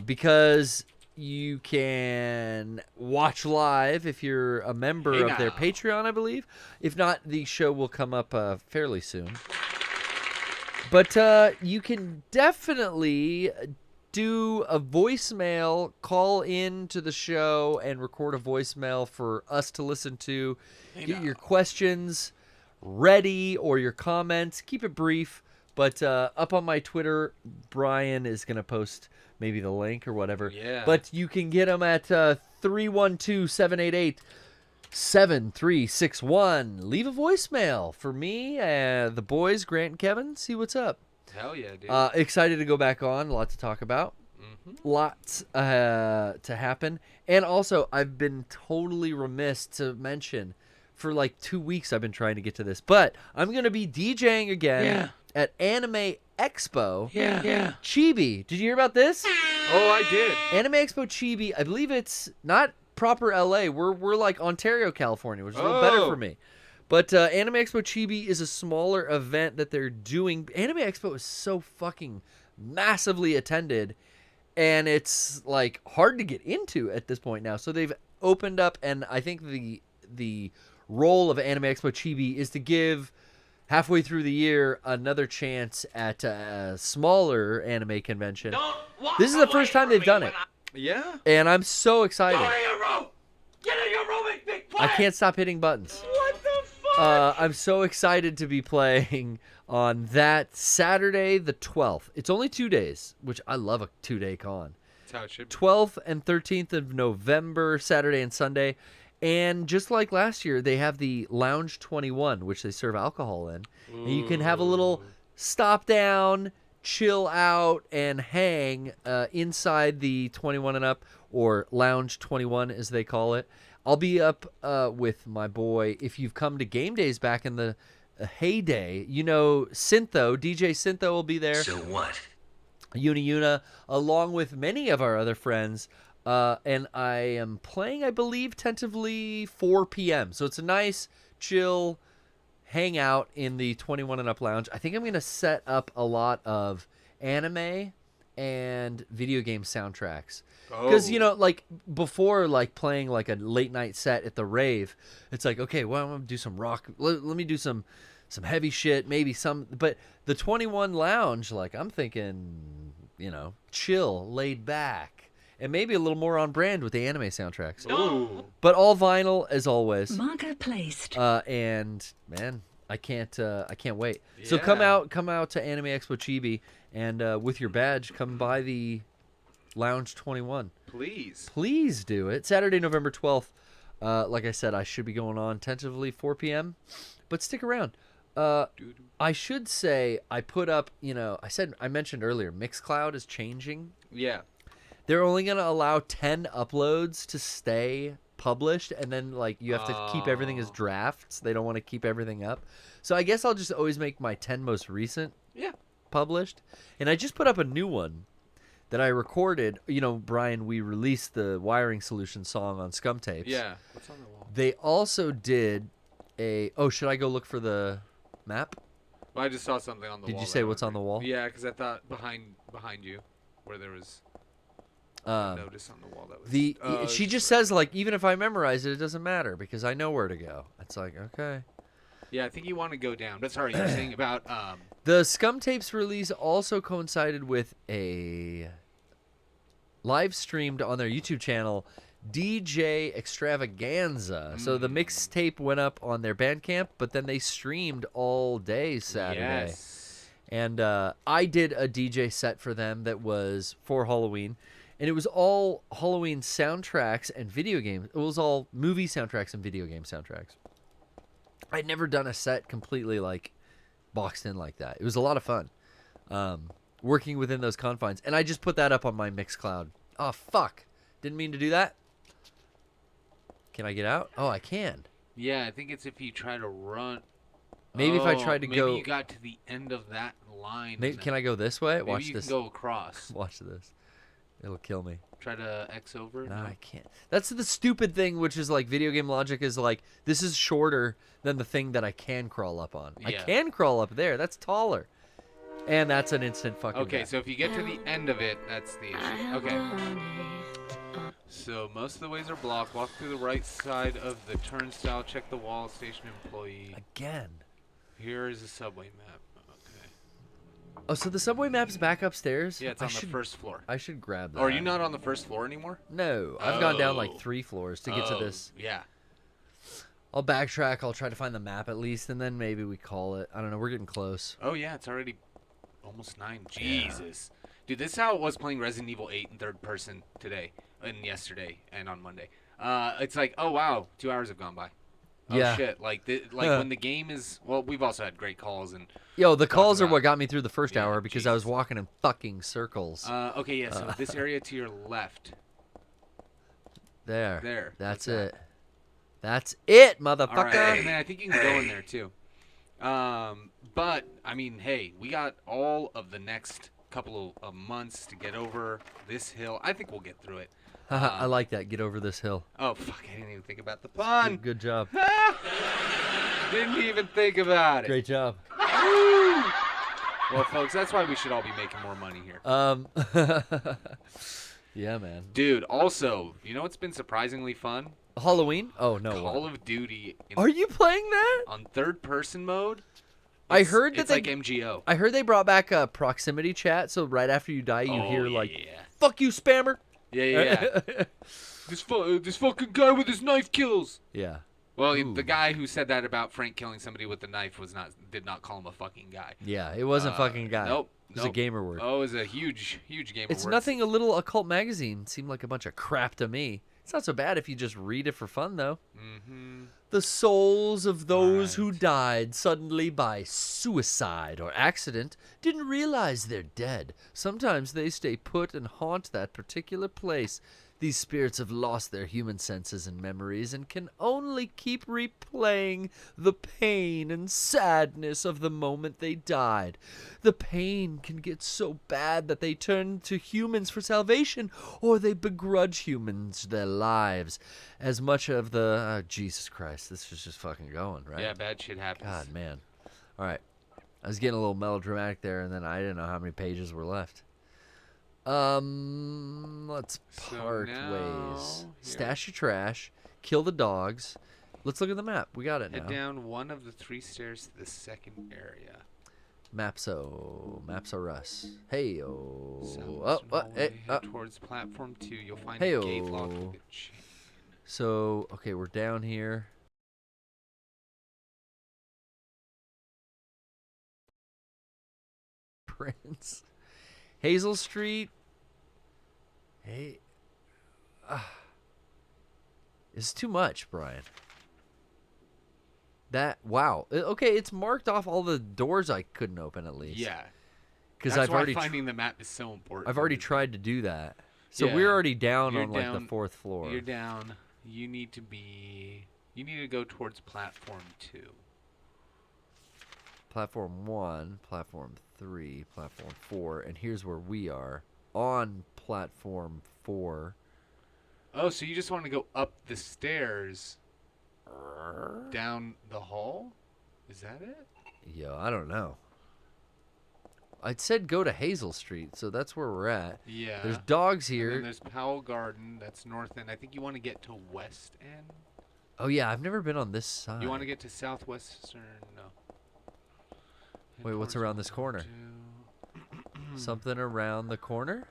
Because you can watch live if you're a member of their Patreon, I believe. If not, the show will come up fairly soon. But you can definitely do a voicemail, call in to the show, and record a voicemail for us to listen to. Get your questions ready or your comments. Keep it brief. But up on my Twitter, Brian is going to post maybe the link or whatever. Yeah. But you can get them at 312-788-7361. Leave a voicemail for me, the boys, Grant and Kevin. See what's up. Hell yeah, dude. Excited to go back on. A lot to talk about. Lots to happen. And also, I've been totally remiss to mention, for like 2 weeks I've been trying to get to this, but I'm going to be DJing again at Anime Expo. Yeah. Chibi. Did you hear about this? Oh, I did. Anime Expo Chibi. I believe it's not proper LA. We're like Ontario, California, which is a little better for me. But Anime Expo Chibi is a smaller event that they're doing. Anime Expo is so fucking massively attended, and it's like hard to get into at this point now. So they've opened up, and I think the role of Anime Expo Chibi is to give halfway through the year another chance at a smaller anime convention. This is the first time they've done it. Yeah. And I'm so excited. I can't stop hitting buttons. What the fuck? I'm so excited to be playing on that Saturday the 12th. It's only 2 days, which I love a 2-day con. That's how it should be. 12th and 13th of November, Saturday and Sunday. And just like last year, they have the Lounge 21, which they serve alcohol in. And you can have a little stop down, chill out, and hang inside the 21 and up, or Lounge 21 as they call it. I'll be up with my boy. If you've come to game days back in the heyday, you know Syntho, DJ Syntho will be there. So what? Una, along with many of our other friends. And I am playing, I believe, tentatively 4 p.m. So it's a nice, chill hangout in the 21 and up lounge. I think I'm going to set up a lot of anime and video game soundtracks. Because, you know, like before, like playing like a late night set at the rave, it's like, okay, well, I'm going to do some rock. Let me do some some heavy shit, maybe some. But the 21 Lounge, like I'm thinking, chill, laid back, and maybe a little more on brand with the anime soundtracks. Ooh. But all vinyl as always. Marker placed. And man, I can't wait. So come out to Anime Expo Chibi, and with your badge, come by the Lounge 21. Please do it. Saturday, November 12th. Like I said, I should be going on tentatively 4 p.m. But stick around. I should say I put up. I mentioned earlier, Mixcloud is changing. Yeah. They're only gonna allow 10 uploads to stay published, and then you have to keep everything as drafts. They don't want to keep everything up. So I guess I'll just always make my 10 most recent published. And I just put up a new one that I recorded. Brian, we released the Wiring Solution song on Scum Tapes. Yeah. What's on the wall? They also did should I go look for the map? Well, I just saw something on the wall. Did you say what's on the wall? Yeah, because I thought behind you, where there was a notice on the wall that was. She just says even if I memorize it, it doesn't matter because I know where to go. It's okay. Yeah, I think you want to go down. But sorry, you were saying about the Scum Tapes release also coincided with a live streamed on their YouTube channel DJ Extravaganza. So the mixtape went up on their Bandcamp, but then they streamed all day Saturday. Yes. And I did a DJ set for them that was for Halloween. And it was all Halloween soundtracks and video games. It was all movie soundtracks and video game soundtracks. I'd never done a set completely boxed in like that. It was a lot of fun working within those confines. And I just put that up on my Mixcloud. Oh, fuck. Didn't mean to do that. Can I get out? Oh, I can. Yeah, I think it's if you try to run. Maybe if I tried to go. Maybe you got to the end of that line. Can I go this way? Maybe Watch you this. can go across. Watch this. It'll kill me. Try to X over. No, I can't. That's the stupid thing, which is video game logic is this is shorter than the thing that I can crawl up on. Yeah. I can crawl up there. That's taller. And that's an instant fucking Okay, death. so if you get to the end of it, that's the issue. Okay. So most of the ways are blocked. Walk through the right side of the turnstile. Check the wall. Station employee. Again. Here is a subway map. Okay. Oh, so the subway map's back upstairs? Yeah, it's on the first floor. I should grab that. Oh, are you not on the first floor anymore? No, I've gone down 3 floors to get to this. Yeah. I'll backtrack. I'll try to find the map at least, and then maybe we call it. I don't know. We're getting close. Oh, yeah. It's already almost 9. Jesus. Dude, this is how it was playing Resident Evil 8 in third person today and yesterday and on Monday. It's oh, wow. 2 hours have gone by. Oh, yeah. shit. When the game is... Well, we've also had great calls. And Yo, the calls are what got me through the first hour because I was walking in fucking circles. Okay, yeah. So this area to your left. There. There. That's it. That's it, motherfucker. All right. And then I think you can go in there, too. But, I mean, hey, we got all of the next couple of months to get over this hill. I think we'll get through it. I like that. Get over this hill. Oh, fuck. I didn't even think about the pun. Good job. Didn't even think about it. Great job. Well, folks, that's why we should all be making more money here. Yeah, man. Dude, also, you know what's been surprisingly fun? Halloween? Oh, no. Call of Duty. Are you playing that? On third-person mode? I heard that it's like MGO. I heard they brought back a proximity chat, so right after you die, you hear yeah. "Fuck you, spammer." Yeah. This fucking guy with his knife kills. Yeah. Well, the guy who said that about Frank killing somebody with the knife did not call him a fucking guy. Yeah, it wasn't fucking guy. Nope. It was a gamer word. Oh, it was a huge gamer word. It's nothing. A little occult magazine seemed like a bunch of crap to me. It's not so bad if you just read it for fun, though. Mm-hmm. The souls of those who died suddenly by suicide or accident didn't realize they're dead. Sometimes they stay put and haunt that particular place. These spirits have lost their human senses and memories and can only keep replaying the pain and sadness of the moment they died. The pain can get so bad that they turn to humans for salvation, or they begrudge humans their lives. As much of the... Jesus Christ, this is just fucking going, right? Yeah, bad shit happens. God, man. All right. I was getting a little melodramatic there, and then I didn't know how many pages were left. Let's part ways. Stash your trash, kill the dogs, Let's look at the map. We got it Head now. down one of the 3 stairs to the second area. Mapso Russ. Hey yo. Southwestern Oh, hallway, hey, head towards platform 2. You'll find Hey-o. a gate locked with a chain. So okay, we're down here. Prince. Hazel Street. Hey. It's too much, Brian. Wow. Okay, it's marked off all the doors I couldn't open at least. Yeah. Because That's I've why already finding the map is so important. I've already tried to do that. So Yeah. we're already down You're on like down- the 4th floor. You're down. You need to go towards platform 2. Platform 1, platform 3, platform 4, and here's where we are on platform 4. Oh, so you just want to go up the stairs down the hall? Is that it? Yo, I don't know. I said go to Hazel Street, so that's where we're at. Yeah. There's dogs And here. then there's Powell Garden. That's north end. I think you want to get to west end. Oh yeah, I've never been on this side. You want to get to southwestern? No. Head Wait, what's towards around this platform corner? 2. Something around the corner?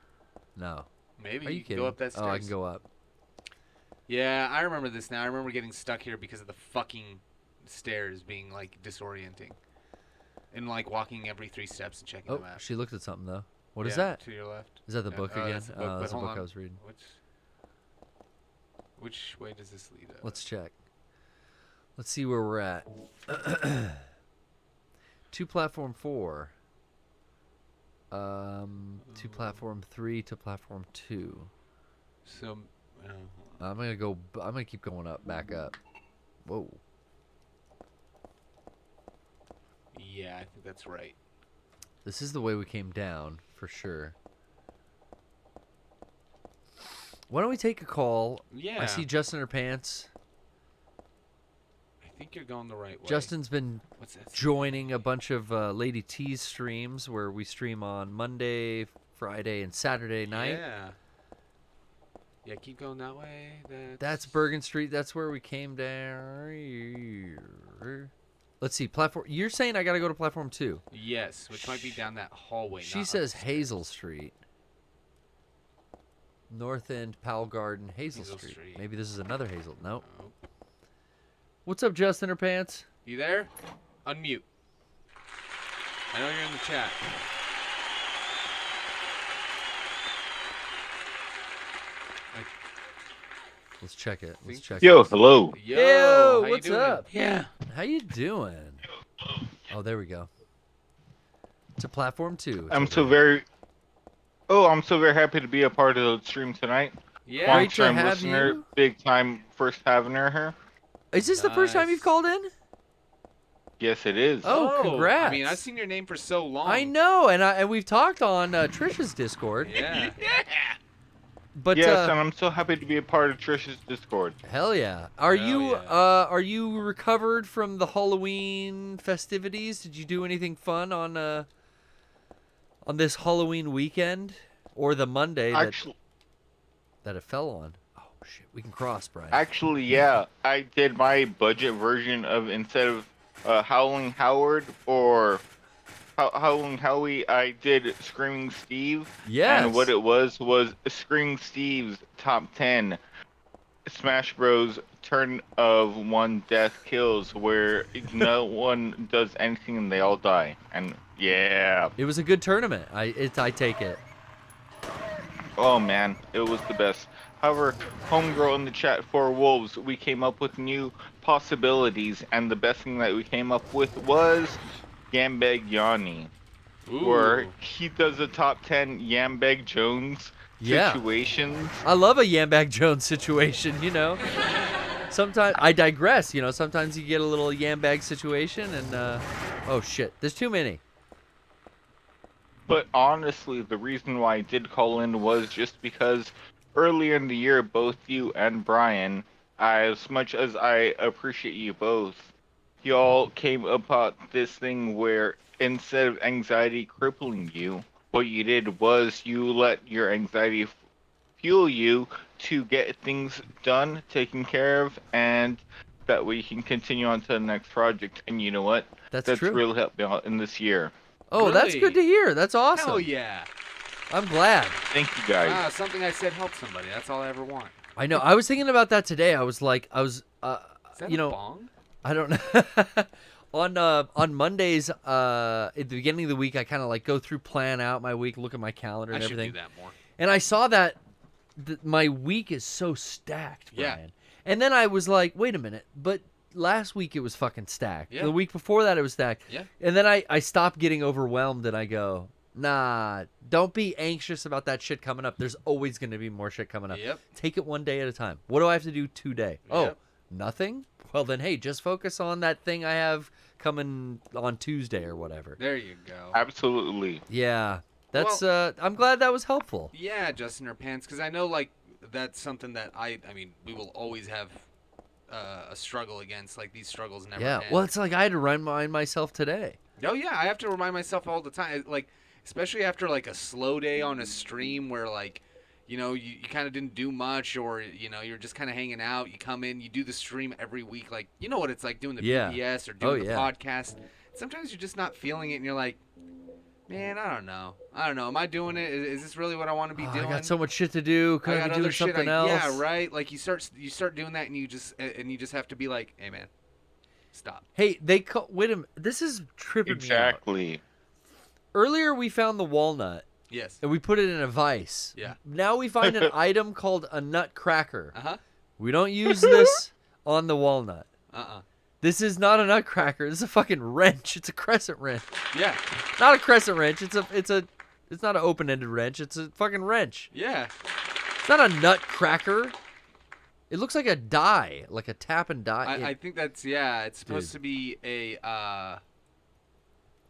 No. Maybe Are you you can kidding? go up that stairs. Oh, I can go up. Yeah, I remember this now. I remember getting stuck here because of the fucking stairs being like disorienting. And like walking every 3 steps and checking Oh, the map. she looked at something though. What is Yeah, that? To your left. Is that the Yeah, book oh, again? that's the book, but That's the hold book on. I was reading. Which way does this lead us? Let's check. Let's see where we're at. To platform 4. To platform 3 to platform 2. So, I'm gonna keep going up, back up. Whoa. yeah, I think that's right. This is the way we came down, for sure. Why don't we take a call? Yeah. I see Justin in her pants. I think you're going the right way. Justin's been What's that? joining a bunch of Lady T's streams where we stream on Monday, Friday, and Saturday night. Yeah. Yeah, keep going that way. That's Bergen Street. That's where we came down. Let's see. Platform. You're saying I got to go to platform 2. Yes, which might be down that hallway. She not up says the stairs. Hazel Street. North End, Powell Garden, Hazel Hazel Street. Street. Maybe this is another Hazel. Nope. Nope. What's up, Justin her pants? You there? Unmute. I know you're in the chat. Let's check it. Let's check Yo, it. hello. Yo, how you what's doing? up? Yeah. How you doing? Oh, there we go. To platform 2. I'm so very happy to be a part of the stream tonight. Yeah. Great to Long-time have listener, you. big time first having her here. Is this the first time Nice. you've called in? Yes, it is. Oh, congrats. I mean, I've seen your name for so long. I know, and we've talked on Trisha's Discord. Yeah. But Yes, and I'm so happy to be a part of Trish's Discord. hell yeah. Are Hell you yeah. are you recovered from the Halloween festivities? Did you do anything fun on this Halloween weekend or the Monday Actually, that it fell on? Oh shit, we can cross, Brian. yeah, I did my budget version of instead of Howling Howard or Howling Howie, I did Screaming Steve. Yes. And what it was Screaming Steve's top 10 Smash Bros. Turn of 1 death kills where no one does anything and they all die. And yeah. It was a good tournament. I take it. Oh man, it was the best. However, homegirl in the chat for Wolves, we came up with new possibilities, and the best thing that we came up with was Yambeg Yanni, where he does a top 10 Yambeg Jones Yeah. situations. I love a Yambag Jones situation, you know. Sometimes I digress, you know. Sometimes you get a little Yambag situation, and oh shit, there's too many. But honestly, the reason why I did call in was just because earlier in the year, both you and Brian, as much as I appreciate you both, y'all came about this thing where instead of anxiety crippling you, what you did was you let your anxiety fuel you to get things done, taken care of, and That way you can continue on to the next project. And you know what? That's true. really helped me out in this year. Oh, that's good to hear. That's awesome. Hell yeah. I'm glad. Thank you guys. Wow, something I said helped somebody. That's all I ever want. I know. I was thinking about that today. I was like, Is that you a know, bong? I don't know. On Mondays, at the beginning of the week, I kind of like go through, plan out my week, look at my calendar and I should everything. do that more. And I saw that my week is so stacked, Yeah. Brian. And then I was like, wait a minute, but last week it was fucking stacked. Yeah. The week before that it was stacked. Yeah. And then I stopped getting overwhelmed and I go, nah, don't be anxious about that shit coming up. There's always going to be more shit coming up. Yep. Take it one day at a time. What do I have to do today? Oh, Yep. nothing? Well, then, hey, just focus on that thing I have coming on Tuesday or whatever. There you go. Absolutely. Yeah. That's I'm glad that was helpful. Yeah, Justin or Pants, because I know like that's something that I mean, we will always have a struggle against. Like these struggles never Yeah. end. Well, it's like I had to remind myself today. Oh yeah, I have to remind myself all the time. Like especially after like a slow day on a stream where like, you know, you kind of didn't do much, or you know, you're just kind of hanging out. You come in, you do the stream every week. Like you know what it's like doing the Yeah. PBS or doing Oh, the yeah. podcast. Sometimes you're just not feeling it, and you're like, man, I don't know. Am I doing it? Is this really what I want to be doing? I got so much shit to do. Could I be doing something else? Yeah, right. Like you start doing that, and you just have to be like, hey man, stop. Hey, wait a minute. This is tripping me out. Exactly. Earlier we found the walnut Yes. and we put it in a vise. Yeah. Now we find an item called a nutcracker. Uh huh. We don't use this on the walnut. Uh-uh. This is not a nutcracker. This is a fucking wrench. It's a crescent wrench. Yeah. Not a crescent wrench. It's not an open-ended wrench. It's a fucking wrench. Yeah. It's not a nutcracker. It looks like a die, like a tap and die. I think that's It's supposed to be a.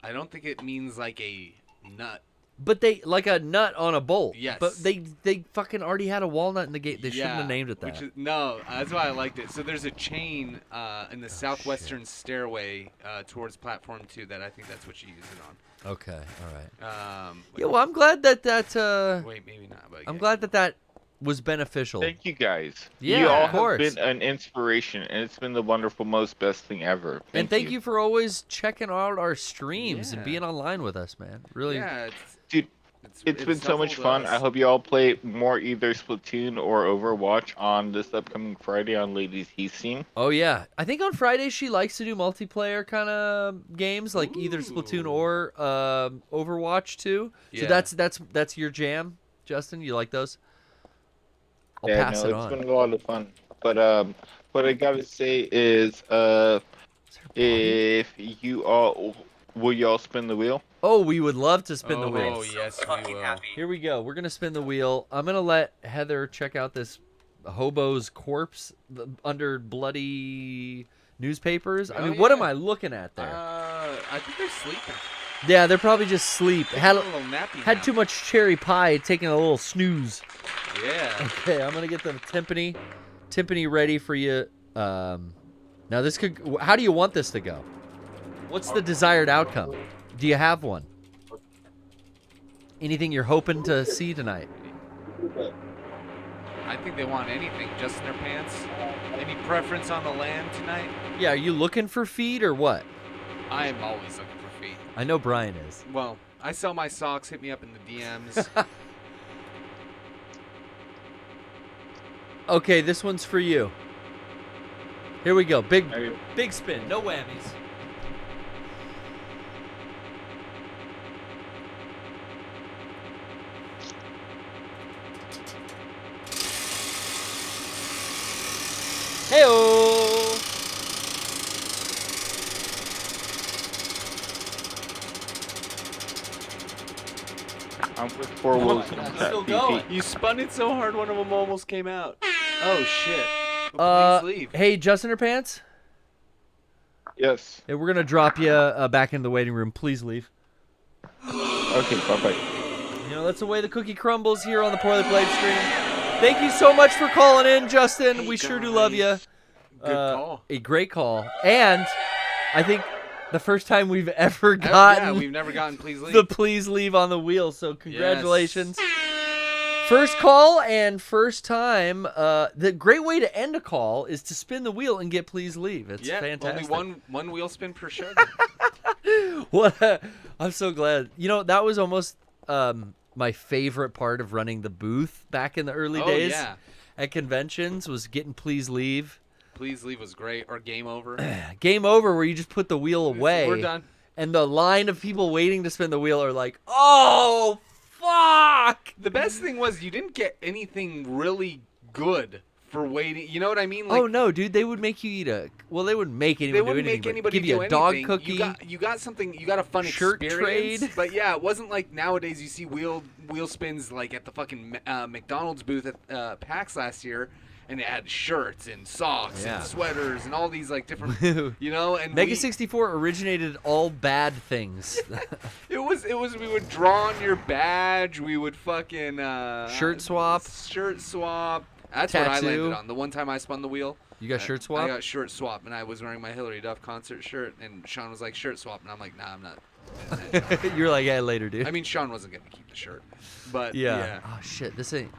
I don't think it means like a nut. But they like a nut on a bolt. Yes. But they fucking already had a walnut in the gate. They shouldn't have named it that. No, that's why I liked it. So there's a chain in the southwestern stairway towards platform 2 that I think that's what you use it on. Okay. All right. Wait, Yeah. Well, I'm glad that. wait, maybe not. But I'm yeah. glad that was beneficial. Thank you guys. Yeah, you all of course. have been an inspiration, and it's been the wonderful, most best thing ever. And thank you for always checking out our streams and Yeah. being online with us, man. Really. Yeah, Dude, it's been so much fun. I hope you all play more either Splatoon or Overwatch on this upcoming Friday on Ladies Heat Scene. Oh yeah, I think on Fridays she likes to do multiplayer kind of games, like either Splatoon or Overwatch too. So Yeah. that's your jam, Justin. You like those? I'll Yeah, pass no, it it's on. been a lot of fun. But what I gotta say is, if you all will y'all spin the wheel? Oh, we would love to spin the wheel. Oh yes, we will. Here we go. We're gonna spin the wheel. I'm gonna let Heather check out this hobo's corpse under bloody newspapers. I Oh, mean, what am yeah. I looking at there? I think they're sleeping. Yeah, they're probably just asleep. Had a little nappy had nap. too much cherry pie, taking a little snooze. Yeah. Okay, I'm gonna get the timpani ready for you. Now this could. How do you want this to go? What's the desired outcome? Do you have one? Anything you're hoping to see tonight? I think they want anything. Just in their pants. Any preference on the land tonight? Yeah, are you looking for feed or what? I am always looking for feet. I know Brian is. Well, I sell my socks. Hit me up in the DMs. Okay, this one's for you. Here we go. Big spin. No whammies. Hey-oh! I'm with four wheels. That's still going. You spun it so hard, one of them almost came out. Oh shit! Please leave. Hey, Justin or Pants? Yes. Hey, we're gonna drop you back in the waiting room. Please leave. Okay, bye-bye. You know, that's the way the cookie crumbles here on the Poorly Played stream. Thank you so much for calling in, Justin. Hey, we sure do love you. Good call. A great call. And I think the first time we've ever gotten Yeah, we've never gotten please leave. the please leave on the wheel. So congratulations. First call and first time. The great way to end a call is to spin the wheel and get please leave. It's fantastic. Only one wheel spin per show. What? I'm so glad. You know, that was almost my favorite part of running the booth back in the early days at conventions was getting please leave. Please leave was great. Or game over. Game over, where you just put the wheel away. We're done. And the line of people waiting to spin the wheel are like, oh, fuck. The best thing was you didn't get anything really good for waiting. You know what I mean? Oh no, dude! They would make you eat well, they wouldn't make anyone They wouldn't do anything. make anybody give you do a dog anything. cookie. You got something. You got a fun shirt experience. trade. But yeah, it wasn't like nowadays. You see wheel spins like at the fucking McDonald's booth at PAX last year, and it had shirts and socks and sweaters and all these like different, you know. And Mega 64 originated all bad things. it was. We would draw on your badge. We would fucking shirt swap. That's tattoo. what I landed on. The one time I spun the wheel. You got shirt swap? I got shirt swap, and I was wearing my Hillary Duff concert shirt, and Sean was like, shirt swap, and I'm like, nah, I'm not. You're like, yeah, later, dude. I mean, Sean wasn't going to keep the shirt. But, yeah. Oh, shit, this ain't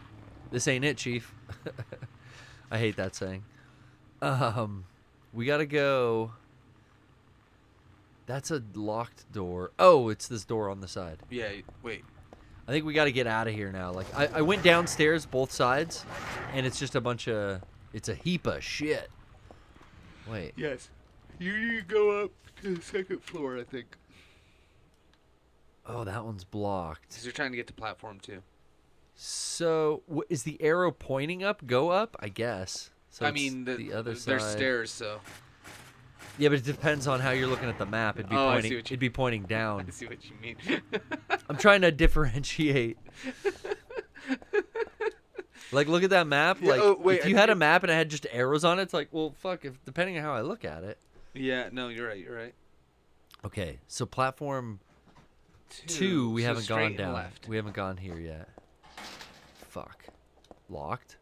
it, Chief. I hate that saying. We got to go. That's a locked door. Oh, it's this door on the side. Yeah, wait. I think we got to get out of here now. Like, I went downstairs both sides, and it's just a bunch of... It's a heap of shit. Wait. Yes. You need to go up to the second floor, I think. Oh, that one's blocked. Because you're trying to get to platform 2. So, is the arrow pointing up? Go up? I guess. So I mean, the other side. There's stairs, so... Yeah, but it depends on how you're looking at the map. It'd be pointing. It'd be pointing down. I see what you mean. I'm trying to differentiate. Like, look at that map. Yeah, Like, if you had a map and it had just arrows on it, it's like, well, fuck. If depending on how I look at it. Yeah. No, you're right. You're right. Okay, so platform 2, we haven't gone down. Left. We haven't gone here yet. Fuck. Locked.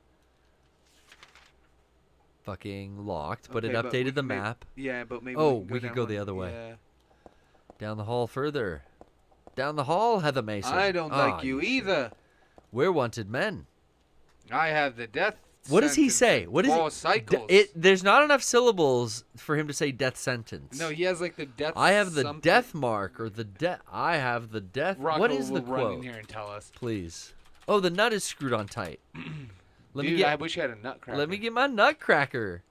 Fucking locked, but okay, it updated the maybe, map. Yeah, but maybe we could go the other way. Yeah. Down the hall further. Down the hall, Heather Mason. I don't like you either. We're wanted men. I have the death. What does he say? What is it? Cycles. There's not enough syllables for him to say death sentence. No, he has like the death. I have the death mark or the death. I have the death. Rocco what is the will quote? run in here and tell us, please. Oh, the nut is screwed on tight. Dude, I wish you had a nutcracker. Let me get my nutcracker,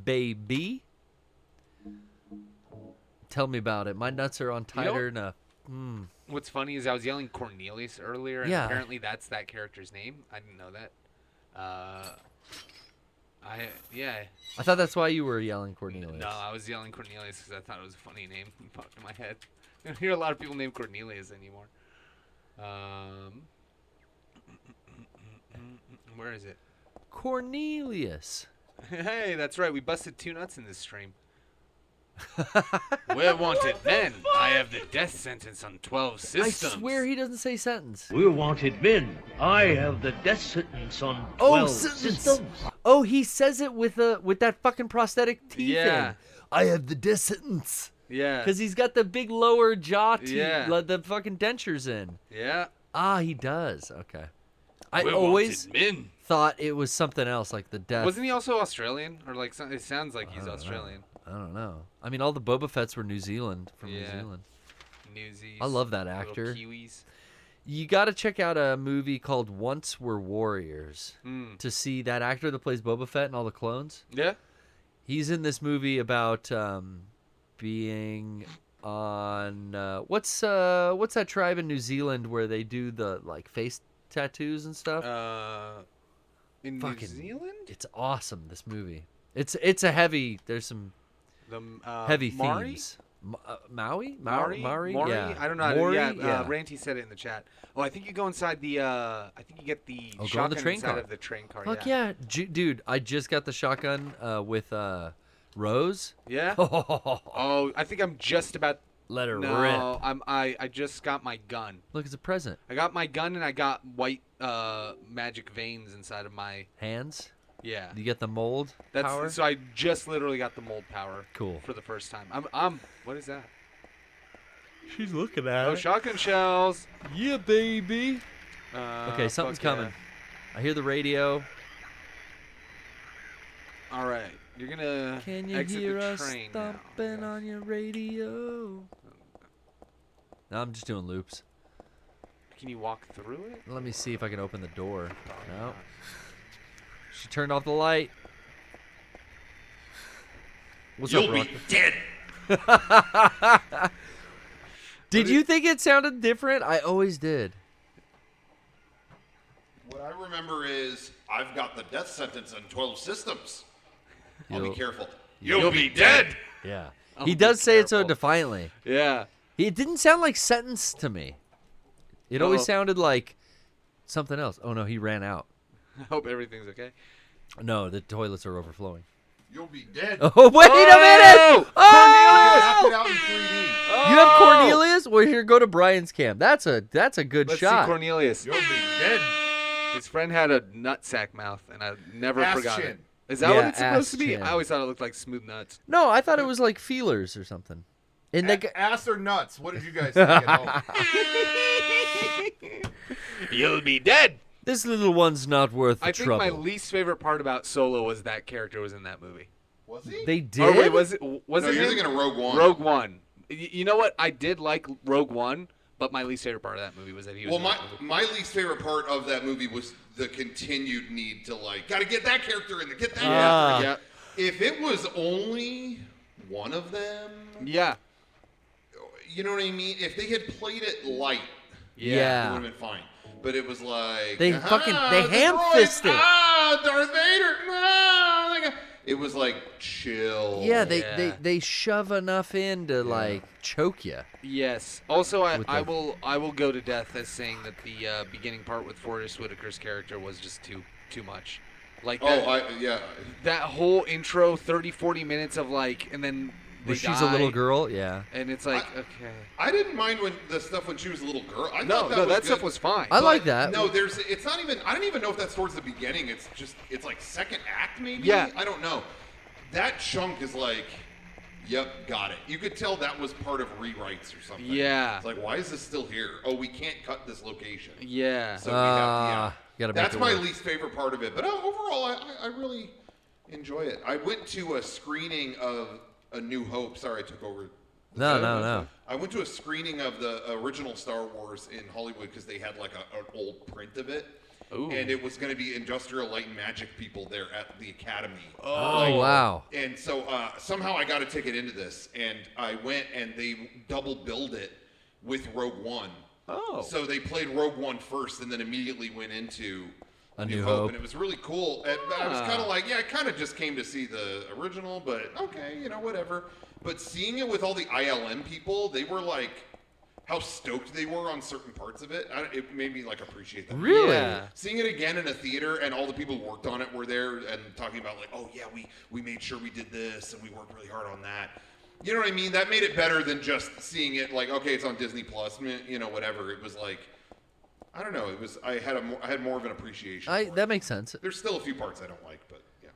baby. Tell me about it. My nuts are on tighter enough. What's funny is I was yelling Cornelius earlier, and apparently that's that character's name. I didn't know that. I thought that's why you were yelling Cornelius. No, I was yelling Cornelius because I thought it was a funny name. It popped in my head. I don't hear a lot of people named Cornelius anymore. Where is it? Cornelius. Hey, that's right. We busted 2 nuts in this stream. We're wanted men. I have the death sentence on 12 systems. I swear he doesn't say sentence. We're wanted men. I have the death sentence on 12 systems. Oh, he says it with that fucking prosthetic teeth in. I have the death sentence. Yeah. Because he's got the big lower jaw teeth, Yeah. the fucking dentures in. Yeah. Ah, he does. Okay. I We're always wanted men. thought it was something else, like the death. Wasn't he also Australian? Or like it sounds like he's Australian. I don't know. I mean, all the Boba Fett's were New Zealand, from New Zealand. Newsies. I love that actor. Kiwis. You got to check out a movie called Once Were Warriors to see that actor that plays Boba Fett and all the clones. Yeah. He's in this movie about being on what's that tribe in New Zealand where they do the like face tattoos and stuff? In New Zealand? It's awesome, this movie. It's a heavy. There's some heavy Maori? themes. Maui? Maori? Yeah. I don't know. Maori? Yeah. Ranty said it in the chat. Oh, I think you go inside the. I think you get the shotgun train inside car. of the train car. Fuck yeah, dude! I just got the shotgun with Rose. Yeah. Oh, I think I'm just about. Let her no, rip. I just got my gun. Look, it's a present. I got my gun and I got white magic veins inside of my hands. Yeah. You get the mold power? So I just literally got the mold power. Cool. For the first time. I'm. What is that? She's looking at it. Oh, shotgun shells. Yeah, baby. Okay, something's fuck coming. I hear the radio. All right, you're gonna Can you exit hear the us train now. thumping on your radio? No, I'm just doing loops. Can you walk through it? Let me see if I can open the door. No. She turned off the light. What's You'll up, be Rock? dead. Did you think it sounded different? I always did. What I remember is I've got the death sentence in 12 systems. I'll be You'll- careful. You'll be dead. Yeah. I'll He be does say it so careful. defiantly. Yeah. It didn't sound like sentence to me. It always Uh-oh. sounded like something else. Oh no, he ran out. I hope everything's okay. No, the toilets are overflowing. You'll be dead. Oh, wait a minute! Act it Oh! out in 3D. You have Cornelius? Well, here, go to Brian's cam. That's a good Let's shot. see Cornelius. You'll be dead. His friend had a nutsack mouth, and I never Ass forgot chin. it. Is that what Yeah, it's supposed to ass be? chin. I always thought it looked like smooth nuts. No, I thought it was like feelers or something. And they Ass or nuts? What did you guys think at home? You'll be dead. This little one's not worth the I think trouble. my least favorite part about Solo was that character was in that movie. Was he? They did. Or wait, was it? Was No, it you're him? thinking of Rogue One. Rogue One. You know what? I did like Rogue One, but my least favorite part of that movie was that he was. Well, in my that movie. my least favorite part of that movie was the continued need to gotta get that character in there, get that Ah. character. If it was only one of them, Yeah. you know what I mean? If they had played it light, Yeah. it would have been fine. But it was like They "Ah, fucking- they the ham-fisted. droids, Ah, Darth Vader. Ah, it was like chill. Yeah, they, Yeah. they shove enough in to like choke you. Yes. Also, With I the- will go to death as saying that the beginning part with Forrest Whitaker's character was just too much. Like that, yeah. that whole intro, 30, 40 minutes of like, and then they Where she's a little die, girl, yeah. and it's like, okay. I didn't mind when the stuff when she was a little girl. I No, thought no, was that good. stuff was fine. I like But that. No, it's not even. I don't even know if that's towards the beginning. It's like second act maybe. Yeah. I don't know. That chunk is like, yep, got it. You could tell that was part of rewrites or something. Yeah. It's like, why is this still here? Oh, we can't cut this location. Yeah. So we have, Ah, gotta make That's it my work. least favorite part of it. But overall, I really enjoy it. I went to a screening of A New Hope. Sorry, I took over. No. I went to a screening of the original Star Wars in Hollywood because they had like an old print of it. Ooh. And it was going to be Industrial Light and Magic people there at the Academy. Oh, wow. And so somehow I got a ticket into this, and I went and they double billed it with Rogue One. Oh. So they played Rogue One first and then immediately went into A New Hope. And it was really cool. And I was kind of like, yeah, I kind of just came to see the original, but okay, whatever. But seeing it with all the ILM people, they were like, how stoked they were on certain parts of it. It made me like appreciate that. Really? Yeah. Seeing it again in a theater and all the people who worked on it were there and talking about like, oh yeah, we made sure we did this and we worked really hard on that. You know what I mean? That made it better than just seeing it like, okay, it's on Disney Plus, whatever. It was like, I don't know. It was I had more of an appreciation. for it. That makes sense. There's still a few parts I don't like, but yeah.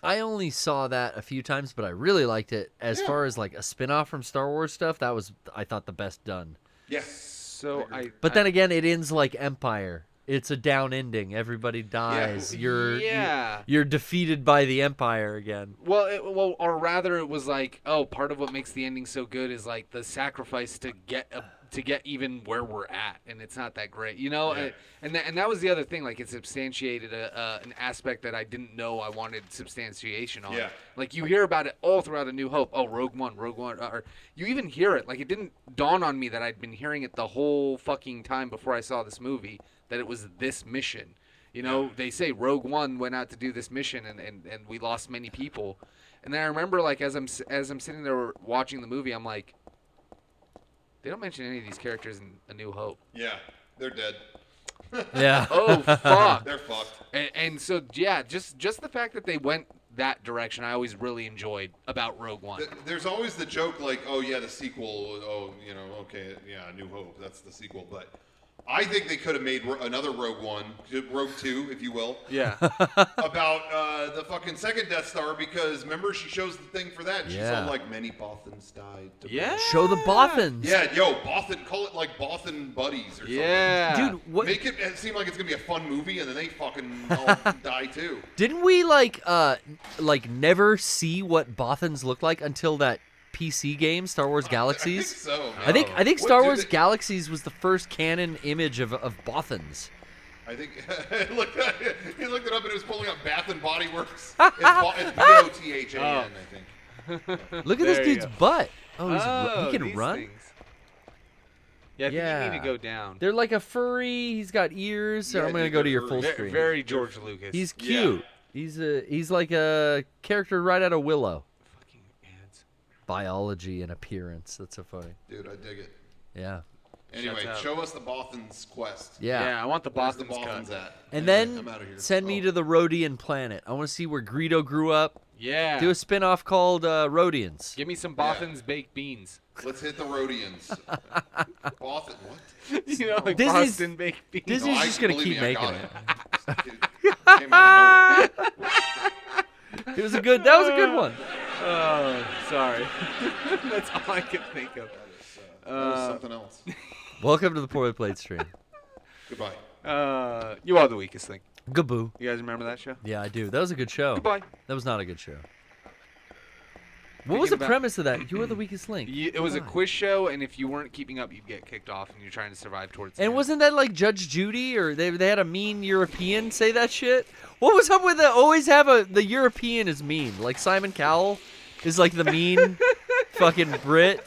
I only saw that a few times, but I really liked it. As Yeah. far as like a spin-off from Star Wars stuff, that was, I thought, the best done. Yeah. So But then again, it ends like Empire. It's a down ending. Everybody dies. Yeah. You're defeated by the Empire again. Well, or rather, it was like, oh, part of what makes the ending so good is like the sacrifice to get even where we're at, and it's not that great, Yeah. And that was the other thing. Like, it substantiated an aspect that I didn't know I wanted substantiation on. Yeah. Like, you hear about it all throughout A New Hope. Oh, Rogue One, or you even hear it. Like, it didn't dawn on me that I'd been hearing it the whole fucking time before I saw this movie, that it was this mission. They say Rogue One went out to do this mission, and we lost many people. And then I remember, like, as I'm sitting there watching the movie, I'm like, they don't mention any of these characters in A New Hope. Yeah, they're dead. Yeah. Oh, fuck. They're fucked. And so, yeah, just the fact that they went that direction, I always really enjoyed about Rogue One. There's always the joke like, oh yeah, the sequel. Oh, okay, yeah, New Hope. That's the sequel. But I think they could have made another Rogue One, Rogue 2, if you will. Yeah. About the fucking second Death Star, because remember she shows the thing for that. And she's Yeah. all like, many Bothans died. Yeah. Show the Bothans. Yeah, yo, Bothan, call it like Bothan Buddies or Yeah. something. Dude, what? Make it seem like it's gonna be a fun movie, and then they fucking all die too. Didn't we like never see what Bothans look like until that PC game, Star Wars Galaxies? I think so. I think What Star do Wars they- Galaxies was the first canon image of Bothans. I think he looked it up and it was pulling up Bath and Body Works. It's BOTHAN, I think. Look at There this you dude's go. butt. Oh, Oh, he can these run. things. Yeah, I think you need to go down. They're like a furry. He's got ears. So Yeah, I'm gonna dude, go to they're your full furry. screen. Very George Lucas. He's cute. He's like a character right out of Willow. Fucking ads. Biology and appearance. That's so funny. Dude, I dig it. Yeah. Anyway, Shuts up. show us the Bothans quest. Yeah. I want the Where's the Bothans Bothans cut. at? And Anyway, then I'm outta here. send me to the Rhodian planet. I want to see where Greedo grew up. Yeah. Do a spin-off called Rhodians. Give me some Bothans baked beans. Let's hit the Rhodians. Bothan, what? You know, like Disney's- Boston baked beans. Disney's just gonna believe keep me, I making got it. It came out of nowhere. That was a good one. Oh, sorry. That's all I could think of. That was something else. Welcome to the Poorly Played stream. Goodbye. You are the weakest link. Gaboo. You guys remember that show? Yeah, I do. That was a good show. Goodbye. That was not a good show. What was the about- premise of that? You were the weakest link. It was a Goodbye. quiz show, and if you weren't keeping up, you'd get kicked off, and you're trying to survive towards the And end. wasn't that like Judge Judy, or they had a mean European say that shit? What was up with the always have the European is mean? Like Simon Cowell is like the mean fucking Brit.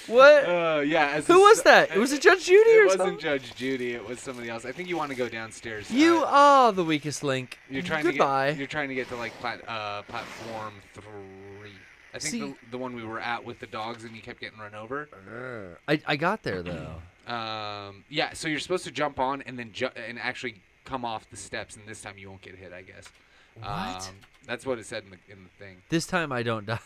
What? Yeah. Who was that? Was it Judge Judy It or wasn't something? Judge Judy. It was somebody else. I think you want to go downstairs. You are the weakest link. You're trying Goodbye. to get. You're trying to get to like platform 3. I think See- the one we were at with the dogs, and you kept getting run over. I got there though. Yeah. So you're supposed to jump on and then and actually come off the steps, and this time you won't get hit, I guess. What? That's what it said in the thing. This time I don't die.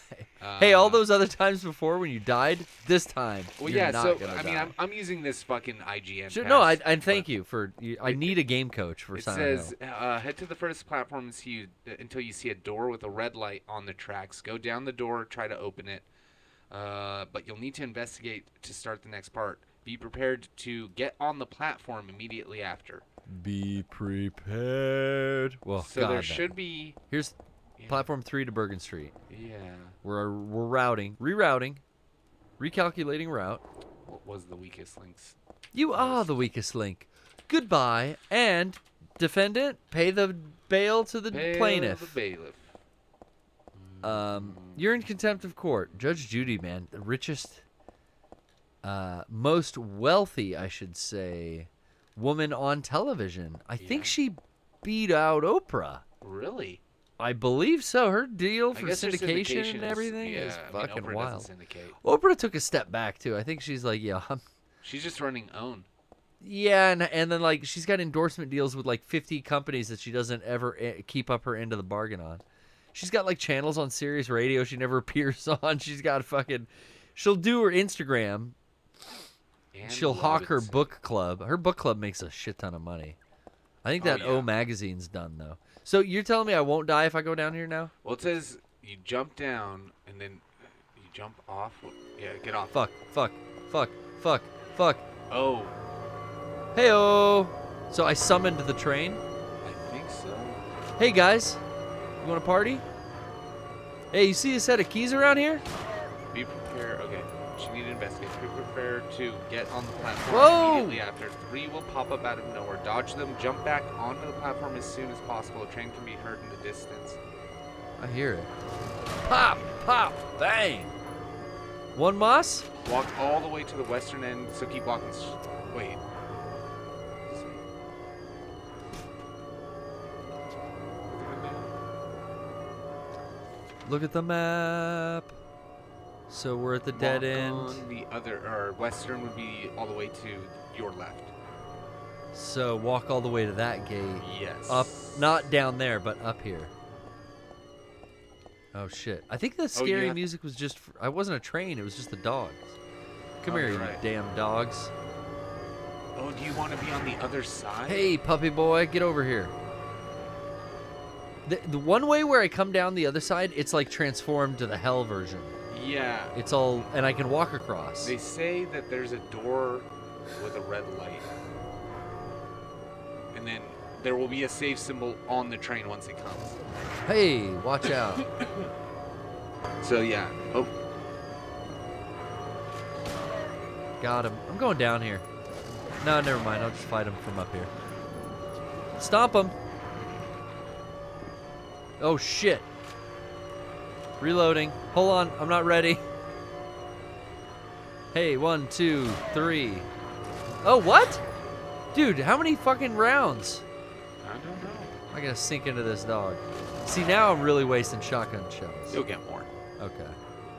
Hey, all those other times before when you died, this time Well, you're yeah. not So gonna I mean, die. I'm using this fucking IGN. Sure, no, pass, I thank but you for. I need a game coach for It Silent says, Hill. head to the first platform until you see a door with a red light on the tracks. Go down the door, try to open it, but you'll need to investigate to start the next part. Be prepared to get on the platform immediately after. Be prepared. Well, So God, there no. should be. Here's Yeah. platform 3 to Bergen Street. Yeah. We're rerouting, recalculating route. What was the weakest links? You are the weakest link. Goodbye, and defendant, pay the bail to the Bail plaintiff. The bailiff. You're in contempt of court. Judge Judy, man, the richest, most wealthy, I should say, woman on television. I think she beat out Oprah. Really? I believe so. Her deal I for guess her syndication syndication and is- everything yeah, is I mean, fucking Oprah doesn't wild. syndicate. Oprah took a step back too. I think she's like, yeah, She's just running OWN. yeah, and then like she's got endorsement deals with like 50 companies that she doesn't ever keep up her end of the bargain on. She's got like channels on Sirius Radio she never appears on. She's got fucking, she'll do her Instagram. And She'll hawk her Robinson. book club. Her book club makes a shit ton of money. I think Oh, that yeah. O magazine's done though. So you're telling me I won't die if I go down here now? Well, it says you jump down and then you jump off. Yeah, get off. Fuck. Oh, Heyo. So I summoned the train. I think so. Hey guys, you want to party? Hey, you see a set of keys around here? Be prepared. Okay, you need to investigate. Be prepared to get on the platform Whoa! immediately after. 3 will pop up out of nowhere. Dodge them. Jump back onto the platform as soon as possible. A train can be heard in the distance. I hear it. Pop, bang. One moss? Walk all the way to the western end. So keep walking. Wait. Look at the map. So we're at the dead Walk end. on the other, or western would be all the way to your left. So walk all the way to that gate. Yes. Up, not down there, but up here. Oh shit! I think the scary have- music was just. I wasn't a train. It was just the dogs. Come Oh, here, you're you right. damn dogs. Oh, do you want to be on the other side? Hey, puppy boy, get over here. The one way where I come down the other side, it's like transformed to the hell version. Yeah. It's all, and I can walk across. They say that there's a door with a red light. And then there will be a save symbol on the train once it comes. Hey, watch out. So, yeah. Oh. Got him. I'm going down here. No, never mind. I'll just fight him from up here. Stomp him. Oh, shit. Reloading. Hold on. I'm not ready. Hey, 1, 2, 3. Oh, what? Dude, how many fucking rounds? I don't know. I gotta sink into this dog. See, now I'm really wasting shotgun shells. You'll get more. Okay.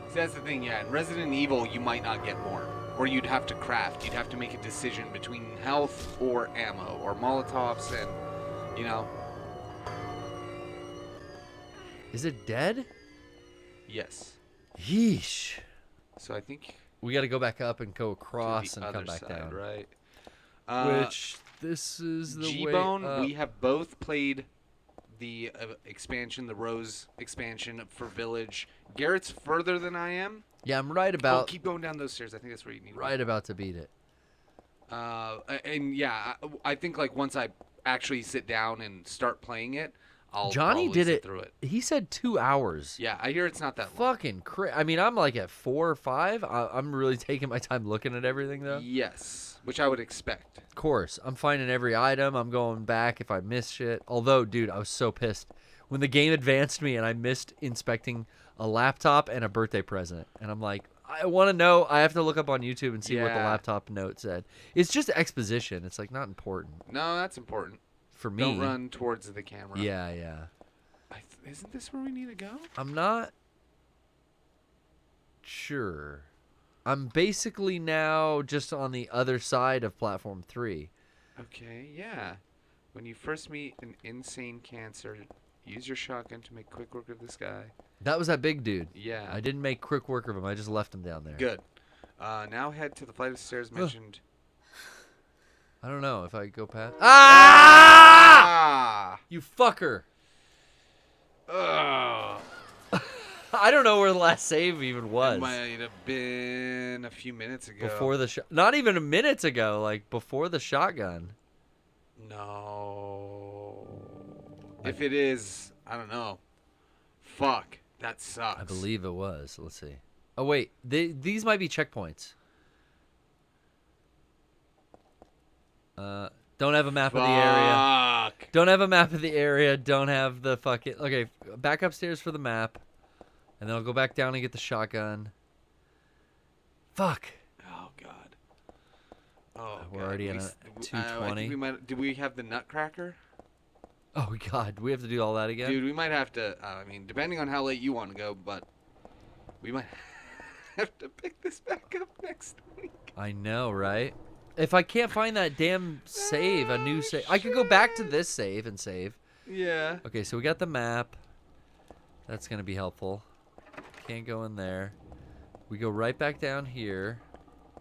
See, that's the thing, yeah. In Resident Evil, you might not get more. Or you'd have to craft. You'd have to make a decision between health or ammo or Molotovs and, you know. Is it dead? Yes. Yeesh. So I think we got to go back up and go across to the and come other back side, down. right? Which this is the G-Bone, way. we have both played the expansion, the Rose expansion for Village. Garrett's further than I am. Yeah, I'm right about. Oh, keep going down those stairs. I think that's where you need. Right about to beat it. And yeah, I think like once I actually sit down and start playing it, I'll Johnny probably did sit it. through it. He said 2 hours. Yeah, I hear it's not that long. Fucking I mean, I'm like at 4 or 5. I'm really taking my time looking at everything though. Yes, which I would expect. Of course, I'm finding every item. I'm going back if I miss shit. Although, dude, I was so pissed when the game advanced me and I missed inspecting a laptop and a birthday present. And I'm like, I want to know. I have to look up on YouTube and see what the Yeah. laptop note said. It's just exposition. It's like not important No, that's important. for me. Don't run towards the camera. Yeah, yeah. Isn't this where we need to go? I'm not sure. I'm basically now just on the other side of platform 3. Okay, yeah. When you first meet an insane cancer, use your shotgun to make quick work of this guy. That was that big dude. Yeah. I didn't make quick work of him. I just left him down there. Good. Now head to the flight of stairs mentioned. I don't know if I go past. Ah! You fucker. Ugh. I don't know where the last save even was. It might have been a few minutes ago. Before the not even a minute ago, like before the shotgun. No. If it is, I don't know. Fuck. That sucks. I believe it was. Let's see. Oh wait, these might be checkpoints. Don't have a map of the area. Don't have a map of the area. Don't have the fucking. Okay, back upstairs for the map, and then I'll go back down and get the shotgun. Fuck. Oh god. Oh, We're God. already at a I 220. think we might. Do we have the Nutcracker? Oh god, we have to do all that again. Dude, we might have to. I mean, depending on how late you want to go, but we might have to pick this back up next week. I know, right? If I can't find that damn save, a new save, I could go back to this save and save. Yeah. Okay, so we got the map. That's gonna be helpful. Can't go in there. We go right back down here.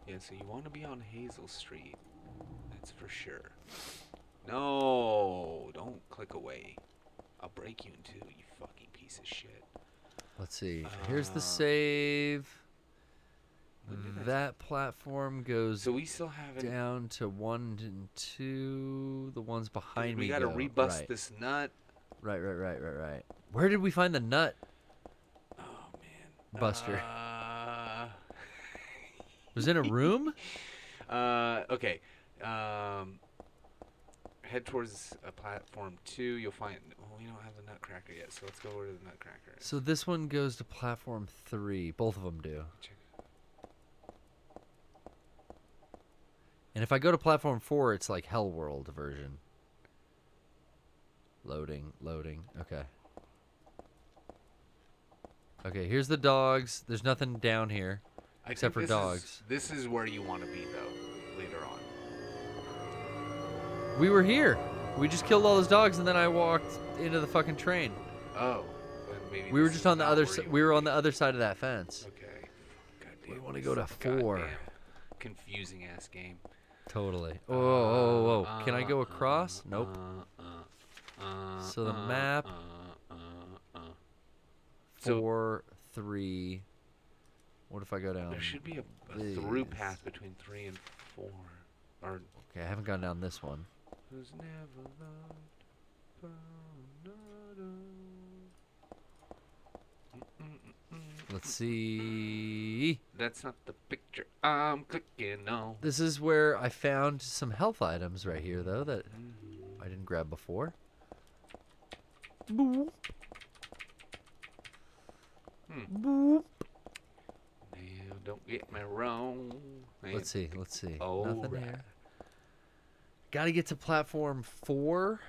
Yeah, so you want to be on Hazel Street. That's for sure. No, don't click away. I'll break you in two, you fucking piece of shit. Let's see. Here's the save. That platform goes So we still haven't down to 1 and 2. The ones behind me we gotta go. rebust Right. this nut. Right. Where did we find the nut? Oh man. Buster. Was it in a room? Okay. Head towards platform 2. You'll find. Well, we don't have the Nutcracker yet, so let's go over to the Nutcracker. So this one goes to platform 3. Both of them do. And if I go to platform 4, it's like Hell World version. Loading. Okay. Okay, here's the dogs. There's nothing down here except for dogs. This is where you want to be, though, later on. We were here. We just killed all those dogs, and then I walked into the fucking train. Oh. Then maybe We were this just is on the not other where side. you We were on the other side of that fence. Okay. God damn, We want to this go to is a 4. goddamn confusing ass game. Totally. Oh. Can I go across? Nope. So the map. So- 4, 3. What if I go down? There should be a these? through path between 3 and 4. Or Okay, I haven't gone down this one. who's never loved but another. Let's see. That's not the picture I'm clicking on. This is where I found some health items right here, though, that I didn't grab before. Boop. Boop. Now, don't get me wrong. Man. Let's see. All Nothing right. here. Got to get to platform 4,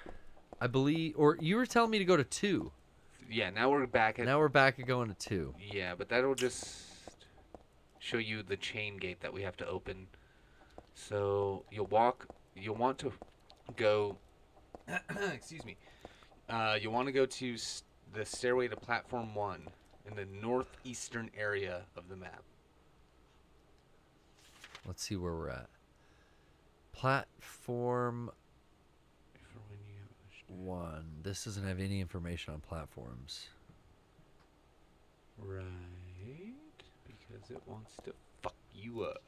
I believe. Or you were telling me to go to 2. Yeah, now we're back at. Now we're back at going to 2. Yeah, but that'll just show you the chain gate that we have to open. So you'll want to go. Excuse me. You'll want to go to the stairway to platform 1 in the northeastern area of the map. Let's see where we're at. Platform 1. This doesn't have any information on platforms. Right, because it wants to fuck you up.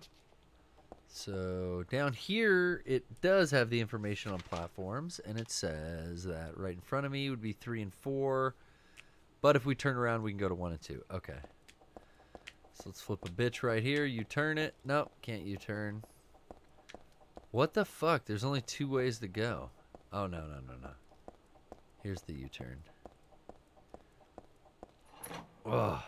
So down here, it does have the information on platforms, and it says that right in front of me would be 3 and 4. But if we turn around, we can go to 1 and 2. Okay. So let's flip a bitch right here. U-turn it. Nope, can't U-turn. What the fuck? There's only 2 ways to go. Oh, no. Here's the U-turn. Ugh.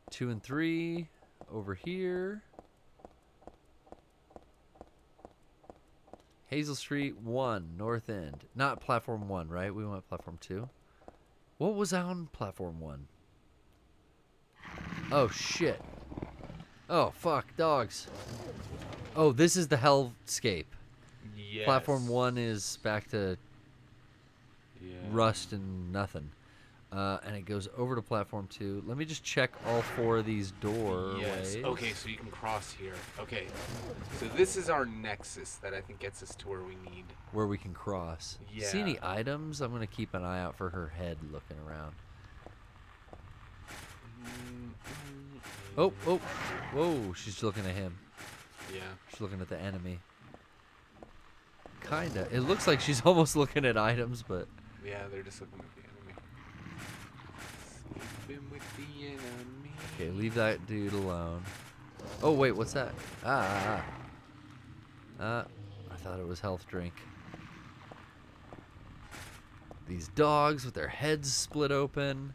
Two and 3 over here. Hazel Street 1, North End. Not platform 1, right? We went platform 2. What was on platform 1? Oh, shit. Oh, fuck. Dogs. Oh, this is the hellscape. Yes. Platform 1 is back to Yeah. rust and nothing. And it goes over to platform 2. Let me just check all 4 of these doorways. Yes. Okay, so you can cross here. Okay. So this is our nexus that I think gets us to where we need. Where we can cross. Yeah. See any items? I'm going to keep an eye out for her head looking around. Oh. Whoa, she's looking at him. Yeah. She's looking at the enemy. Kinda. It looks like she's almost looking at items, but... Yeah, they're just looking at the enemy. Sleeping with the enemy. Okay, leave that dude alone. Oh, wait, what's that? I thought it was health drink. These dogs with their heads split open.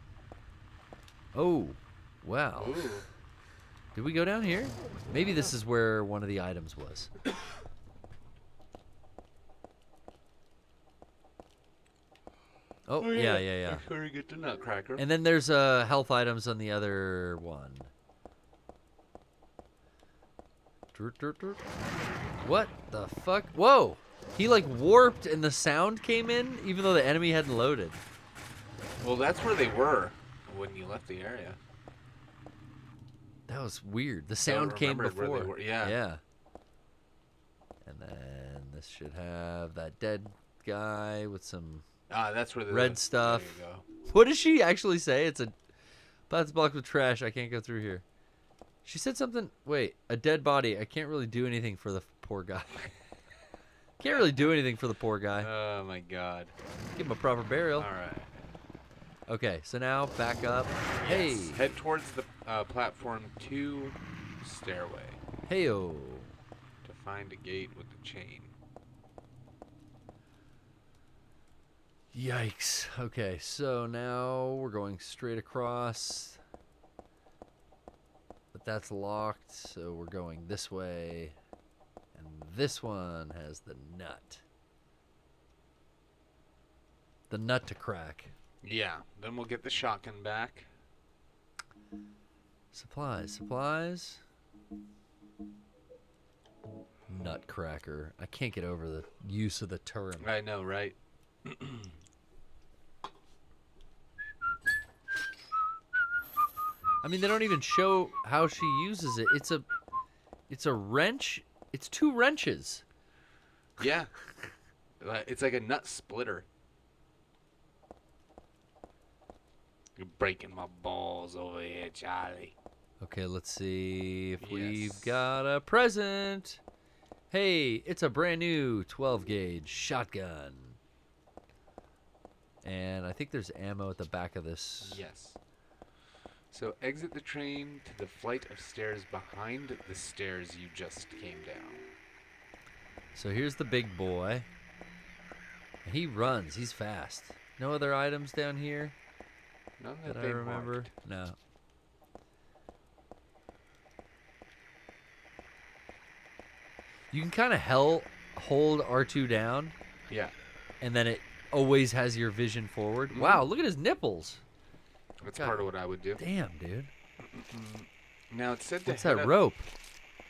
Oh, wow. Ooh. Did we go down here? Maybe this is where one of the items was. Oh, yeah. Make sure you get the nutcracker. And then there's health items on the other one. What the fuck? Whoa! He like warped and the sound came in even though the enemy hadn't loaded. Well, that's where they were when you left the area. That was weird. The sound came remembered where before. they were, yeah. Yeah. And then this should have that dead guy with some That's where the red stuff. There you go. What does she actually say? It's a that's blocked with trash. I can't go through here. She said something. Wait, a dead body. I can't really do anything for the poor guy. Can't really do anything for the poor guy. Oh my god. Give him a proper burial. All right. Okay, so now back up. Yes. Head towards the platform 2 stairway Hey, heyo. to find a gate with the chain. Yikes. Okay, so now we're going straight across. But that's locked, so we're going this way. And this one has the nut. The nut to crack. Yeah. Then we'll get the shotgun back. Supplies. Nutcracker. I can't get over the use of the term. I know, right? I mean, they don't even show how she uses it. It's a wrench. It's 2 wrenches. Yeah. It's like a nut splitter. You're breaking my balls over here, Charlie. Okay, let's see if we've Yes. got a present. Hey, it's a brand new 12 gauge shotgun. And I think there's ammo at the back of this. Yes. So exit the train to the flight of stairs behind the stairs you just came down. So here's the big boy. He runs. He's fast. No other items down here None that I they remember? marked. No. You can kind of hold R2 down, Yeah. and then it always has your vision forward. Mhm. Wow, look at his nipples. That's God. part of what I would do. Damn, dude. Now it's said to What's head that up- rope?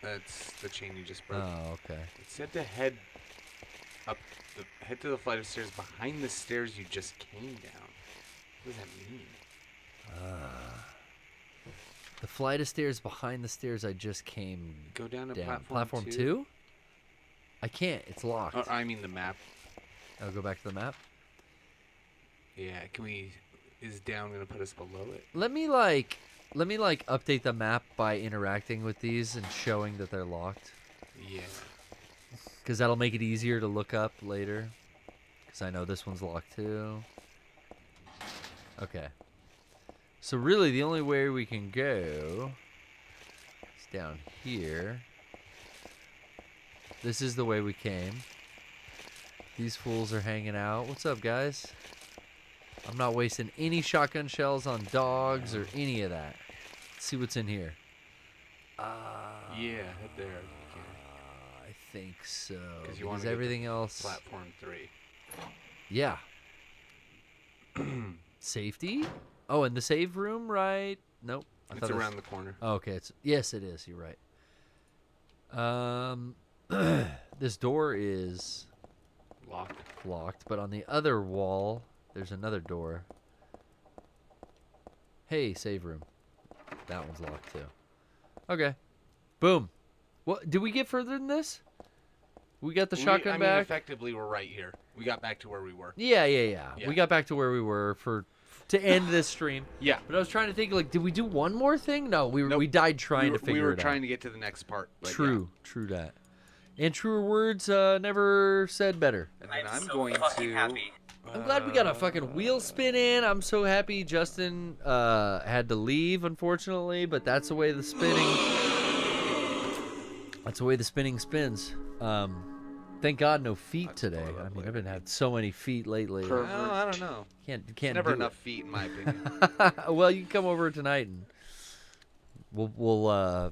That's the chain you just broke. Oh, okay. It said to head to the flight of stairs behind the stairs you just came down. What does that mean? The flight of stairs behind the stairs I just came Go down to down. platform 2? I can't. It's locked. I mean the map. I'll go back to the map. Yeah, is down gonna put us below it? Let me update the map by interacting with these and showing that they're locked. Yeah. Because that'll make it easier to look up later. Because I know this one's locked too. Okay. So really the only way we can go is down here. This is the way we came. These fools are hanging out. What's up, guys? I'm not wasting any shotgun shells on dogs or any of that. Let's see what's in here. Yeah, head there. I think so. Because you want Because everything else. Platform 3. Yeah. Safety? Oh, and the save room, right? Nope. I It's thought it was- around the corner. Oh, okay. Yes, it is. You're right. This door is locked, but on the other wall, there's another door. Hey, save room. That one's locked too. Okay. Boom. What? Did we get further than this? We got the shotgun I mean, back. effectively, we're right here. We got back to where we were. Yeah. Yeah. We got back to where we were to end this stream. Yeah. But I was trying to think, like, did we do one more thing? No, we died trying to figure it out. We were trying to get to the next part. But True that. And truer words never said better. And then I'm going to. I'm glad we got a fucking wheel spin in. I'm so happy Justin had to leave, unfortunately, but that's the way the spinning. That's the way the spinning spins. Thank God no feet today. I mean, I've been had so many feet lately. Well, I don't know. Can't Never do enough it. feet, in my opinion. Well, you can come over tonight and we'll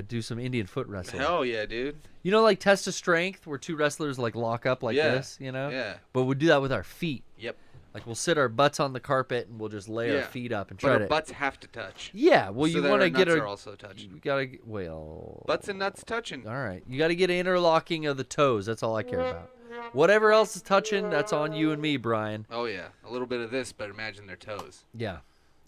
do some Indian foot wrestling. Hell yeah, dude. You know, like test of strength, where 2 wrestlers like lock up like this. You know. Yeah. But we'll do that with our feet. Yep. Like we'll sit our butts on the carpet and we'll just lay our feet up and but try our to. butts have to touch. Yeah. Well, so you that want to our get nuts our. are also touching. You gotta Butts and nuts touching. All right. You got to get an interlocking of the toes. That's all I care about. Whatever else is touching, that's on you and me, Brian. Oh yeah, a little bit of this, but imagine their toes. Yeah.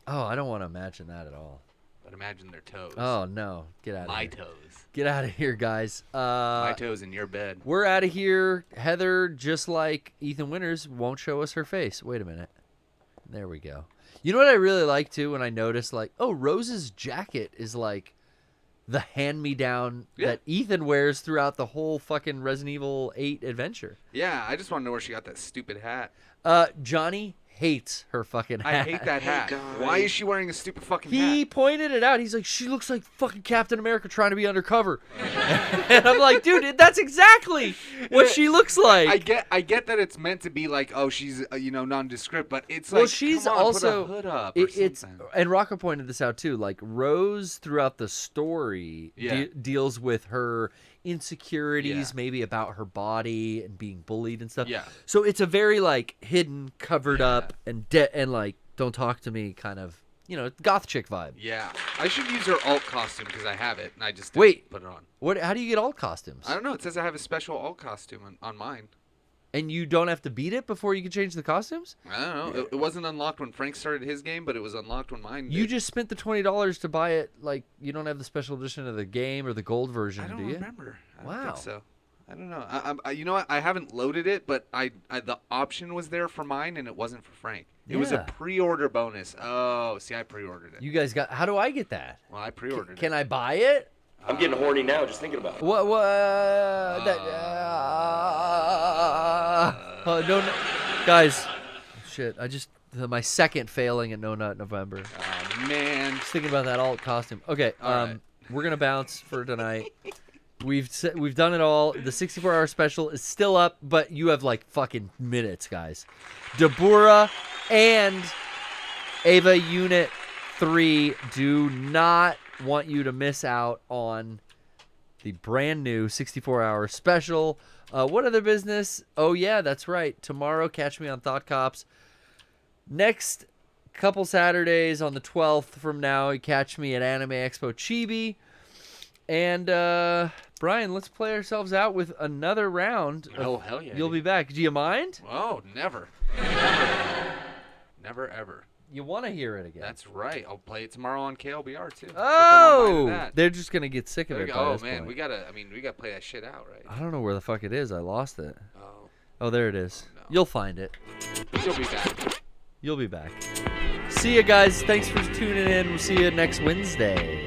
Oh, I don't want to imagine that at all. But imagine their toes. Oh no! Get out of My here. toes. Get out of here, guys. My toes in your bed. We're out of here. Heather, just like Ethan Winters, won't show us her face. Wait a minute. There we go. You know what I really like too when I noticed, like, oh, Rose's jacket is like the hand-me-down that Ethan wears throughout the whole fucking Resident Evil 8 adventure. Yeah, I just want to know where she got that stupid hat. Johnny hates her fucking hat. I hate that hat. Why is she wearing a stupid fucking hat? He pointed it out. He's like, she looks like fucking Captain America trying to be undercover. And I'm like, dude, that's exactly what she looks like. I get that it's meant to be like, oh, she's nondescript, but it's like, Well, she's come on, also put a hood up or it's something. and Rocco pointed this out too. Like Rose throughout the story deals with her insecurities, maybe about her body and being bullied and stuff. Yeah. So it's a very like hidden, covered up, and like don't talk to me kind of goth chick vibe. Yeah, I should use her alt costume because I have it and I just didn't put it on. What? How do you get alt costumes? I don't know. It says I have a special alt costume on mine. And you don't have to beat it before you can change the costumes? I don't know. It wasn't unlocked when Frank started his game, but it was unlocked when mine did. You just spent the $20 to buy it. Like, you don't have the special edition of the game or the gold version, I don't do you? remember. I don't Wow. think so. I don't know. You know what? I haven't loaded it, but the option was there for mine, and it wasn't for Frank. It was a Yeah. pre-order bonus. Oh, see, I pre-ordered it. You guys got... How do I get that? Well, I pre-ordered it. Can I buy it? I'm getting horny now just thinking about it. What? No, guys. Shit, my second failing at No Nut November. Oh, man. Just thinking about that alt costume. Okay, All right. we're gonna bounce for tonight. We've done it all. The 64-hour special is still up, but you have like fucking minutes, guys. Deborah and Ava Unit 3 do not want you to miss out on the brand new 64-hour special. What other business? Oh yeah, that's right. Tomorrow, catch me on Thought Cops. Next couple Saturdays on the 12th from now, you catch me at Anime Expo Chibi. And Brian, let's play ourselves out with another round. Oh, hell yeah. You'll be back. Do you mind? Oh, never. Never, ever. You want to hear it again? That's right. I'll play it tomorrow on KLBR too. Oh, they're just gonna get sick of it. By Oh this man, point. we gotta play that shit out, right? I don't know where the fuck it is. I lost it. Oh. Oh, there it is. No. You'll find it. You'll be back. You'll be back. See you guys. Thanks for tuning in. We'll see you next Wednesday.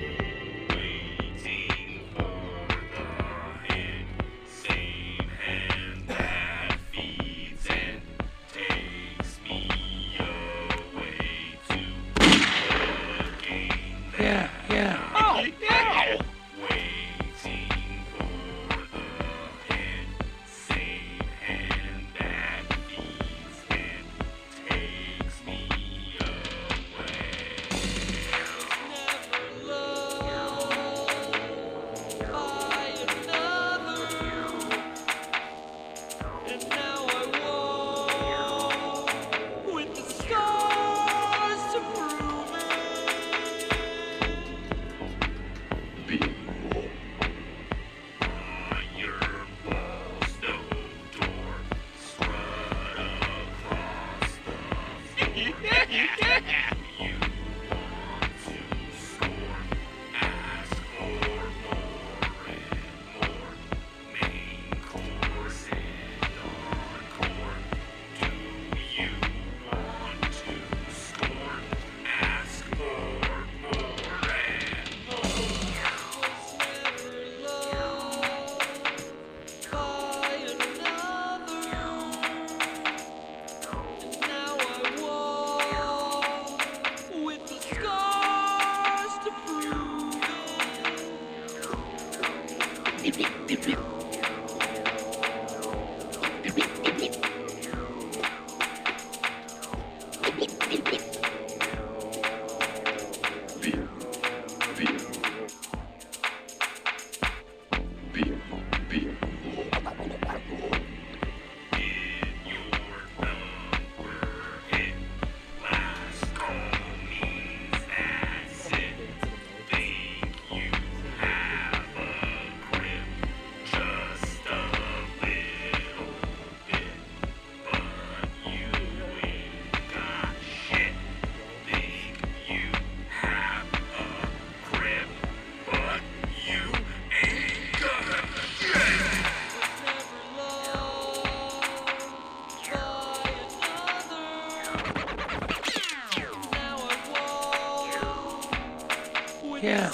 Yeah.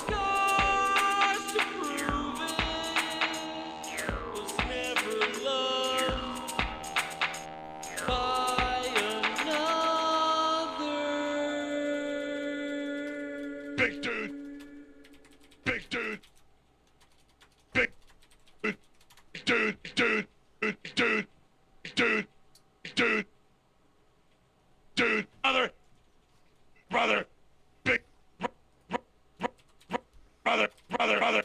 Big dude. Big dude. Big dude. Dude. Dude. Dude. Dude. Dude. Dude. Brother. Brother. Big. Brother. Brother.